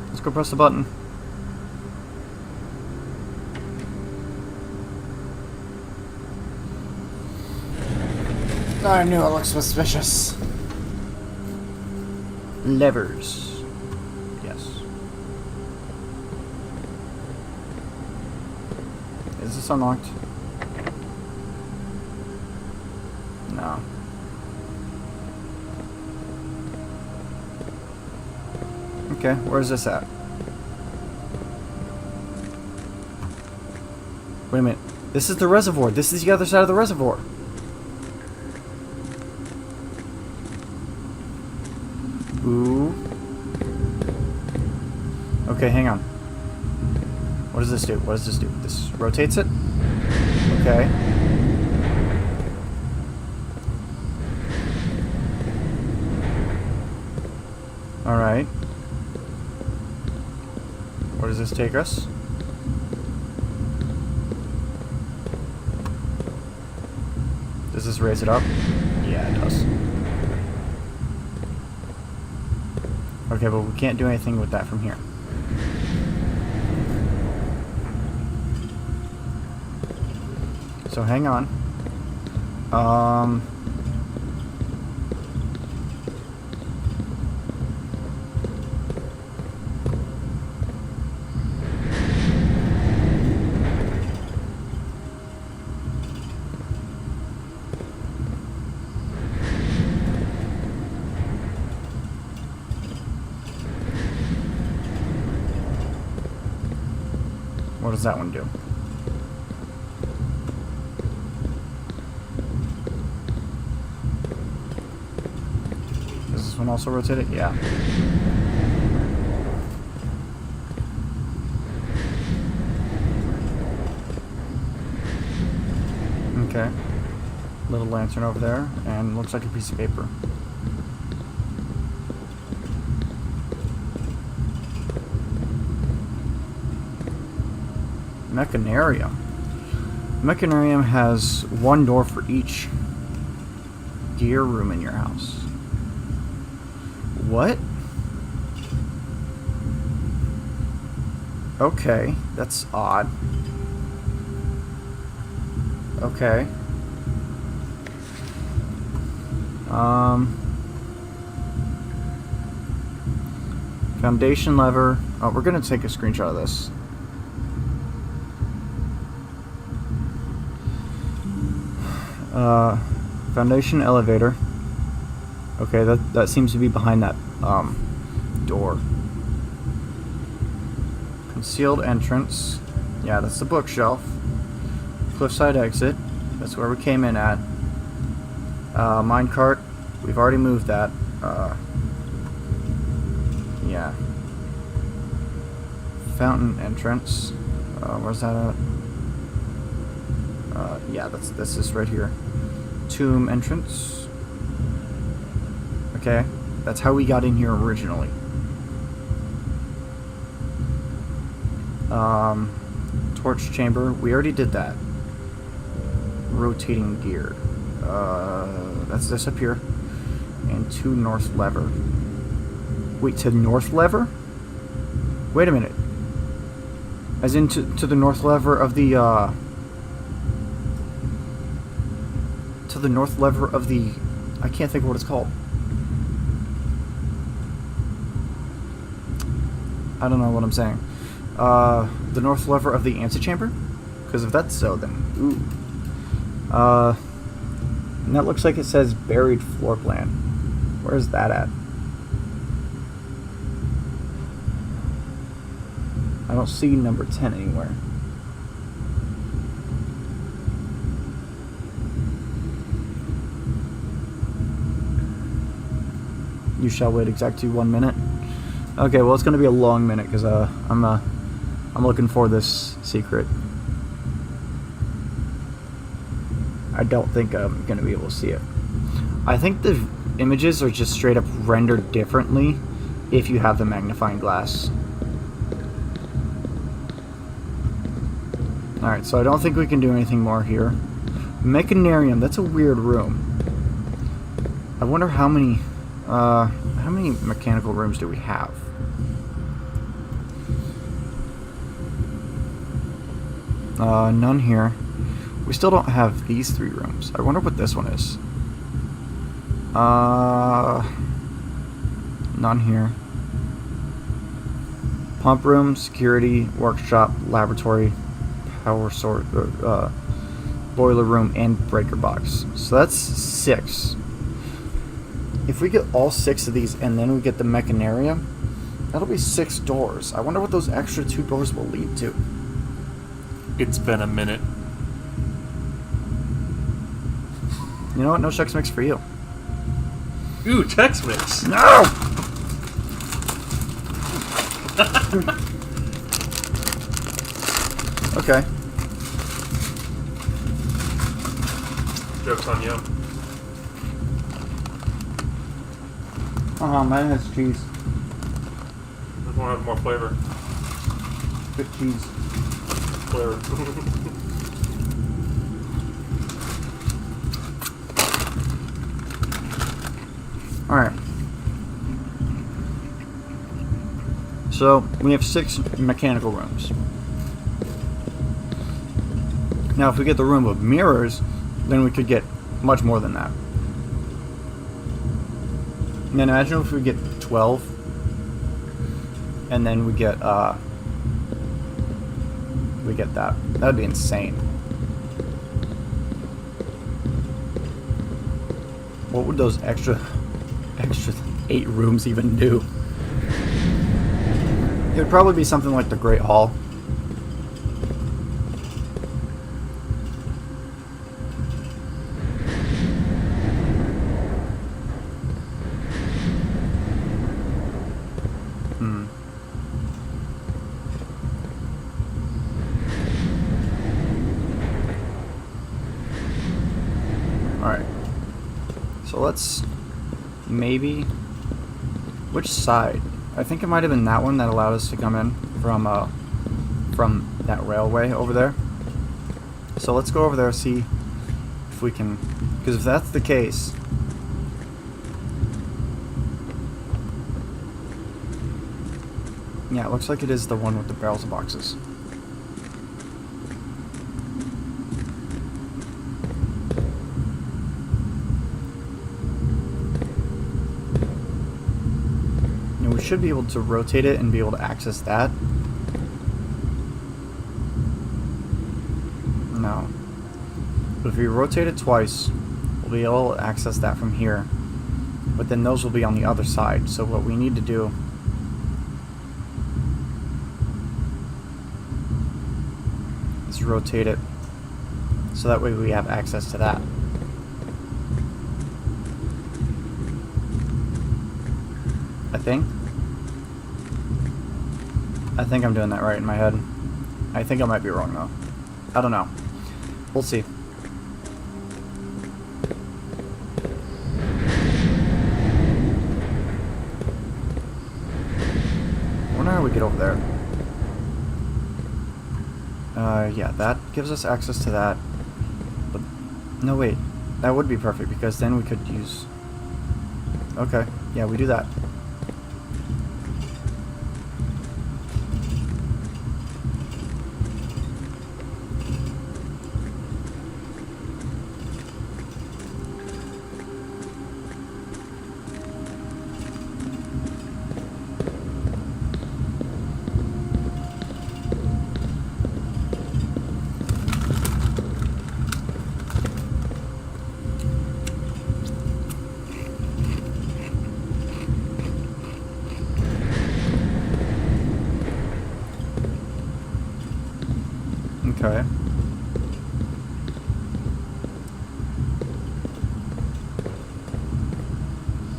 Let's go press the button. I knew it looked suspicious. Levers. Yes. Is this unlocked? No. Okay, where's this at? Wait a minute. This is the reservoir. This is the other side of the reservoir. Ooh. Okay, hang on. What does this do? What does this do? This rotates it? Okay. Alright. Where does this take us? Does this raise it up? Yeah, it does. Okay, but we can't do anything with that from here. So hang on. What does that one do? Does this one also rotate it? Yeah. Okay. Little lantern over there, and looks like a piece of paper. Mechanarium. Mechanarium has one door for each gear room in your house. What? Okay, that's odd. Okay. Foundation lever. Oh, we're gonna take a screenshot of this. Foundation elevator. Okay, that seems to be behind that door. Concealed entrance. Yeah, that's the bookshelf. Cliffside exit. That's where we came in at. Minecart. We've already moved that. Yeah. Fountain entrance. Where's that at? Yeah, that's this right here. Tomb entrance. Okay, that's how we got in here originally. Torch chamber. We already did that. Rotating gear. That's this up here. And to north lever. Wait, to north lever? Wait a minute. As in to the north lever of the, to the north lever of the... I can't think of what it's called. I don't know what I'm saying. The north lever of the antechamber? Because if that's so, then ooh. And that looks like it says buried floor plan. Where's that at? I don't see number 10 anywhere. You shall wait exactly 1 minute. Okay, well it's gonna be a long minute because I'm looking for this secret. I don't think I'm gonna be able to see it. I think the images are just straight up rendered differently if you have the magnifying glass. Alright, so I don't think we can do anything more here. Mechanarium, that's a weird room. I wonder how many mechanical rooms do we have? None here. We still don't have these 3 rooms. I wonder what this one is. None here. Pump room, security, workshop, laboratory, power source, boiler room, and breaker box. So that's 6. If we get all 6 of these and then we get the mechanarium, that'll be 6 doors. I wonder what those extra 2 doors will lead to. It's been a minute. You know what? No Chex Mix for you. Ooh, Chex Mix. No! Okay. Joke's on you. Mine has cheese. This one has more flavor. Good cheese. Flavor. Alright. So, we have 6 mechanical rooms. Now, if we get the room of mirrors, then we could get much more than that. And then imagine if we get 12, and then we get that. That'd be insane. What would those extra 8 rooms even do? It would probably be something like the Great Hall. Alright. So let's maybe... Which side? I think it might have been that one that allowed us to come in from that railway over there. So let's go over there and see if we can... Because if that's the case... Yeah, it looks like it is the one with the barrels of boxes. And we should be able to rotate it and be able to access that. No. But if we rotate it twice, we'll be able to access that from here. But then those will be on the other side. So what we need to do is rotate it so that way we have access to that. I think I'm doing that right in my head. I think I might be wrong though. I don't know. We'll see. I wonder how we get over there. Yeah, that gives us access to that. But no, wait. That would be perfect because then we could use... Okay, yeah, we do that. Okay.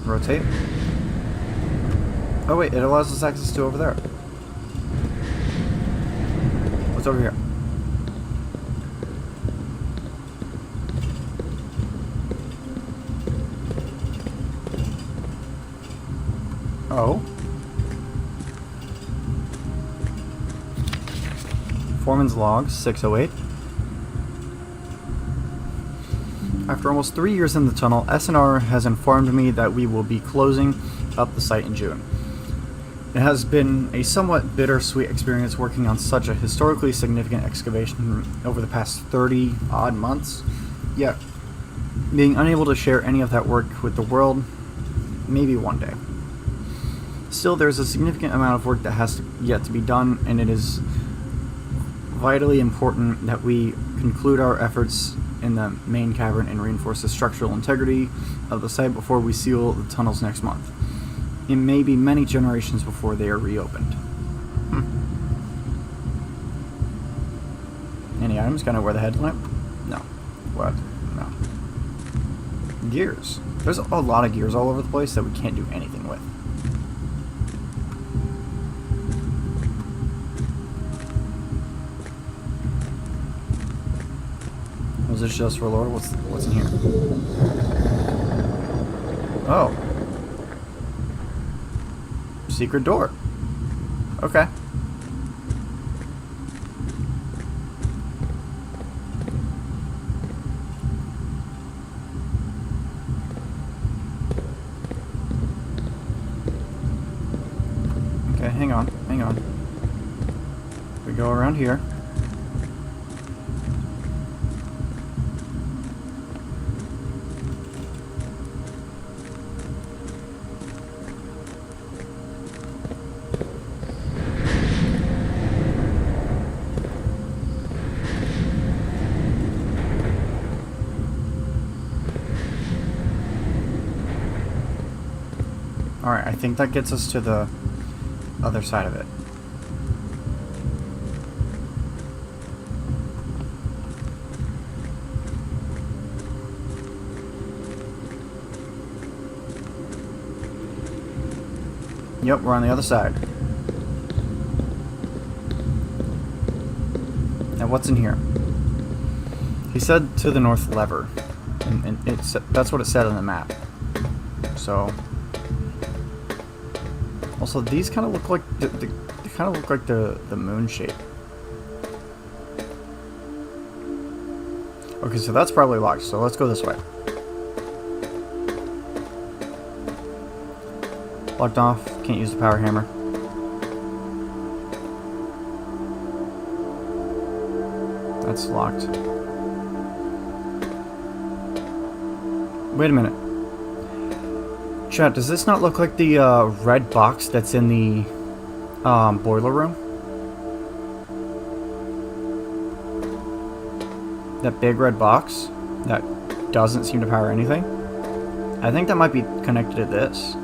Rotate. Oh wait, it allows us access to over there. What's over here? Oh. Foreman's log, 608. After almost 3 years in the tunnel, S&R has informed me that we will be closing up the site in June. It has been a somewhat bittersweet experience working on such a historically significant excavation over the past 30-odd months, yet being unable to share any of that work with the world, maybe one day. Still, there's a significant amount of work that has yet to be done, and it is vitally important that we conclude our efforts in the main cavern and reinforce the structural integrity of the site before we seal the tunnels next month. It may be many generations before they are reopened. Any items? Kind of where the headlamp? No. What? No. Gears. There's a lot of gears all over the place that we can't do anything with. Was this just for lore? What's in here? Oh. Secret door. Okay. Okay, hang on. We go around here. Alright, I think that gets us to the other side of it. Yep, we're on the other side. Now what's in here? He said to the north lever. And that's what it said on the map. So... Also, these kind of look like they kind of look like the moon shape. Okay, so that's probably locked. So let's go this way. Locked off. Can't use the power hammer. That's locked. Wait a minute. Chat, does this not look like the red box that's in the boiler room? That big red box that doesn't seem to power anything? I think that might be connected to this.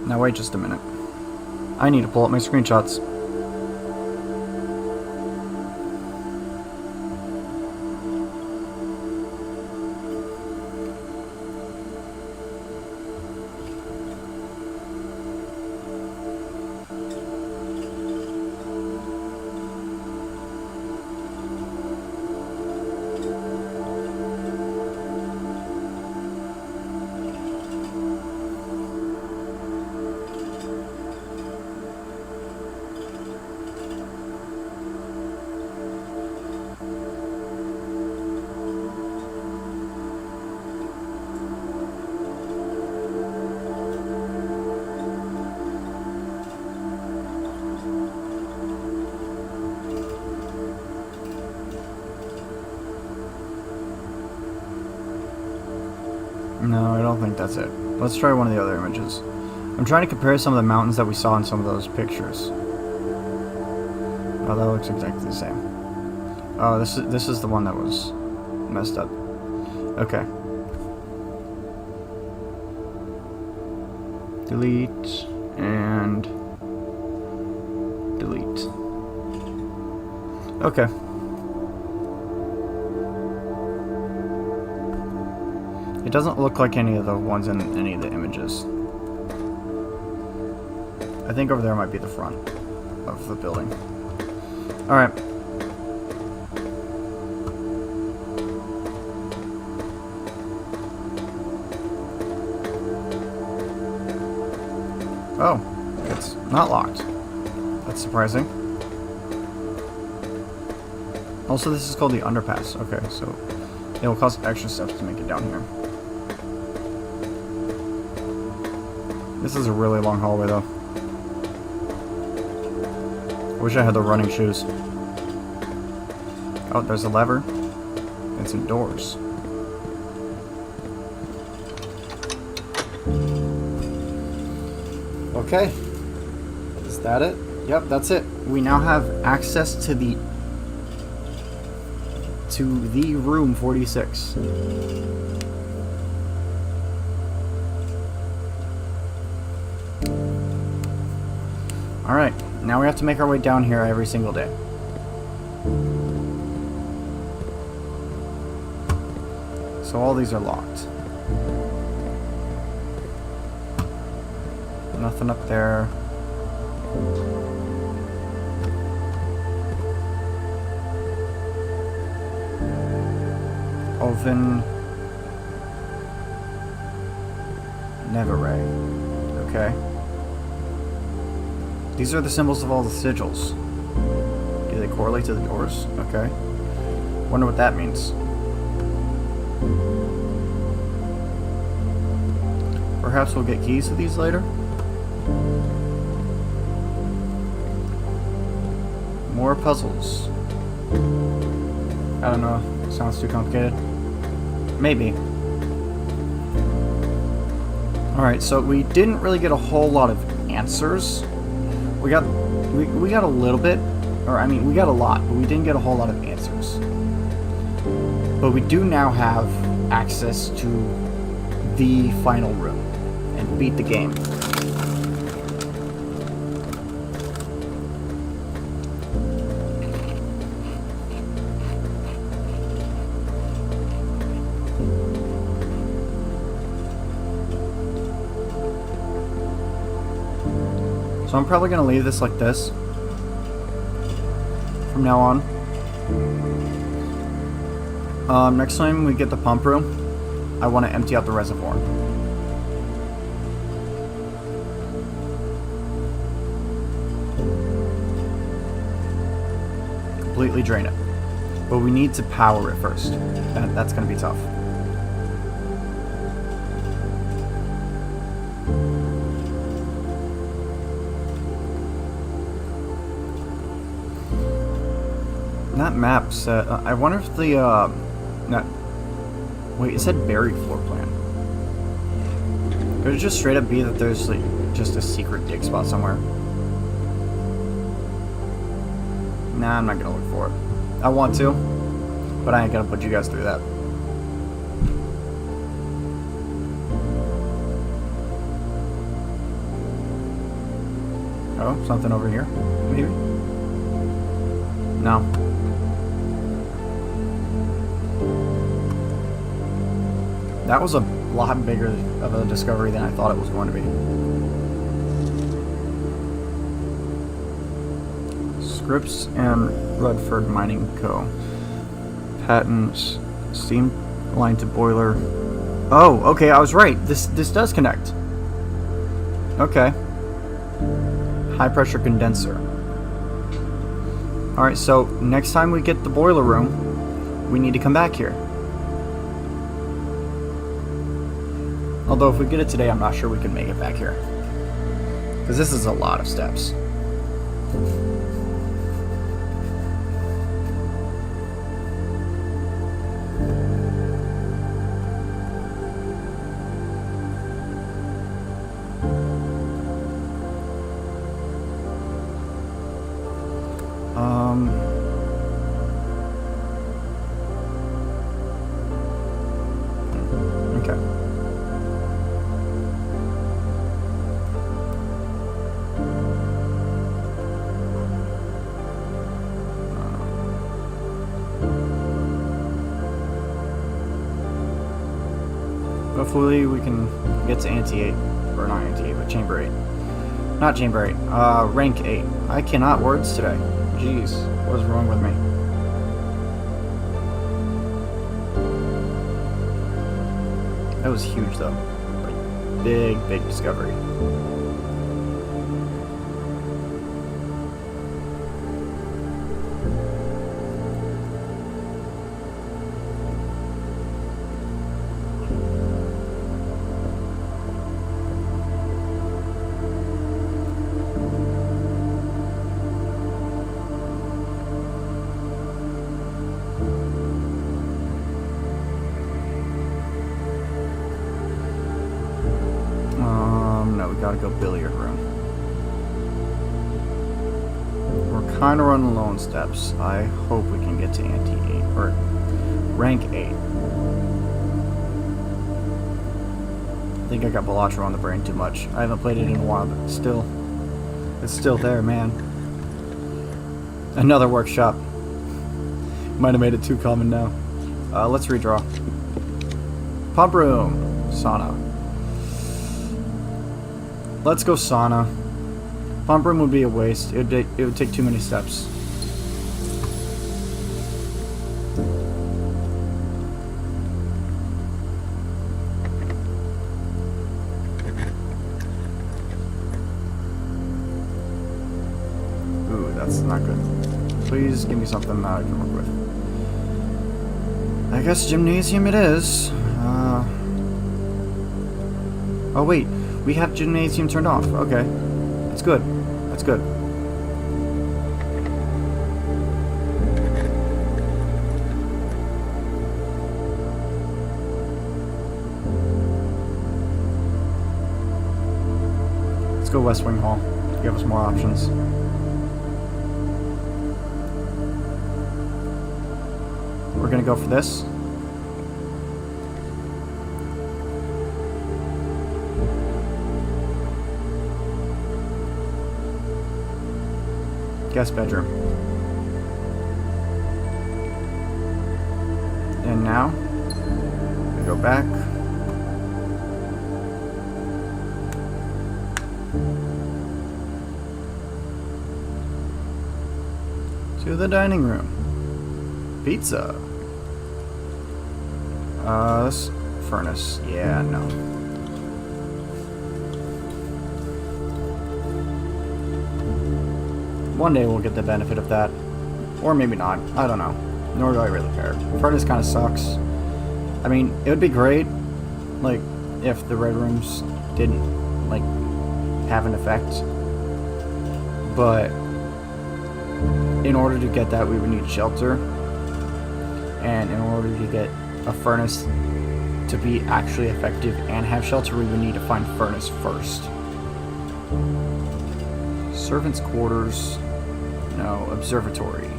Now wait just a minute. I need to pull up my screenshots. No, I don't think that's it. Let's try one of the other images. I'm trying to compare some of the mountains that we saw in some of those pictures. Oh, that looks exactly the same. Oh, this is the one that was messed up. Okay. Delete and delete. Okay. It doesn't look like any of the ones in any of the images. I think over there might be the front of the building. Alright. Oh, it's not locked. That's surprising. Also, this is called the underpass. Okay, so it will cost extra steps to make it down here. This is a really long hallway, though. I wish I had the running shoes. Oh, there's a lever. And some doors. Okay. Is that it? Yep, that's it. We now have access to the room 46. Alright, now we have to make our way down here every single day. So all these are locked. Nothing up there. Oven. Never ray. Okay. These are the symbols of all the sigils. Do they correlate to the doors? Okay. Wonder what that means. Perhaps we'll get keys to these later? More puzzles. I don't know. Sounds too complicated. Maybe. Alright, so we didn't really get a whole lot of answers. We got a little bit, or I mean, we got a lot, but we didn't get a whole lot of answers. But we do now have access to the final room and beat the game. So I'm probably going to leave this like this from now on. Next time we get the pump room, I want to empty out the reservoir. Completely drain it. But we need to power it first. That's going to be tough. That map said... I wonder if the... wait, it said buried floor plan. Could it just straight up be that there's like just a secret dig spot somewhere? Nah, I'm not gonna look for it. I want to, but I ain't gonna put you guys through that. Oh, something over here, maybe? No. That was a lot bigger of a discovery than I thought it was going to be. Scripps and Rutherford Mining Co. Patents. Steam line to boiler. Oh, okay, I was right. This does connect. Okay. High pressure condenser. Alright, so next time we get the boiler room, we need to come back here. Although if we get it today, I'm not sure we can make it back here. Because this is a lot of steps. hopefully we can get to Ante 8. Or not Ante 8, but Chamber 8. Not Chamber 8. Rank 8. I cannot words today. Jeez. What is wrong with me? That was huge, though. Like, big discovery. No, we gotta go billiard room. We're kind of running low on steps. I hope we can get to Ante 8, or rank 8. I think I got Balatro on the brain too much. I haven't played it in a while, but still, it's still there, man. Another workshop. Might have made it too common now. Let's redraw. Pump room. Sauna. Let's go sauna. Pump room would be a waste. It would take too many steps. Ooh, that's not good. Please give me something that I can work with. I guess gymnasium it is. Oh wait. We have gymnasium turned off. Okay. That's good. That's good. Let's go West Wing Hall. Give us more options. We're gonna go for this. Guest bedroom. And now we go back. To the dining room. Pizza. This furnace. Yeah, no. One day we'll get the benefit of that. Or maybe not. I don't know. Nor do I really care. Furnace kind of sucks. I mean, it would be great, like, if the red rooms didn't, like, have an effect. But in order to get that, we would need shelter. And in order to get a furnace to be actually effective and have shelter, we would need to find furnace first. Servants' quarters. No, observatory.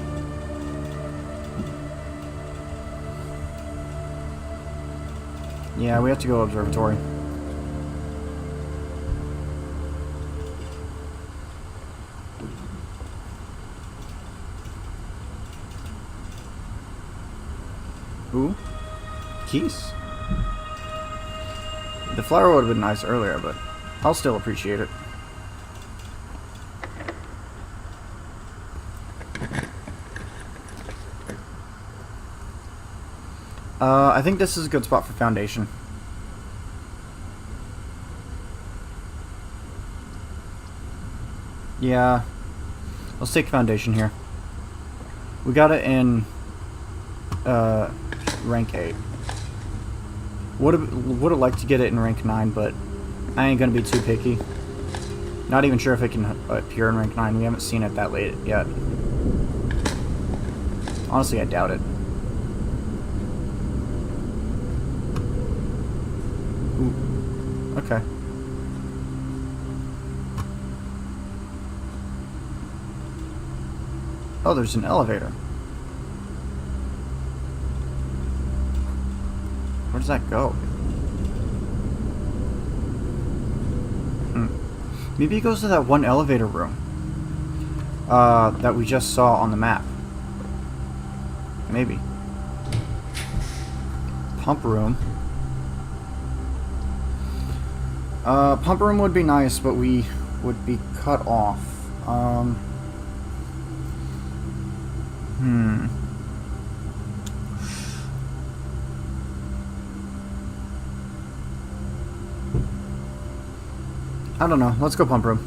Yeah, we have to go observatory. Ooh. Keys. The flower would have been nice earlier, but I'll still appreciate it. I think this is a good spot for foundation. Yeah. Let's take foundation here. We got it in rank 8. Would have liked to get it in rank 9, but I ain't gonna be too picky. Not even sure if it can appear in rank 9. We haven't seen it that late yet. Honestly, I doubt it. Ooh. Okay. Oh, there's an elevator. Where does that go? Maybe it goes to that one elevator room that we just saw on the map. Maybe. Pump room. Pump room would be nice, but we would be cut off. I don't know. Let's go pump room.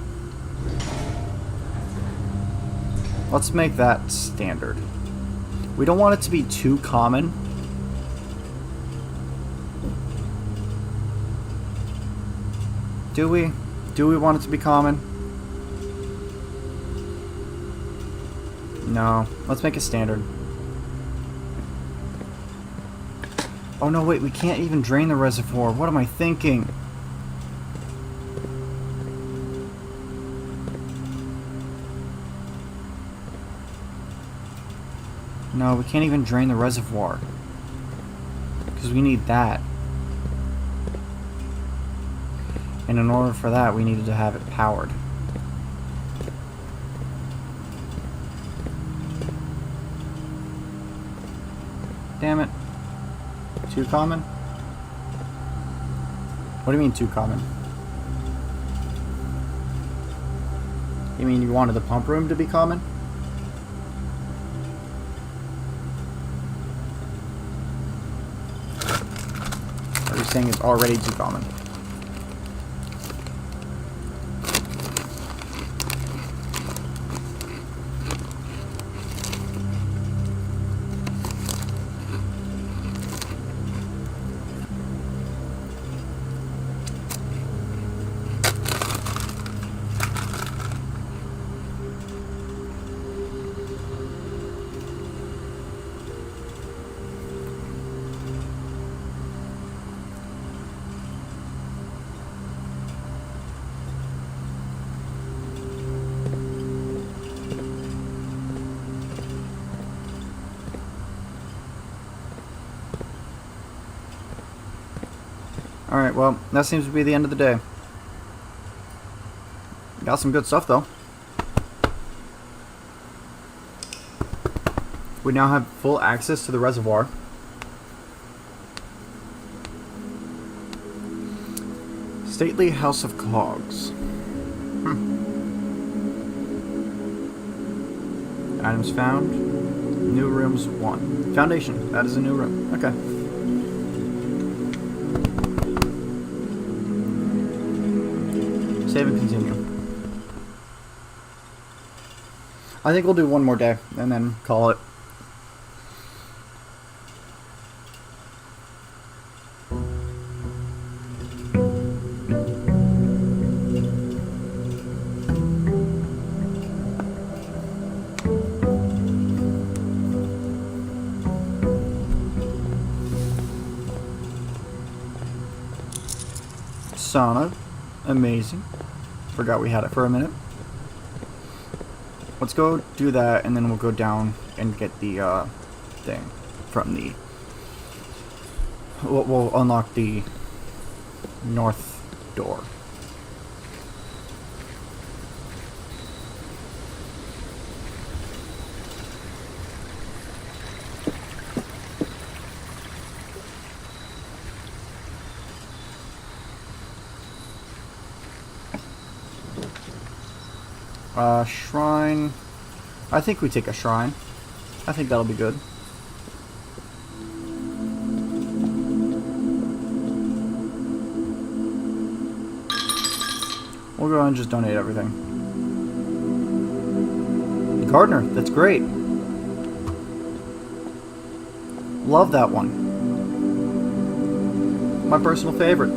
Let's make that standard. We don't want it to be too common. Do we? Do we want it to be common? No. Let's make it standard. Oh no, wait. We can't even drain the reservoir. What am I thinking? No, we can't even drain the reservoir. Because we need that. And in order for that, we needed to have it powered. Damn it. Too common? What do you mean too common? You mean you wanted the pump room to be common? Or are you saying it's already too common? Alright, well, that seems to be the end of the day. Got some good stuff, though. We now have full access to the reservoir. Stately House of Cogs. Items found. New rooms 1. Foundation. That is a new room. Okay. Save and continue. I think we'll do one more day and then call it. Sauna. Amazing. Forgot we had it for a minute. Let's go do that, and then we'll go down and get the thing from the... We'll unlock the north door. Shrine. I think we take a shrine. I think that'll be good. We'll go and just donate everything. Gardener, that's great. Love that one. My personal favorite.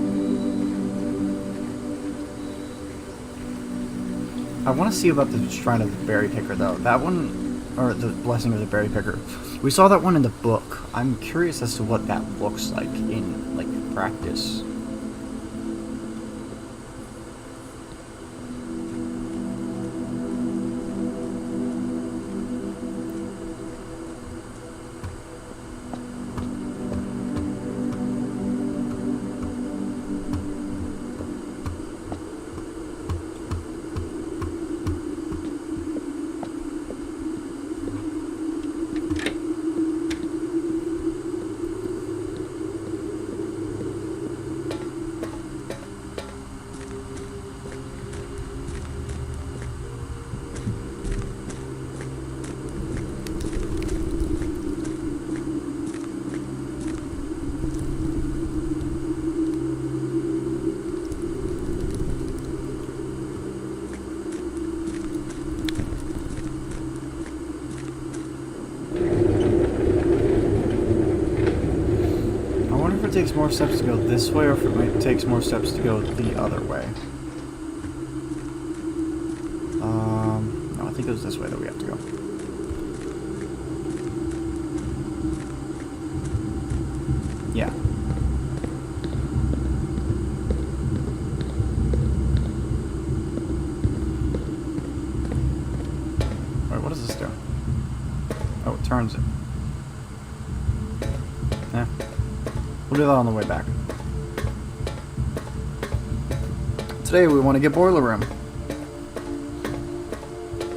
I want to see about the Shrine of the Berry Picker, though. That one, or the Blessing of the Berry Picker. We saw that one in the book. I'm curious as to what that looks like in, like, practice. takes more steps to go this way or if it takes more steps to go the other way. No, I think it was this way that we have to go. Yeah. Wait, what does this do? Oh, it turns it. Eh. We'll do that on the way back. Today we want to get Boiler Room.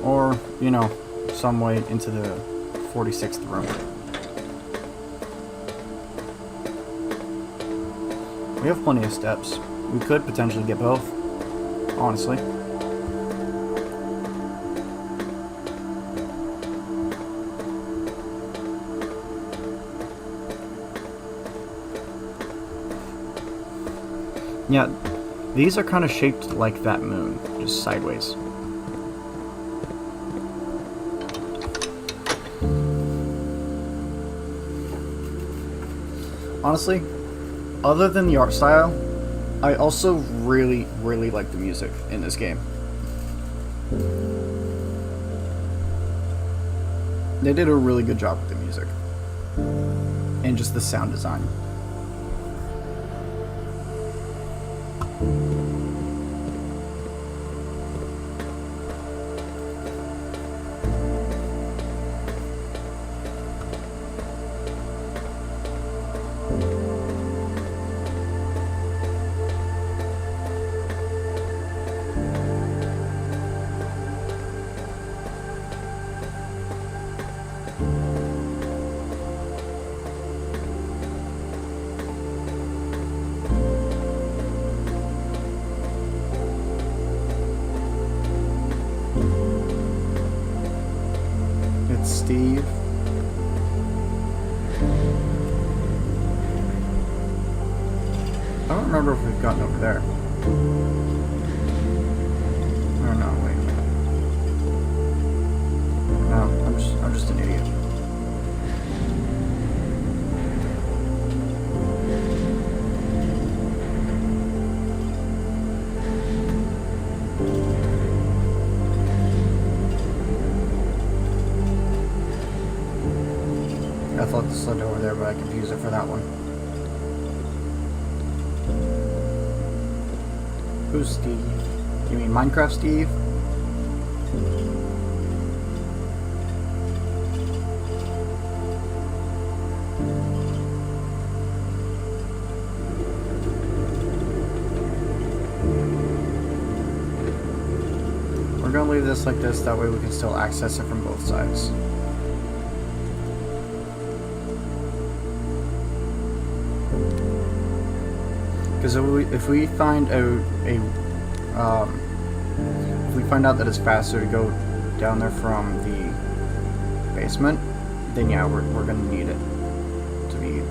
Or, you know, some way into the 46th room. We have plenty of steps. We could potentially get both, honestly. Yeah, these are kind of shaped like that moon, just sideways. Honestly, other than the art style, I also really, really like the music in this game. They did a really good job with the music. And just the sound design. Steve. I don't remember if we've gotten over there. Or no, wait. No, I'm just an idiot. I thought this led over there, but I confused it for that one. Who's Steve? You mean Minecraft Steve? We're gonna leave this like this, that way we can still access it from both sides. Because if we find out that it's faster to go down there from the basement, then yeah, we're gonna need it to be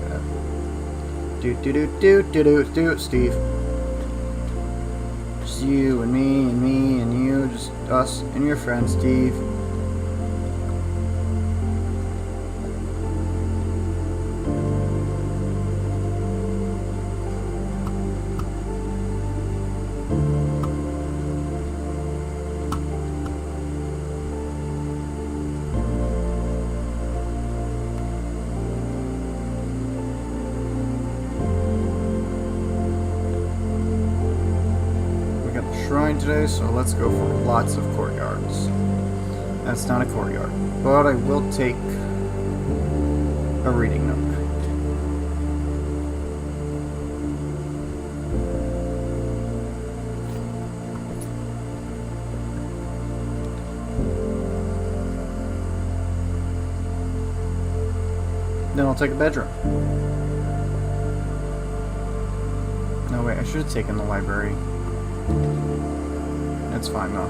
Steve. Just you and me and you, just us and your friend Steve. Shrine today, so let's go for lots of courtyards. That's not a courtyard, but I will take a reading nook. Then I'll take a bedroom. No, wait, I should have taken the library. It's fine though.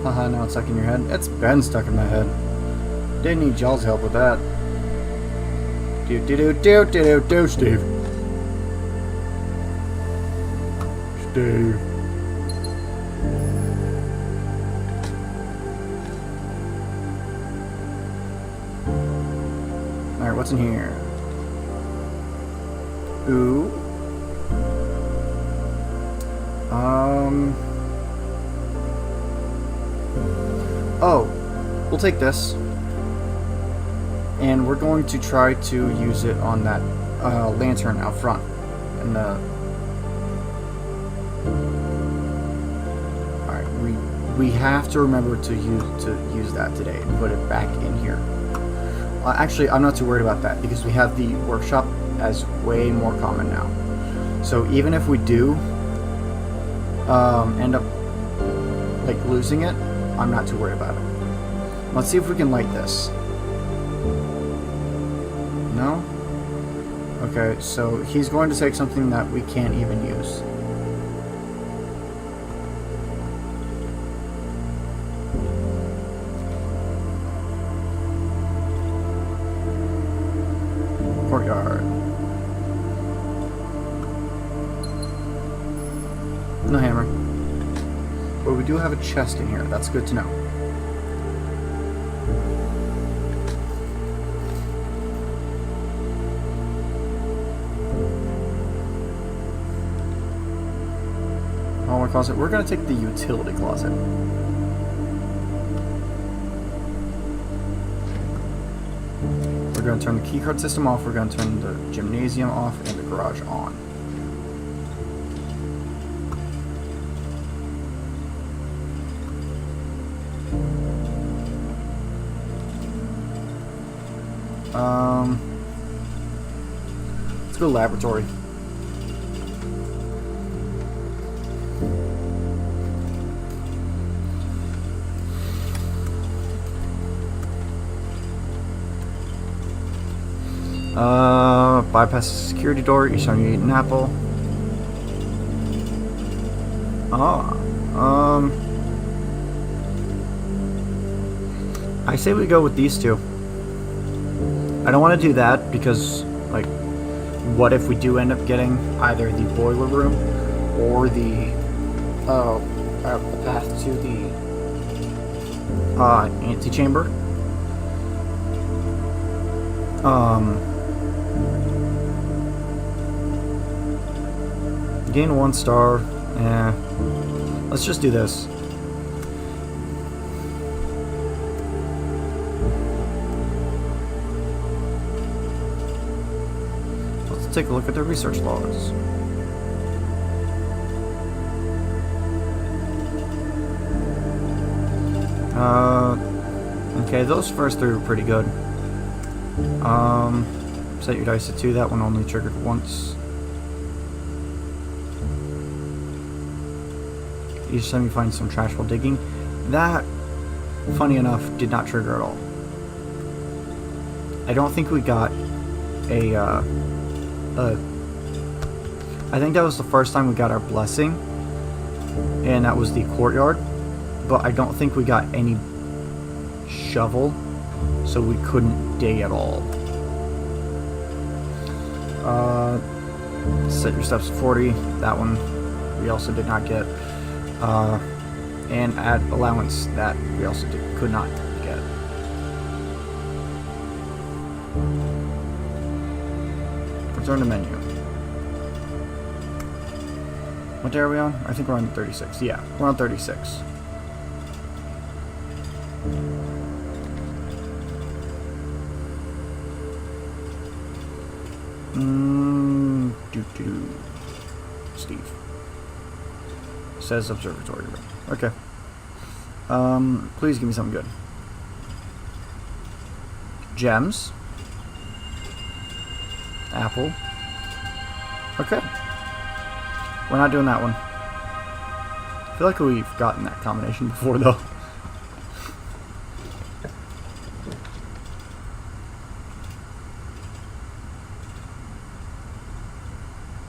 Haha, now it's stuck in your head. It's been stuck in my head. Didn't need y'all's help with that. Do, Steve. Steve. Alright, what's in here? Ooh. Oh, we'll take this. And we're going to try to use it on that lantern out front. And alright, we have to remember to use that today and put it back in here. Actually, I'm not too worried about that because we have the workshop as way more common now. So even if we do end up like losing it, I'm not too worried about it. Let's see if we can light this. No? Okay, so he's going to take something that we can't even use. Courtyard. No hammer. But we do have a chest in here. That's good to know. Hallway closet. We're going to take the utility closet. We're going to turn the keycard system off. We're going to turn the gymnasium off and the garage on. Let's go laboratory. Bypass the security door. Each time you eat an apple. I say we go with these two. I don't want to do that because, like, what if we do end up getting either the boiler room or the path to the antechamber? Gain 1 star. Let's just do this. Let's take a look at the research logs. Okay, those first 3 were pretty good. Set your dice to 2. That one only triggered once. Each time you find some trash while digging. That, funny enough, did not trigger at all. I don't think we got I think that was the first time we got our blessing, and that was the courtyard, but I don't think we got any shovel, so we couldn't dig at all. Set your steps to 40. That one we also did not get. And add allowance, that we also could not get. Return to menu. What day are we on? I think we're on 36. Yeah, we're on 36. Steve. Says observatory room. Okay. Please give me something good. Gems. Apple. Okay. We're not doing that one. I feel like we've gotten that combination before, though.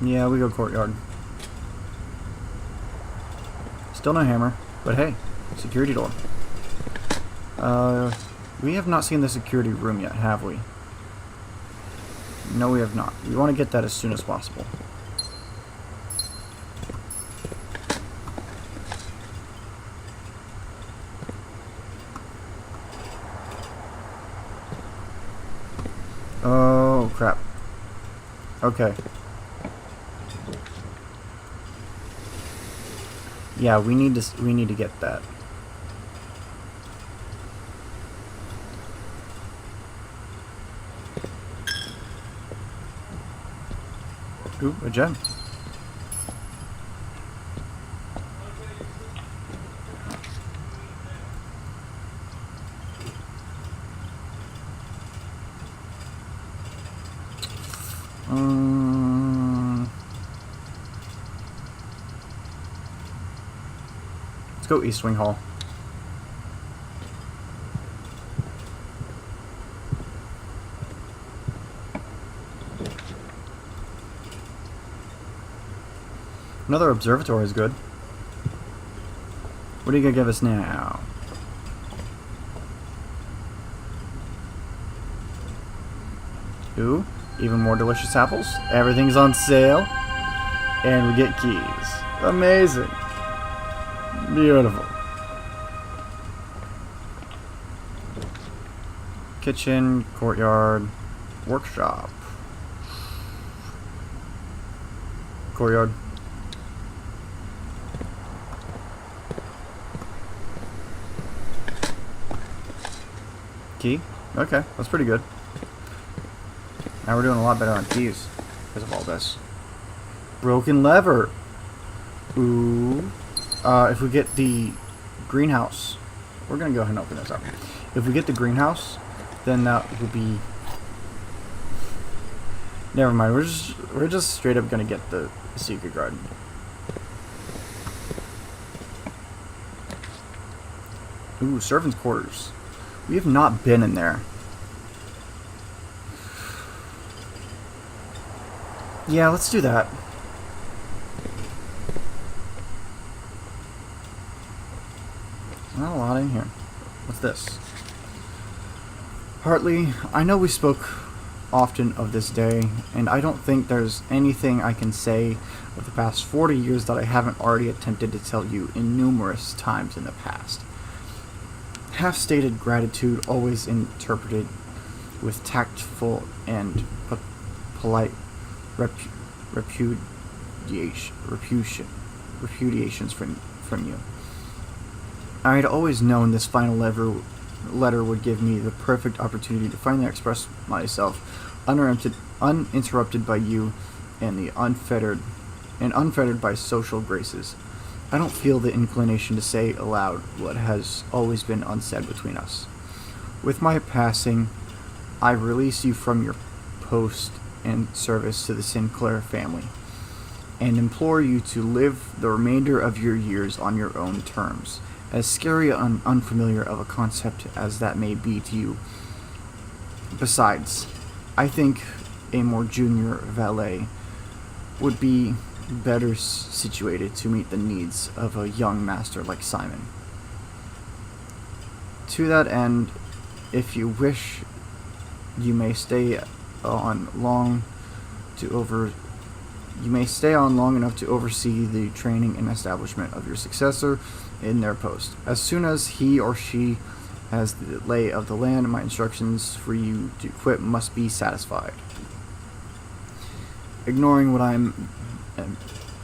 Yeah, we go courtyard. Still no hammer, but hey, security door. We have not seen the security room yet, have we? No, we have not. We want to get that as soon as possible. Oh, crap. Okay. Yeah, we need to get that. Ooh, a gem. Let's go East Wing Hall. Another observatory is good. What are you gonna give us now? Ooh, even more delicious apples. Everything's on sale. And we get keys. Amazing. Beautiful. Kitchen, courtyard, workshop. Courtyard. Key? Okay, that's pretty good. Now we're doing a lot better on keys because of all this. Broken lever. Ooh. If we get the greenhouse, we're gonna go ahead and open this up. If we get the greenhouse, then that will be. Never mind. We're just straight up gonna get the secret garden. Ooh, servants' quarters. We have not been in there. Yeah, let's do that. Not a lot in here. What's this? Hartley, I know we spoke often of this day, and I don't think there's anything I can say of the past 40 years that I haven't already attempted to tell you in numerous times in the past. Half-stated gratitude always interpreted with tactful and polite repudiations from you. I had always known this final letter would give me the perfect opportunity to finally express myself uninterrupted by you and unfettered by social graces. I don't feel the inclination to say aloud what has always been unsaid between us. With my passing, I release you from your post and service to the Sinclair family, and implore you to live the remainder of your years on your own terms, as scary and unfamiliar of a concept as that may be to you. Besides, I think a more junior valet would be better situated to meet the needs of a young master like Simon. To that end, if you wish, you may stay on long enough to oversee the training and establishment of your successor in their post. As soon as he or she has the lay of the land, my instructions for you to quit must be satisfied. Ignoring what I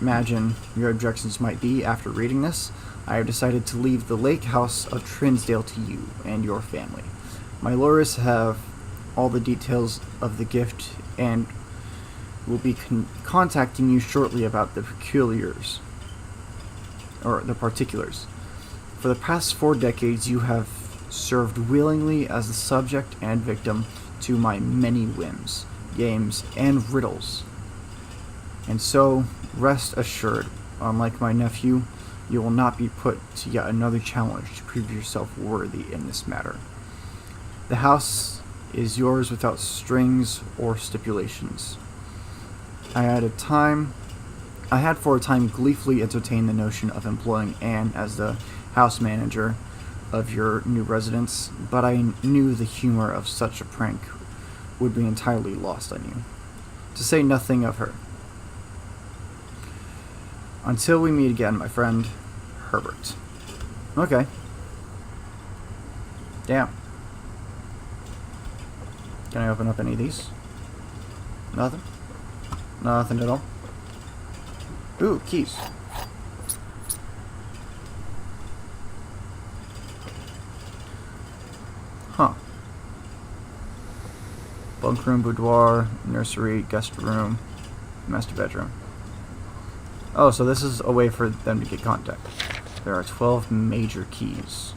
imagine your objections might be after reading this, I have decided to leave the lake house of Trinsdale to you and your family. My lawyers have all the details of the gift and will be contacting you shortly about the particulars. For the past 4 decades, you have served willingly as the subject and victim to my many whims, games, and riddles. And so, rest assured, unlike my nephew, you will not be put to yet another challenge to prove yourself worthy in this matter. The house is yours without strings or stipulations. I had for a time gleefully entertained the notion of employing Anne as the house manager of your new residence, but I knew the humor of such a prank would be entirely lost on you, to say nothing of her. Until we meet again, my friend, Herbert. Okay. Damn. Can I open up any of these? Nothing? Nothing at all? Ooh, keys. Bunk room, boudoir, nursery, guest room, master bedroom. Oh, so this is a way for them to get contact. There are 12 major keys.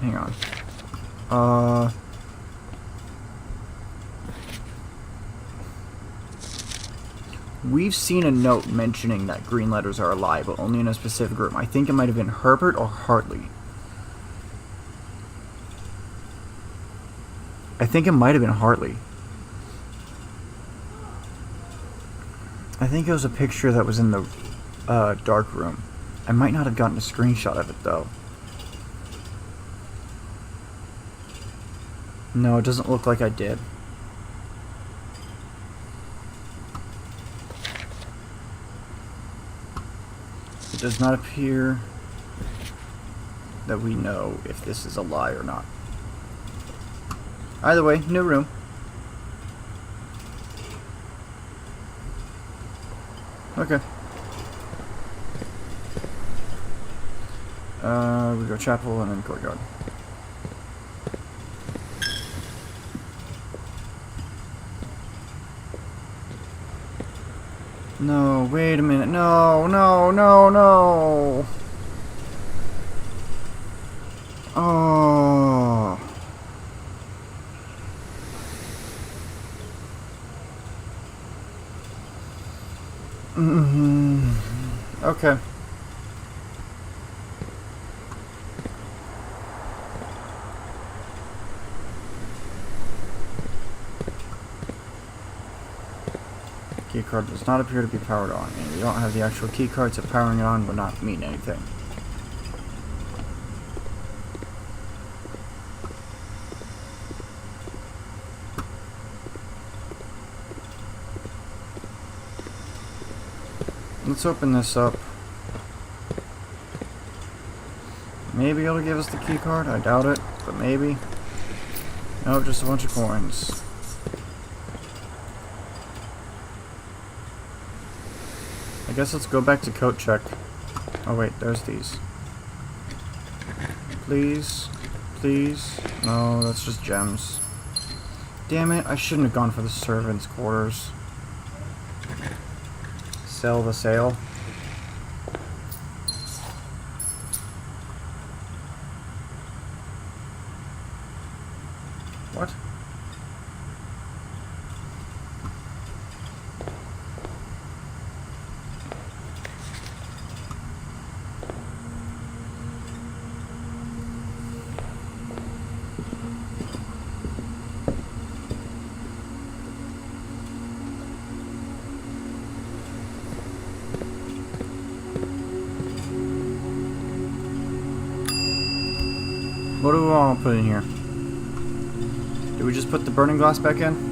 Hang on. We've seen a note mentioning that green letters are a lie, but only in a specific room. I think it might have been Herbert or Hartley. I think it might have been Hartley. I think it was a picture that was in the dark room. I might not have gotten a screenshot of it, though. No, it doesn't look like I did. It does not appear that we know if this is a lie or not. Either way, new room. Okay. We go chapel and then courtyard. No, wait a minute. No, no, no, no. Oh. Okay. Keycard does not appear to be powered on, and we don't have the actual keycard, so powering it on would not mean anything. Let's open this up. Maybe it'll give us the keycard. I doubt it, but maybe. No, just a bunch of coins. I guess let's go back to coat check. Oh wait, there's these. Please. Please. No, that's just gems. Damn it, I shouldn't have gone for the servants' quarters. Sell the sale. What? What do we want to put in here? Did we just put the burning glass back in?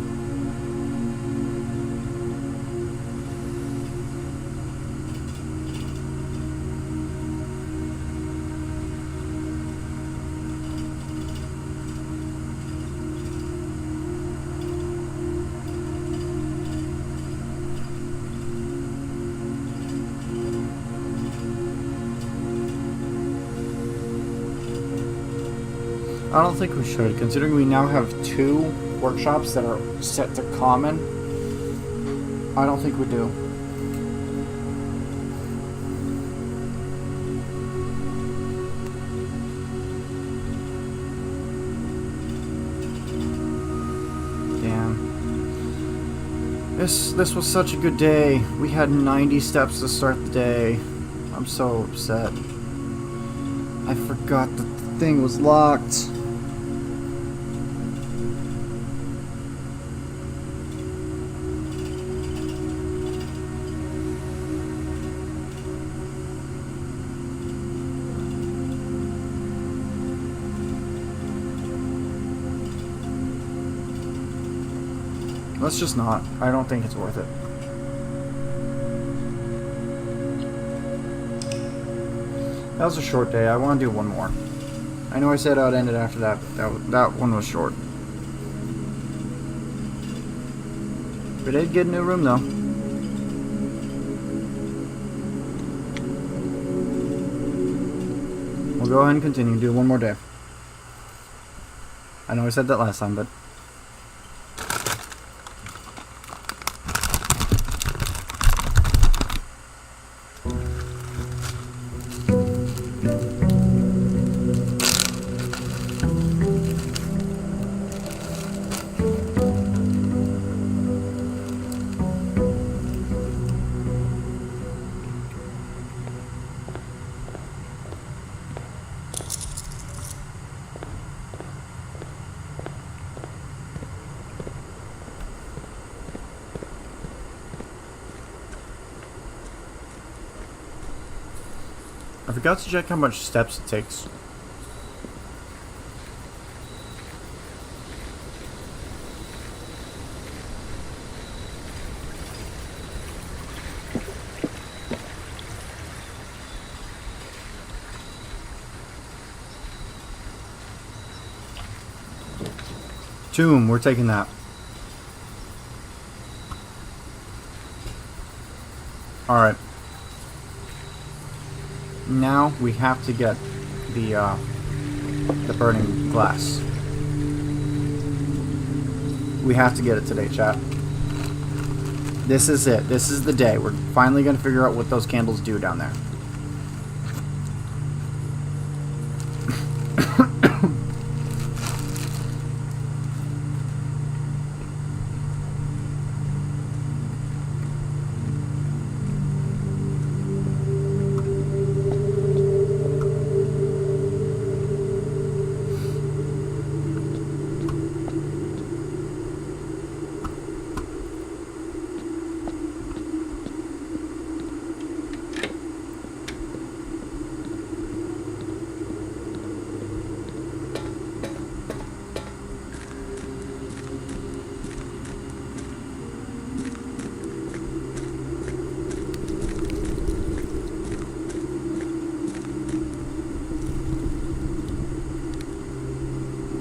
I don't think we should, considering we now have 2 workshops that are set to common. I don't think we do. Damn. This was such a good day. We had 90 steps to start the day. I'm so upset. I forgot that the thing was locked. Let's just not. I don't think it's worth it. That was a short day. I want to do one more. I know I said I'd end it after that, but that one was short. We did get a new room, though. We'll go ahead and continue. Do one more day. I know I said that last time, but... I forgot to check how much steps it takes. Tomb, we're taking that. Alright. Now we have to get the burning glass. We have to get it today, chat. This is it. This is the day. We're finally going to figure out what those candles do down there.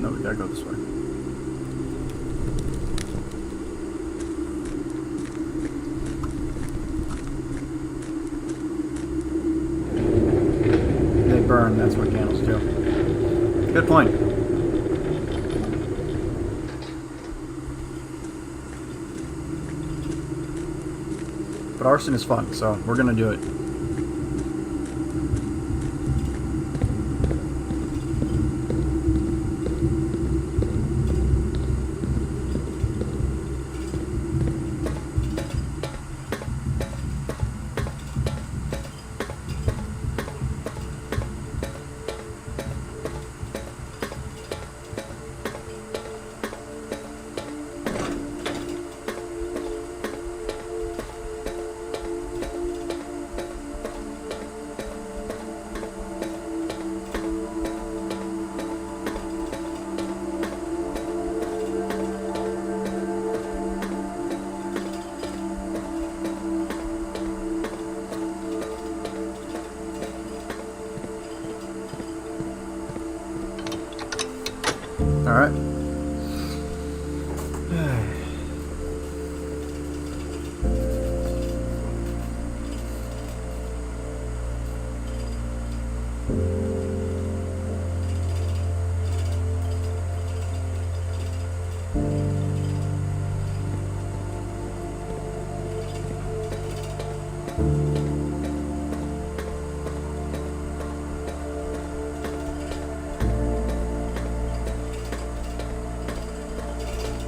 No, we gotta go this way. They burn, that's what candles do. Good point. But arson is fun, so we're gonna do it. Alright.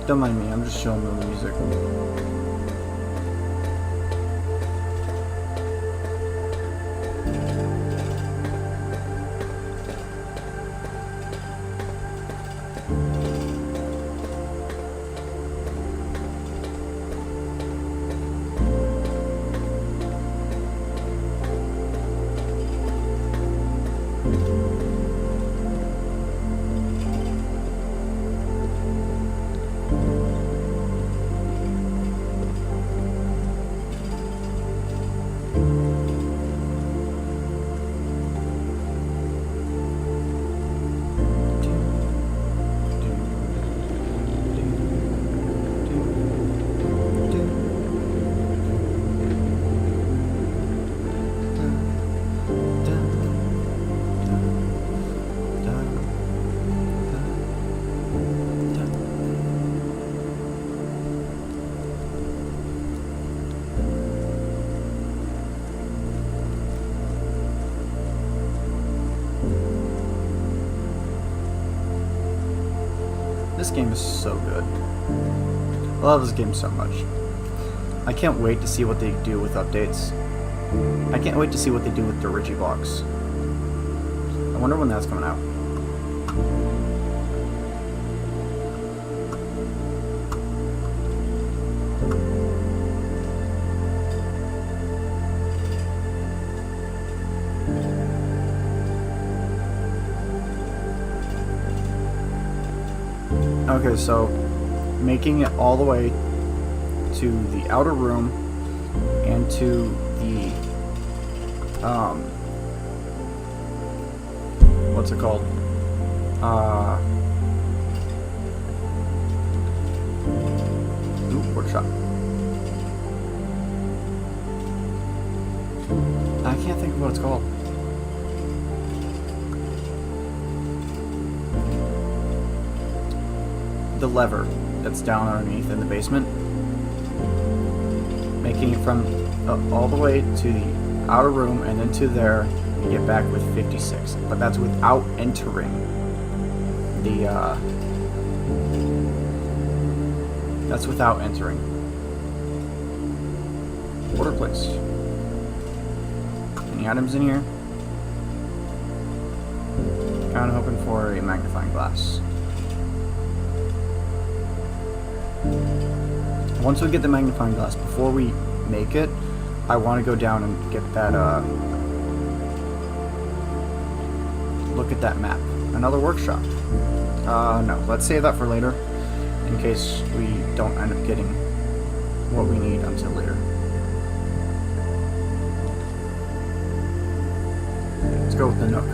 Don't mind me, I'm just showing them the music. This game is so good. I love this game so much. I can't wait to see what they do with updates. I can't wait to see what they do with the Digibox. I wonder when that's coming out. Okay, so making it all the way to the outer room and to the what's it called? Workshop. I can't think of what it's called. The lever that's down underneath in the basement, making it from all the way to the outer room and then to there, you get back with 56. But that's without entering the that's without entering. Order place. Any items in here? Kind of hoping for a magnifying glass. Once we get the magnifying glass, before we make it, I want to go down and get that, look at that map. Another workshop. No, let's save that for later, in case we don't end up getting what we need until later. Let's go with the Nook.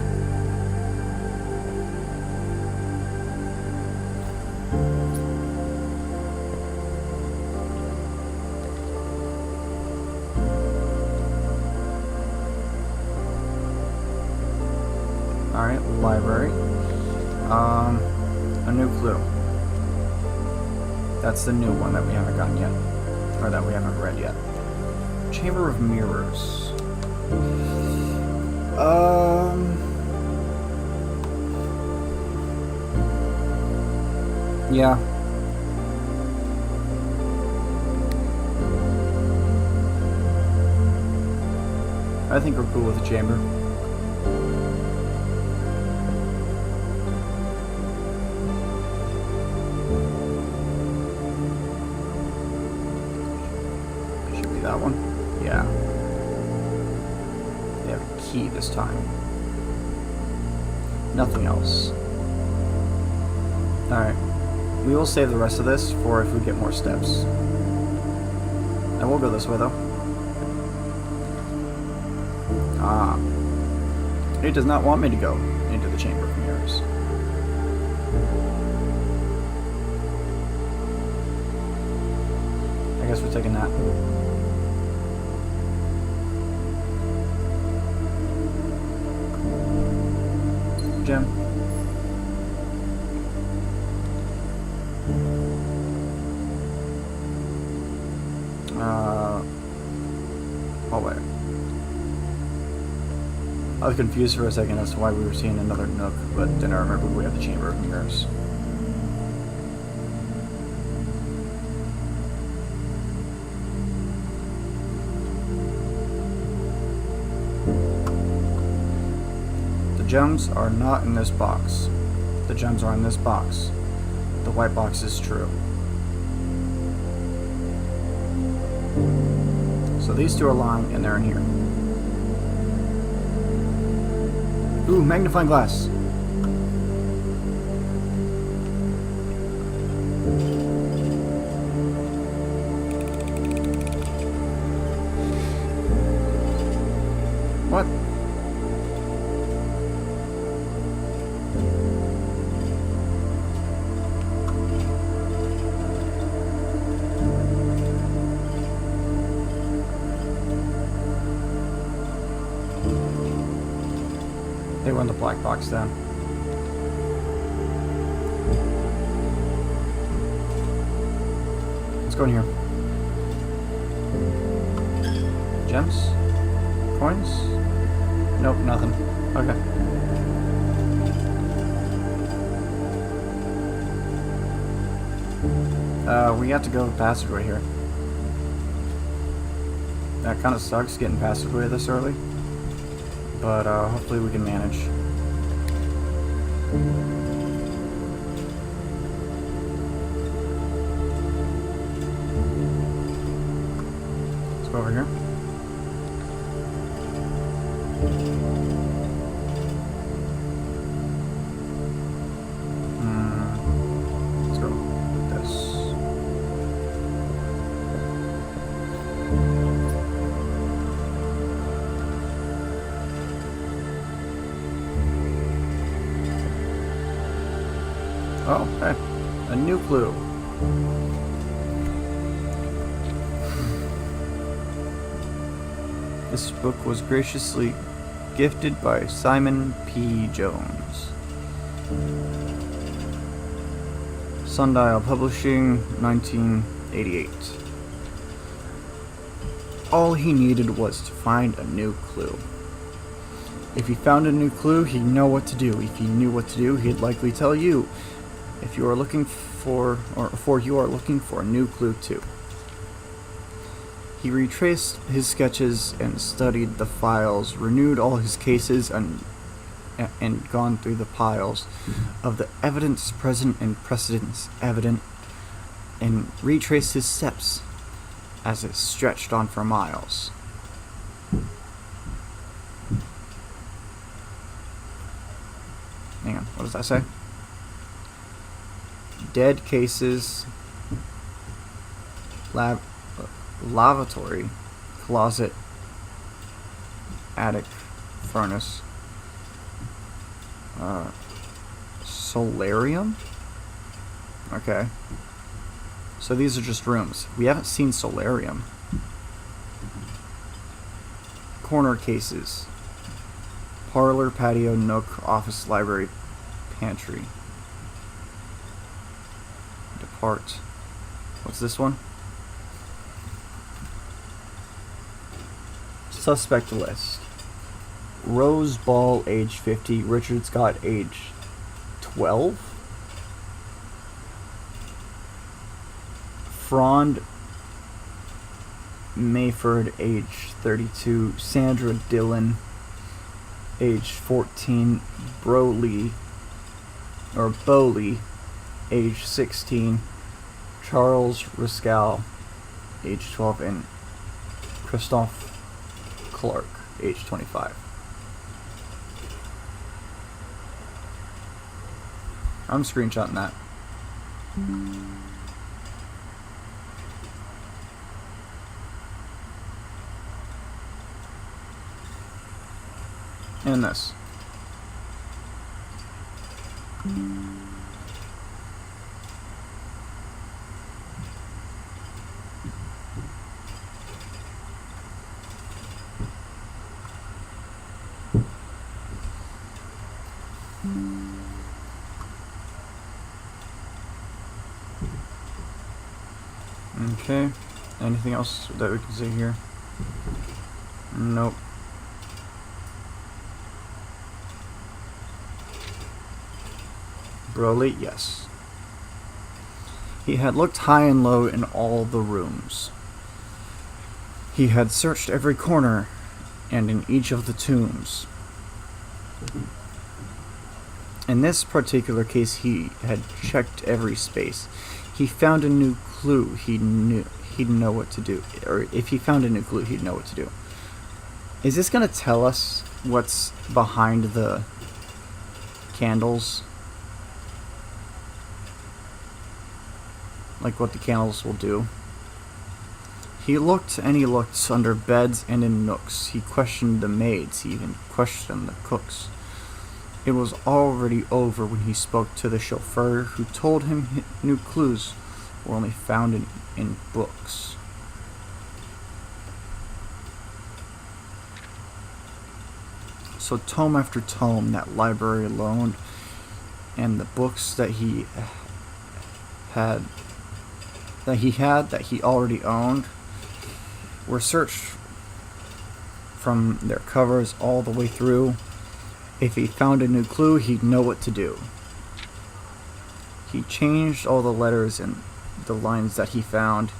Alright, library. A new clue. That's the new one that we haven't gotten yet. Or that we haven't read yet. Chamber of Mirrors. Yeah. I think we're cool with the chamber. That one? Yeah. They have a key this time. Nothing else. Alright. We will save the rest of this for if we get more steps. I will go this way though. It does not want me to go into the Chamber of Mirrors. I guess we're taking that. Gem. Hallway. I was confused for a second as to why we were seeing another Nook, but then I remembered we have the Chamber of Mirrors. The gems are not in this box. The gems are in this box. The white box is true. So these two are lying and they're in here. Ooh, magnifying glass. What? They were in the black box then. Let's go in here. Gems? Coins? Nope, nothing. Okay. We have to go passageway here. That kind of sucks getting passageway this early. But hopefully we can manage. Let's go over here. Let's go with this. Oh, hey, a new clue. This book was graciously gifted by Simon P. Jones. Sundial Publishing, 1988. All he needed was to find a new clue. If he found a new clue, he'd know what to do. If he knew what to do, he'd likely tell you. If you are looking for, you are looking for a new clue too. He retraced his sketches and studied the files, renewed all his cases, and gone through the piles of the evidence present and precedents evident, and retraced his steps as it stretched on for miles. Hang on, what does that say? Dead cases, lavatory, closet, attic, furnace, solarium? Okay. So these are just rooms. We haven't seen solarium. Corner cases. Parlor, patio, nook, office, library, pantry. Depart. What's this one? Suspect list. Rose Ball, age 50. Richard Scott, age 12. Frond Mayford, age 32. Sandra Dillon, age 14. Bowley, age 16. Charles Riscal, age 12. And Christophe Clark, age 25. I'm screenshotting that. And this. Okay. Anything else that we can see here? Nope. Broly, yes. He had looked high and low in all the rooms. He had searched every corner and in each of the tombs. In this particular case, he had checked every space. He found a new clue, he'd know what to do. Or if he found a new clue, he'd know what to do. Is this going to tell us what's behind the candles? Like what the candles will do? He looked and he looked under beds and in nooks. He questioned the maids. He even questioned the cooks. It was already over when he spoke to the chauffeur, who told him new clues were only found in books. So tome after tome that library loaned, and the books that he already owned, were searched from their covers all the way through. If he found a new clue, he'd know what to do. He changed all the letters and the lines that he found,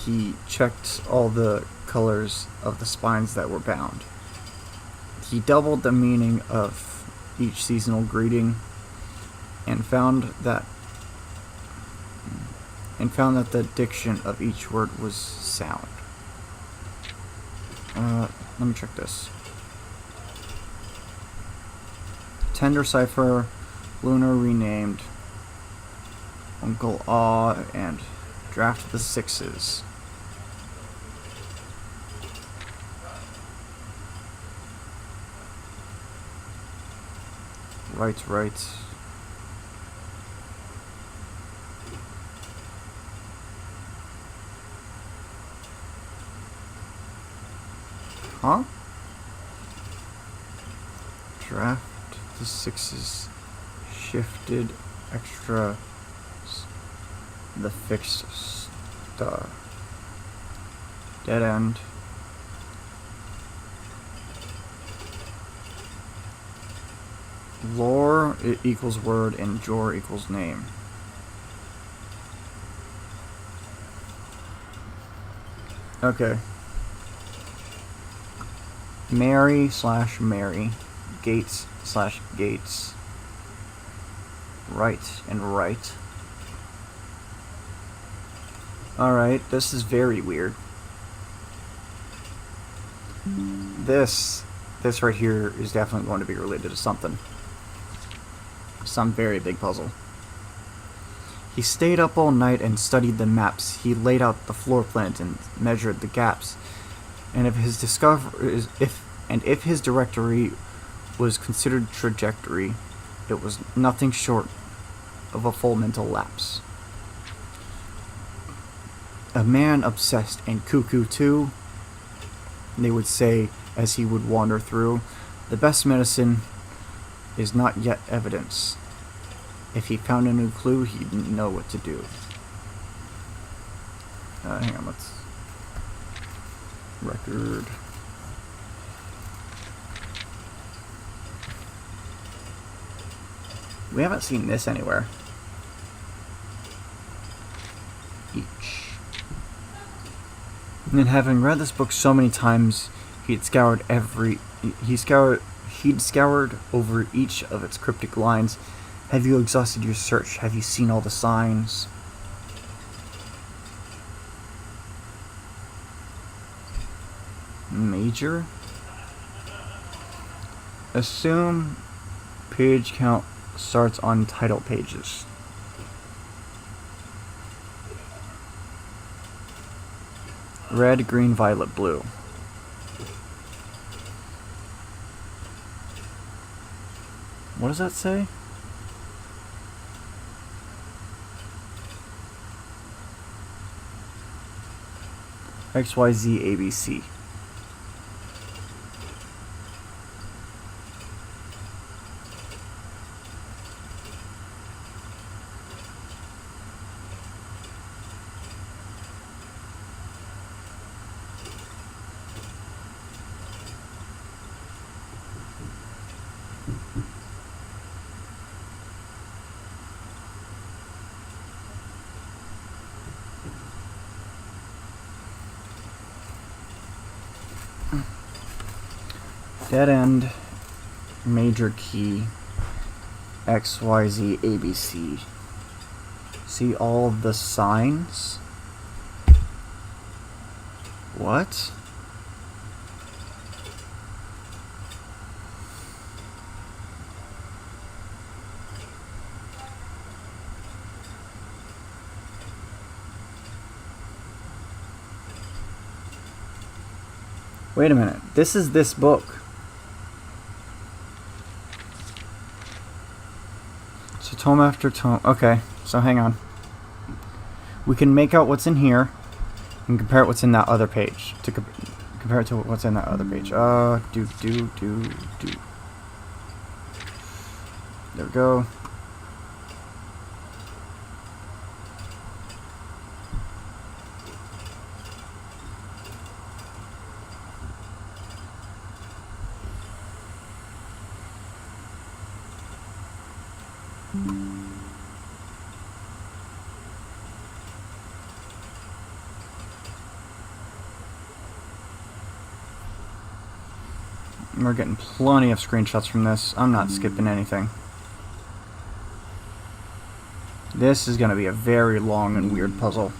he checked all the colors of the spines that were bound. He doubled the meaning of each seasonal greeting and found that the diction of each word was sound. Let me check this. Tender Cipher, Lunar renamed, Uncle Aw, and Draft the Sixes. Right. Huh? Draft the sixes. Shifted extra the fixed star. Dead end. Lore equals word and jor equals name. Okay. Mary/Mary. Gates/Gates. Right and right. Alright, this is very weird. This right here is definitely going to be related to something. Some very big puzzle. He stayed up all night and studied the maps. He laid out the floor plans and measured the gaps. And if his directory was considered trajectory, it was nothing short of a full mental lapse. A man obsessed and cuckoo too, they would say as he would wander through. The best medicine is not yet evidence. If he found a new clue, he'd know what to do. Hang on, let's... Record... We haven't seen this anywhere. Each. And having read this book so many times, he'd scoured over each of its cryptic lines. Have you exhausted your search? Have you seen all the signs? Major? Assume page count starts on title pages. Red, green, violet, blue. What does that say? XYZ ABC. Dead end, major key, XYZ ABC. See all the signs? What? Wait a minute, this is this book. So tome after tome. Okay, so hang on. We can make out what's in here and compare it what's in that other page. To compare it to what's in that other page. Do. There we go. We're getting plenty of screenshots from this. I'm not skipping anything. This is going to be a very long and weird puzzle.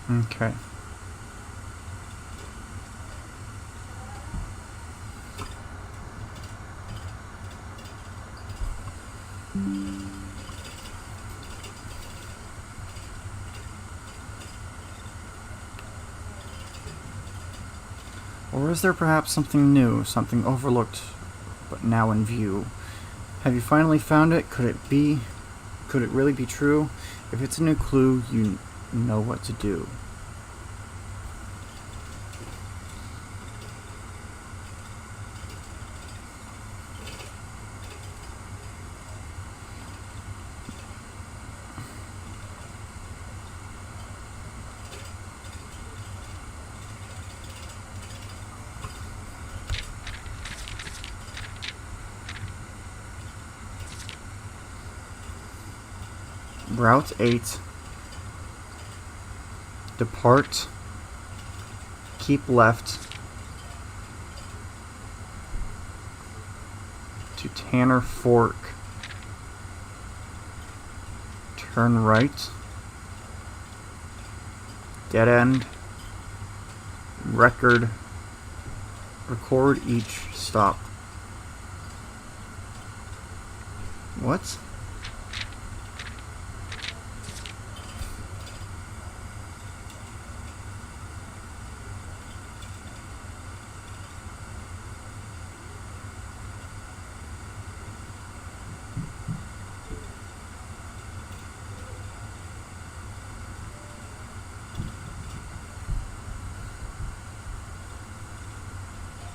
Okay. Or is there perhaps something new, something overlooked, but now in view? Have you finally found it? Could it be? Could it really be true? If it's a new clue, you know what to do. Route 8. Depart. Keep left. To Tanner Fork. Turn right. Dead end. Record. Record each stop. What?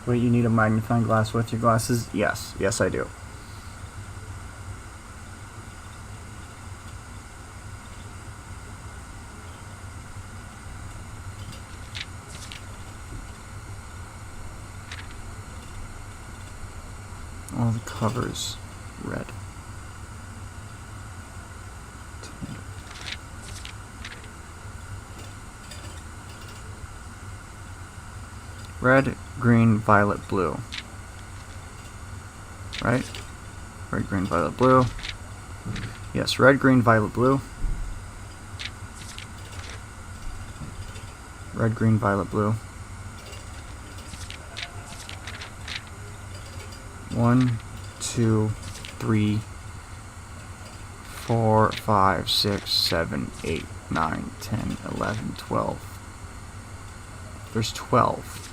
Wait, you need a magnifying glass with your glasses? Yes. Yes, I do. All the covers red. Red, green, violet, blue. Right? Red, green, violet, blue. Yes, red, green, violet, blue. Red, green, violet, blue. 1, 2, 3, 4, 5, 6, 7, 8, 9, 10, 11, 12. There's 12.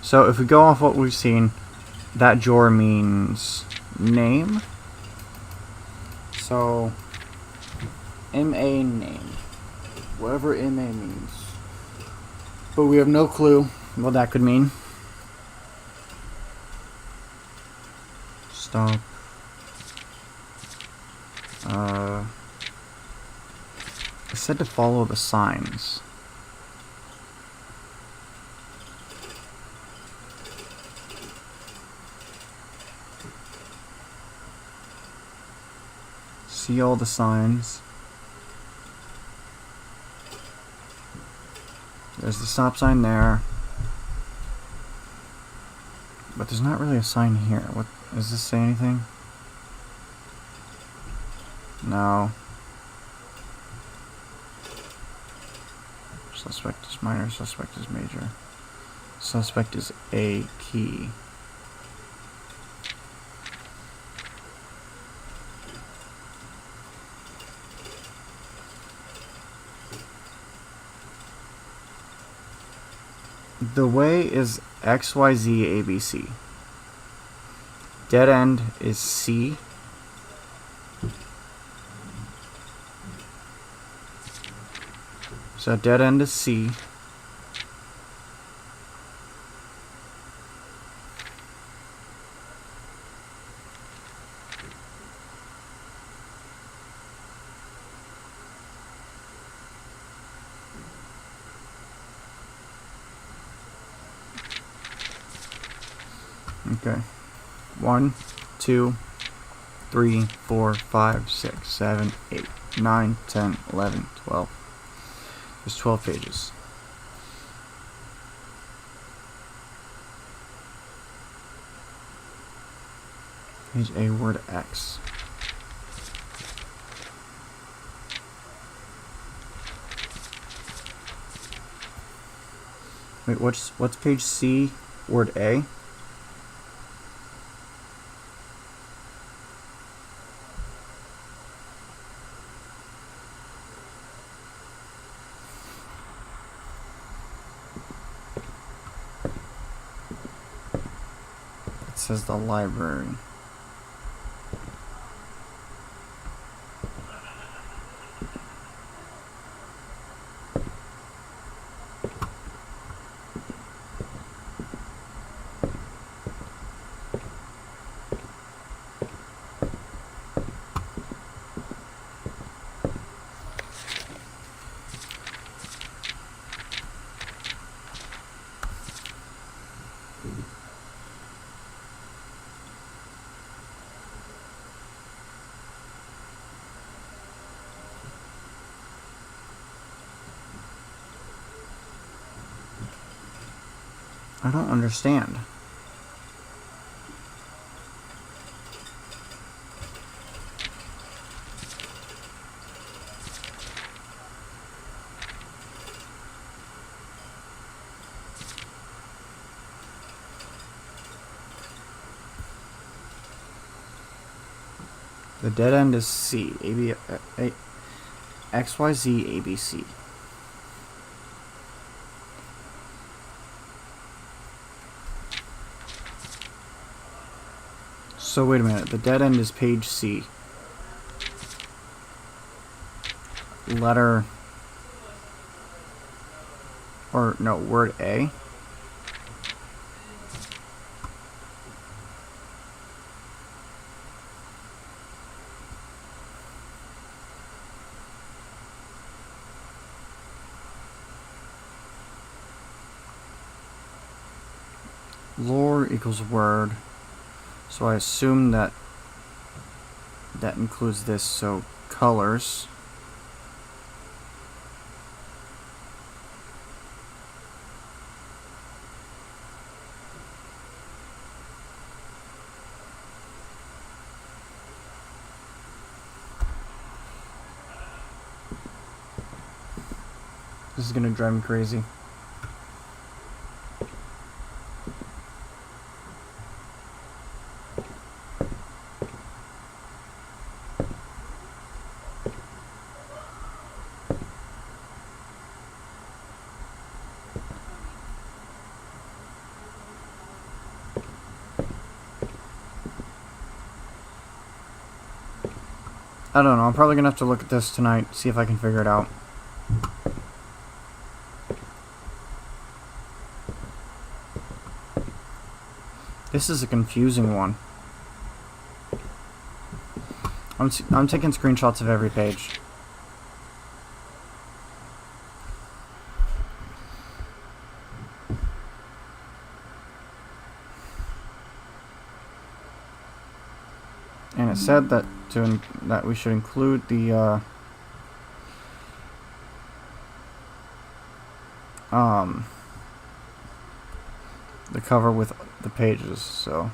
So if we go off what we've seen, that drawer means name. So MA name. Whatever MA means. But we have no clue what that could mean. Stop. It said to follow the signs. See all the signs. There's the stop sign there. But there's not really a sign here. What does this say anything? No. Suspect is minor, suspect is major. Suspect is a key. The way is XYZ ABC. Dead end is C. So dead end is C. Okay. 1, 2, 3, 4, 5, 6, 7, 8, 9, 10, 11, 12. There's 12 pages. Page A, word X. Wait, what's page C, word A? It says the library. I don't understand. The dead end is C. XYZ ABC. So wait a minute. The dead end is page C. Letter... Or, no, word A. Lore equals word. So I assume that includes this, so colors. This is gonna drive me crazy. I don't know, I'm probably gonna have to look at this tonight, see if I can figure it out. This is a confusing one. I'm taking screenshots of every page. And it said that that we should include the cover with the pages, so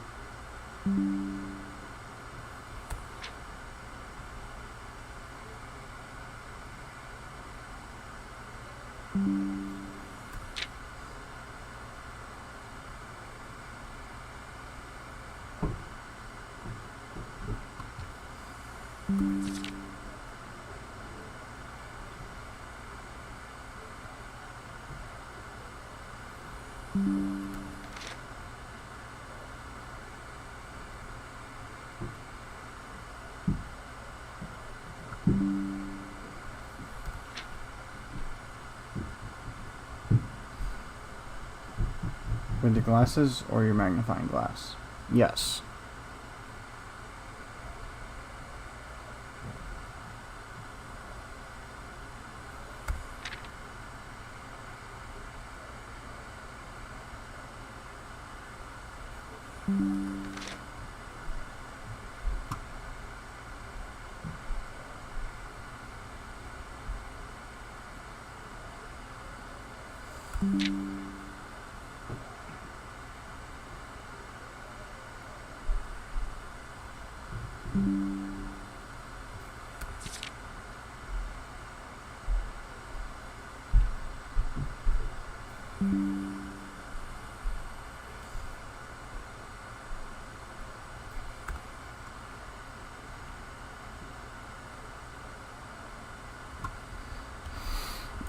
With the glasses or your magnifying glass? Yes.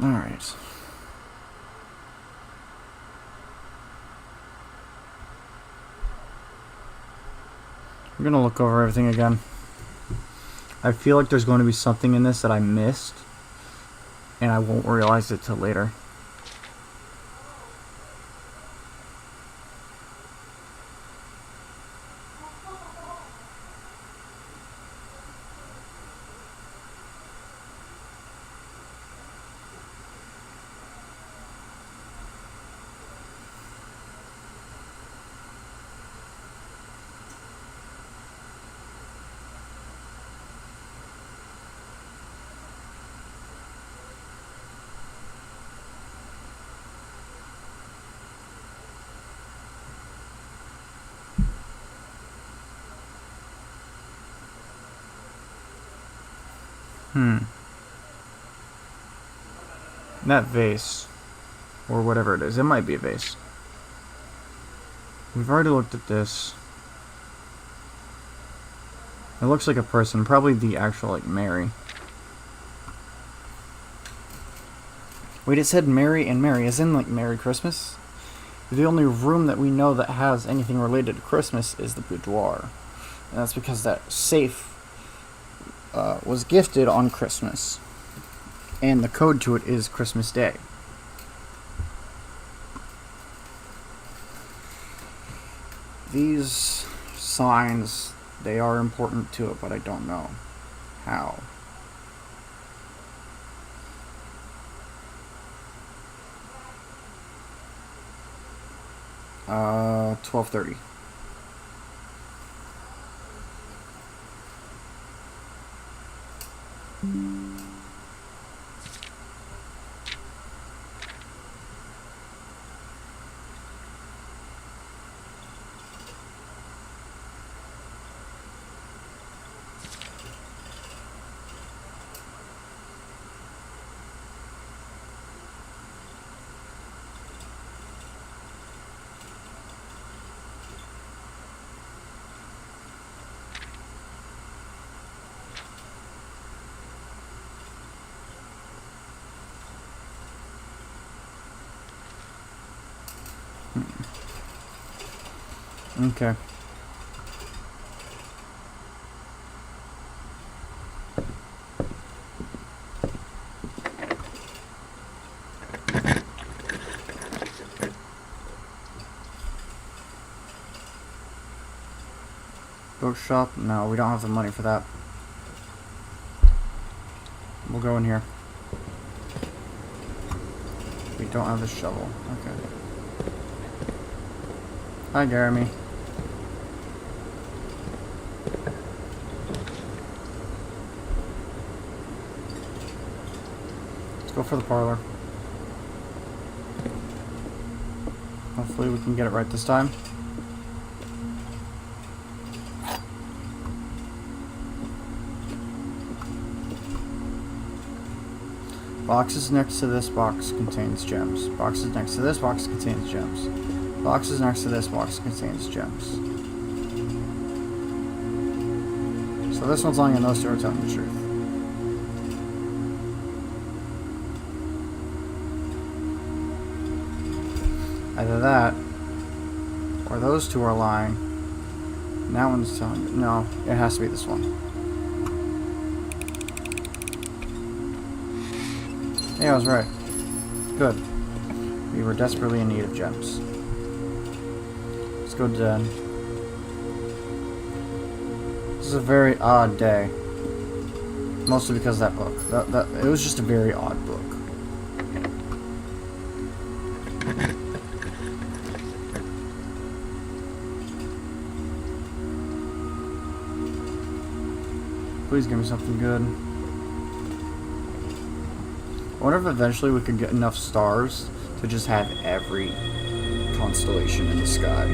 Alright. I'm gonna look over everything again. I feel like there's going to be something in this that I missed, and I won't realize it till later. That vase, or whatever it is, it might be a vase. We've already looked at this. It looks like a person, probably the actual, like, Mary. Wait, it said Mary and Mary, as in, like, Merry Christmas? The only room that we know that has anything related to Christmas is the boudoir. And that's because that safe was gifted on Christmas. And the code to it is Christmas Day. These signs, they are important to it, but I don't know how. Uh, 12:30. Okay. Bookshop? No, we don't have the money for that. We'll go in here. We don't have the shovel. Okay. Hi, Jeremy. Let's go for the parlor. Hopefully we can get it right this time. Boxes next to this box contains gems. Boxes next to this box contains gems. Boxes next to this box contains gems. So this one's lying and those two are telling the truth. Either that, or those two are lying. And that one's telling... No, it has to be this one. Yeah, I was right. Good. We were desperately in need of gems. Let's go dead. This is a very odd day. Mostly because of that book. It was just a very odd book. Please give me something good. I wonder if eventually we could get enough stars to just have every constellation in the sky.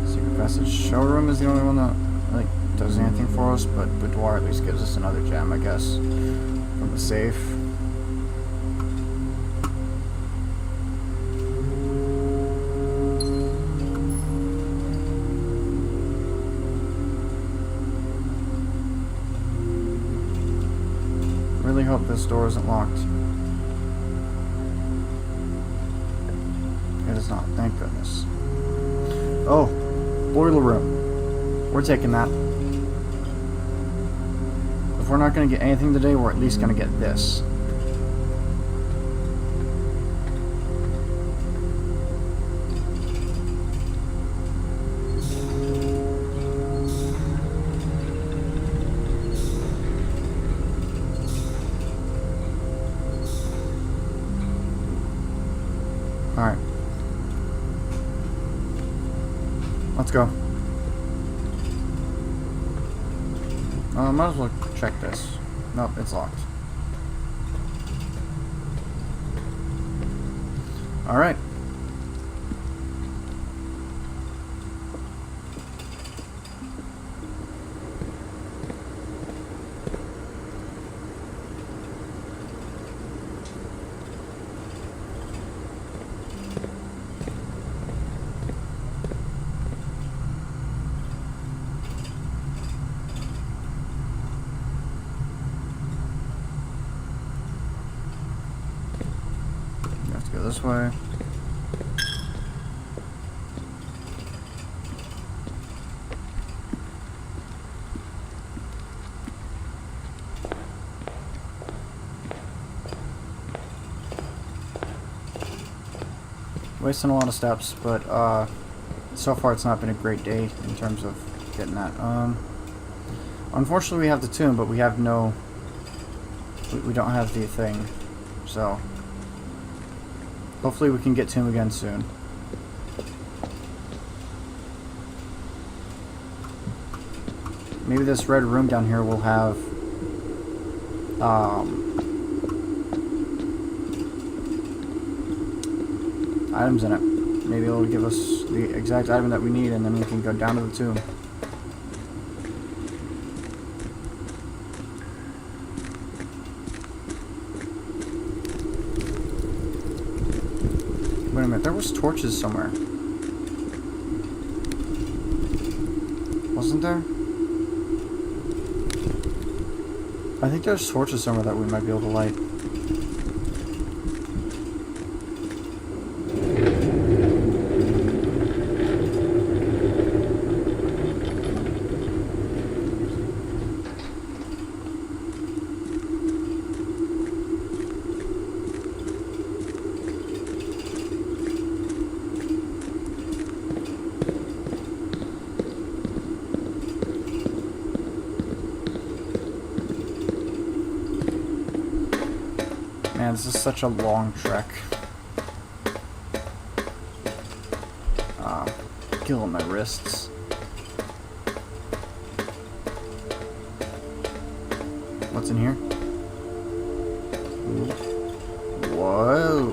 Secret Passage Showroom is the only one that like does anything for us, but Boudoir at least gives us another gem, I guess, from the safe. Really hope this door isn't locked. It is not, thank goodness. Oh, boiler room. We're taking that. If we're not going to get anything today, we're at least going to get this. Alright. Let's go. Might as well check this. Nope, it's locked. Alright. Go this way. Wasting a lot of steps, but so far it's not been a great day in terms of getting that. Unfortunately we have the tomb, but we have no... We don't have the thing, so... Hopefully we can get to him again soon. Maybe this red room down here will have items in it. Maybe it'll give us the exact item that we need, and then we can go down to the tomb. Wait a minute, there was torches somewhere. Wasn't there? I think there's torches somewhere that we might be able to light. Man, this is such a long trek. Killing my wrists. What's in here? Whoa.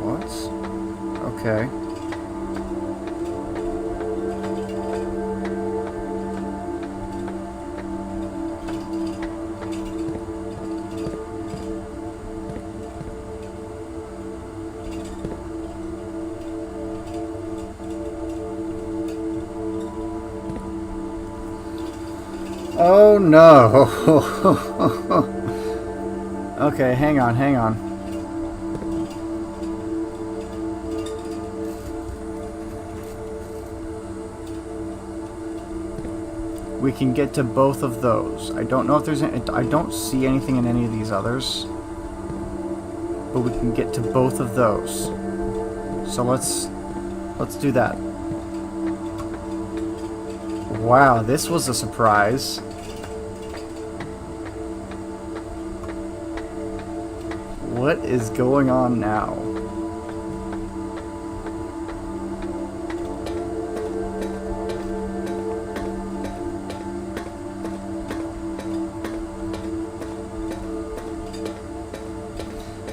What? Okay. Oh no. Okay, hang on, hang on. we can get to both of those. I don't know if there's any, I don't see anything in any of these others, but we can get to both of those. So let's do that. Wow, this was a surprise. What is going on now?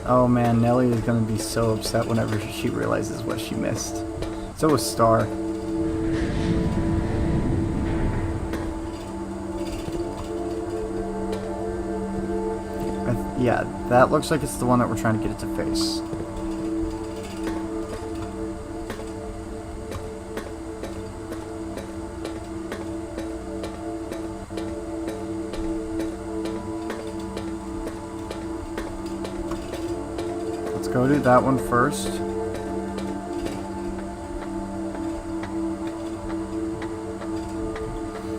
Oh man, Nellie is gonna be so upset whenever she realizes what she missed. So is Star. Yeah, that looks like it's the one that we're trying to get it to face. Let's go do that one first.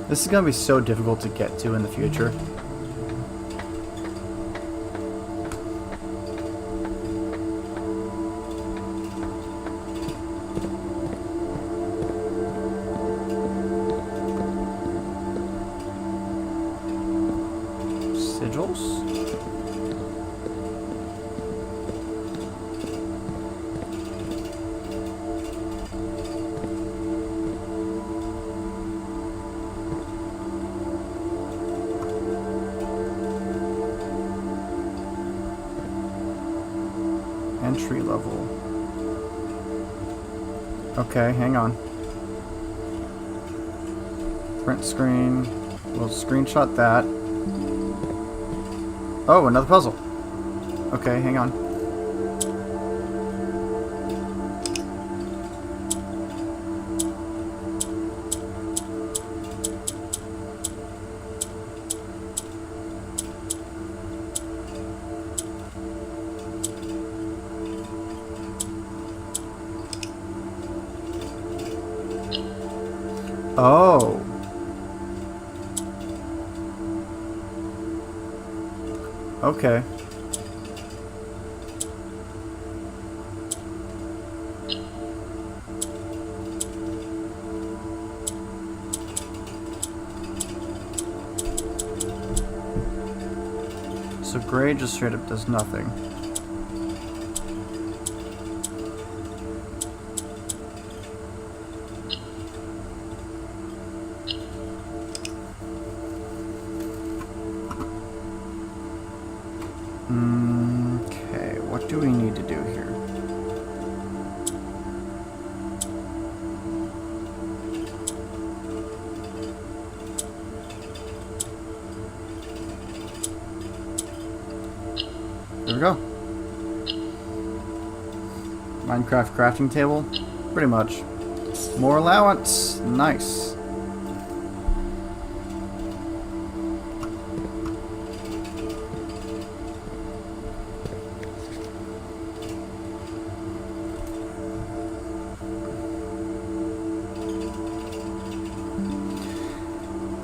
This is going to be so difficult to get to in the future. Sigils? Entry level. Okay, hang on. Print screen. We'll screenshot that. Oh, another puzzle. Okay, hang on. Oh. Okay. So gray just straight up does nothing. Okay, what do we need to do here? There we go. Minecraft crafting table? Pretty much. More allowance. Nice.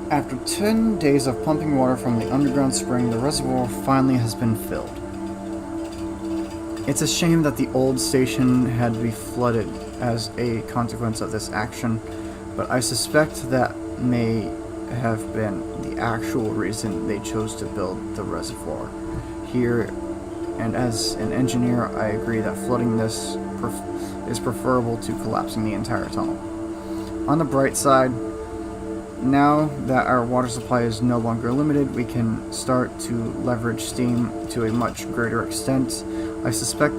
After 10 days of pumping water from the underground spring, the reservoir finally has been filled. It's a shame that the old station had to be flooded as a consequence of this action, but I suspect that may have been the actual reason they chose to build the reservoir here, and as an engineer I agree that flooding this is preferable to collapsing the entire tunnel. On the bright side, now that our water supply is no longer limited, we can start to leverage steam to a much greater extent. I suspect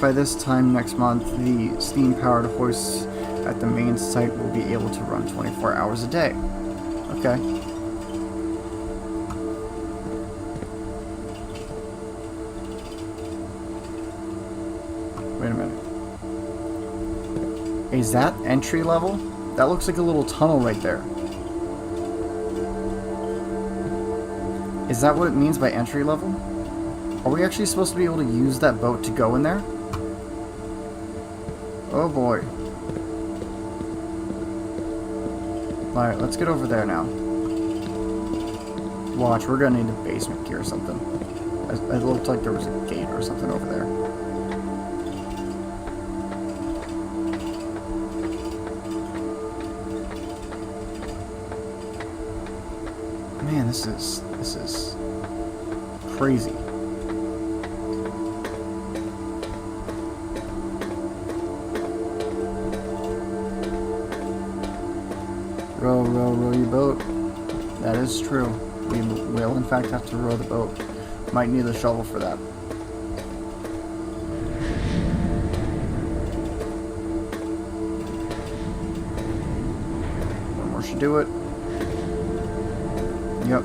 by this time next month, the steam-powered hoists at the main site will be able to run 24 hours a day. Okay. Wait a minute. Is that entry level? That looks like a little tunnel right there. Is that what it means by entry level? Are we actually supposed to be able to use that boat to go in there? Oh boy. Alright, let's get over there now. Watch, we're gonna need a basement key or something. It looked like there was a gate or something over there. Man, this is crazy. Row, row, row your boat. That is true. We will, in fact, have to row the boat. Might need a shovel for that. One more should do it. Yep.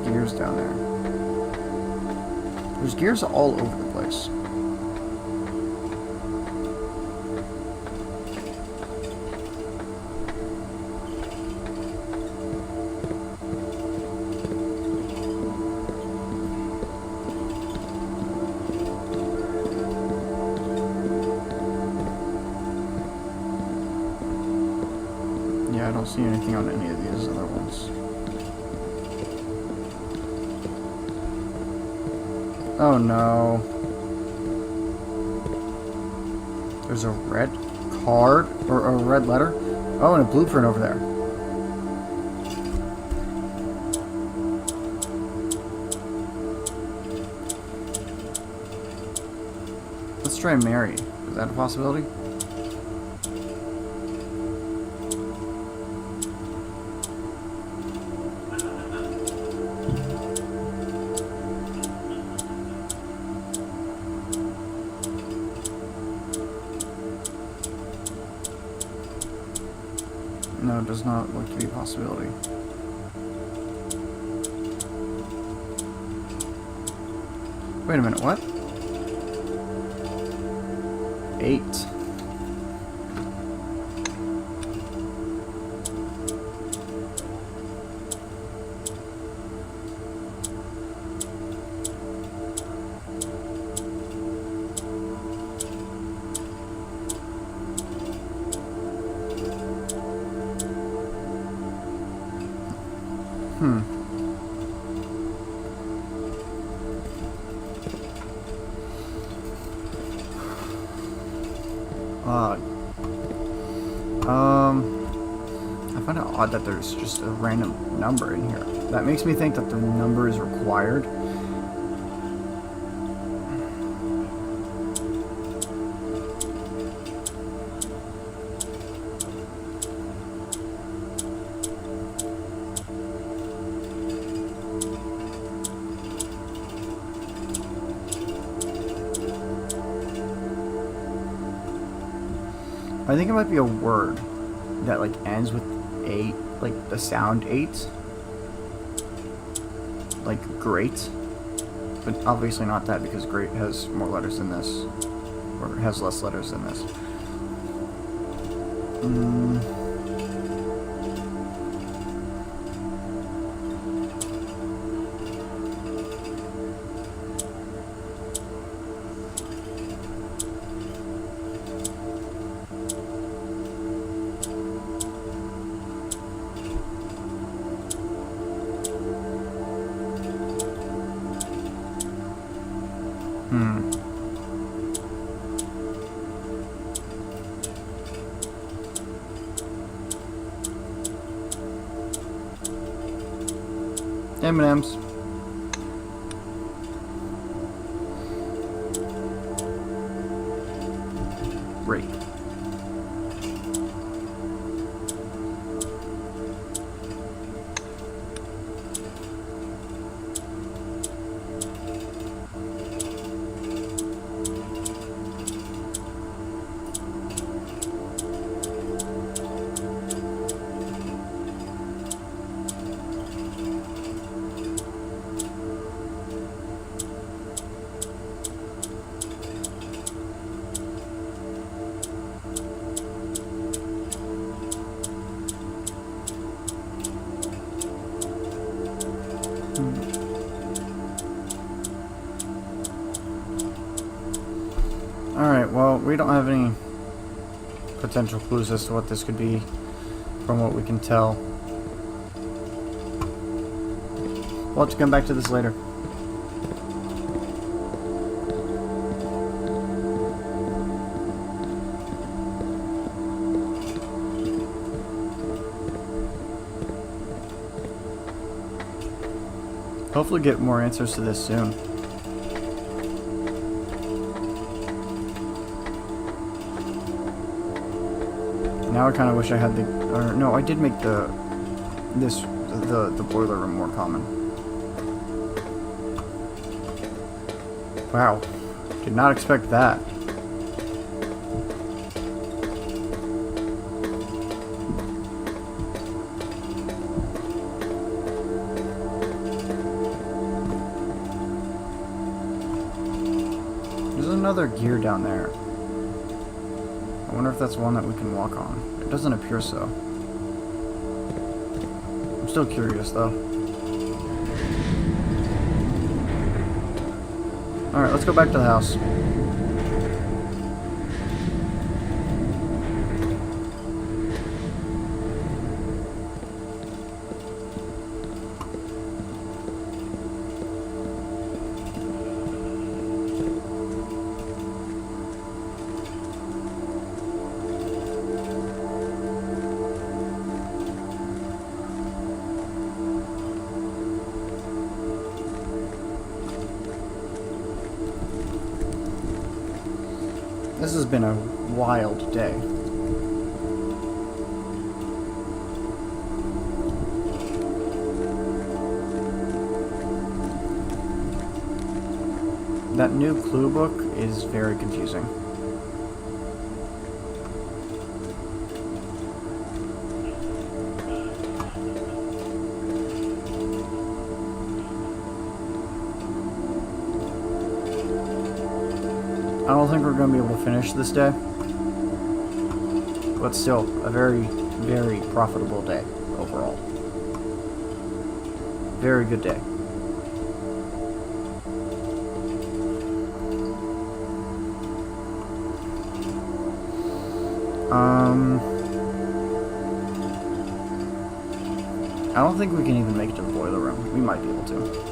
Gears down there. There's gears all over the place. Yeah, I don't see anything on any of these other ones. Oh no. There's a red card or a red letter. Oh, and a blueprint over there. Let's try Mary. Is that a possibility? No, it does not look to be a possibility. Wait a minute, what? 8. Odd. I find it odd that there's just a random number in here. That makes me think that the number is required. I think it might be a word that like ends with 8, like the sound 8, like great, but obviously not that because great has more letters than this, or has less letters than this. M&M's. Great. don't have any potential clues as to what this could be from what we can tell. We'll have to come back to this later. Hopefully get more answers to this soon. Now I kind of wish I had the, or no, I did make the boiler room more common. Wow, did not expect that. There's another gear down there. I wonder if that's one that we can walk on. It doesn't appear so. I'm still curious though. Alright, let's go back to the house. This has been a wild day. That new clue book is very confusing. I don't think we're going to be able to finish this day, but still, a very, very profitable day overall. Very good day. I don't think we can even make it to the boiler room. We might be able to.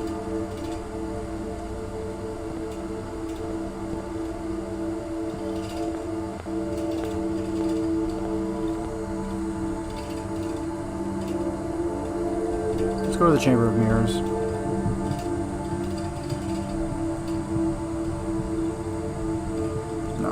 Go to the Chamber of Mirrors. No.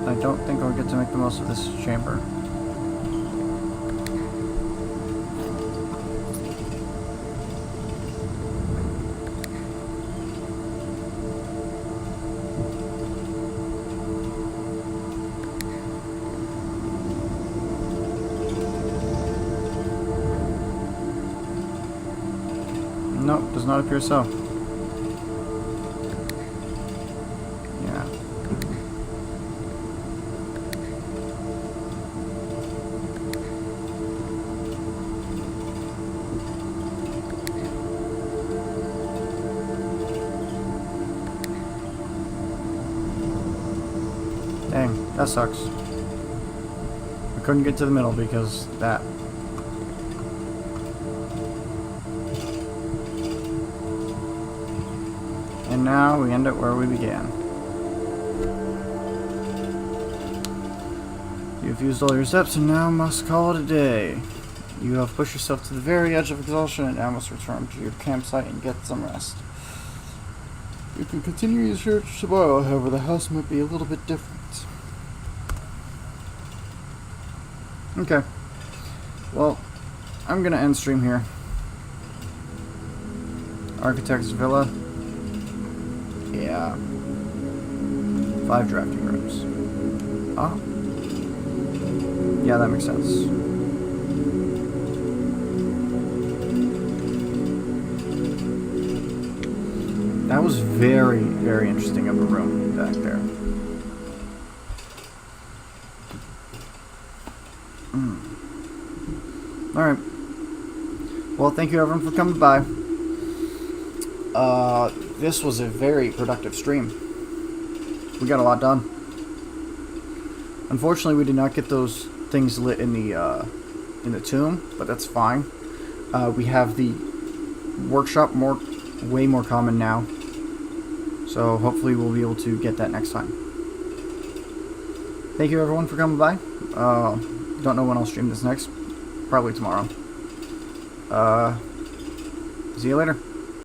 I don't think I'll get to make the most of this chamber. Nope, does not appear so. Yeah. Dang, that sucks. I couldn't get to the middle because that. And now we end up where we began. You've used all your steps and now must call it a day. You have pushed yourself to the very edge of exhaustion and now must return to your campsite and get some rest. You can continue your search tomorrow, however the house might be a little bit different. Okay. Well, I'm gonna end stream here. Architect's Villa. Yeah. 5 drafting rooms. Oh. Yeah, that makes sense. That was very, very interesting of a room back there. Alright. Well, thank you everyone for coming by. This was a very productive stream. We got a lot done. Unfortunately, we did not get those things lit in the tomb, but that's fine. We have the workshop way more common now. So hopefully we'll be able to get that next time. Thank you everyone for coming by. Don't know when I'll stream this next. Probably tomorrow. See you later.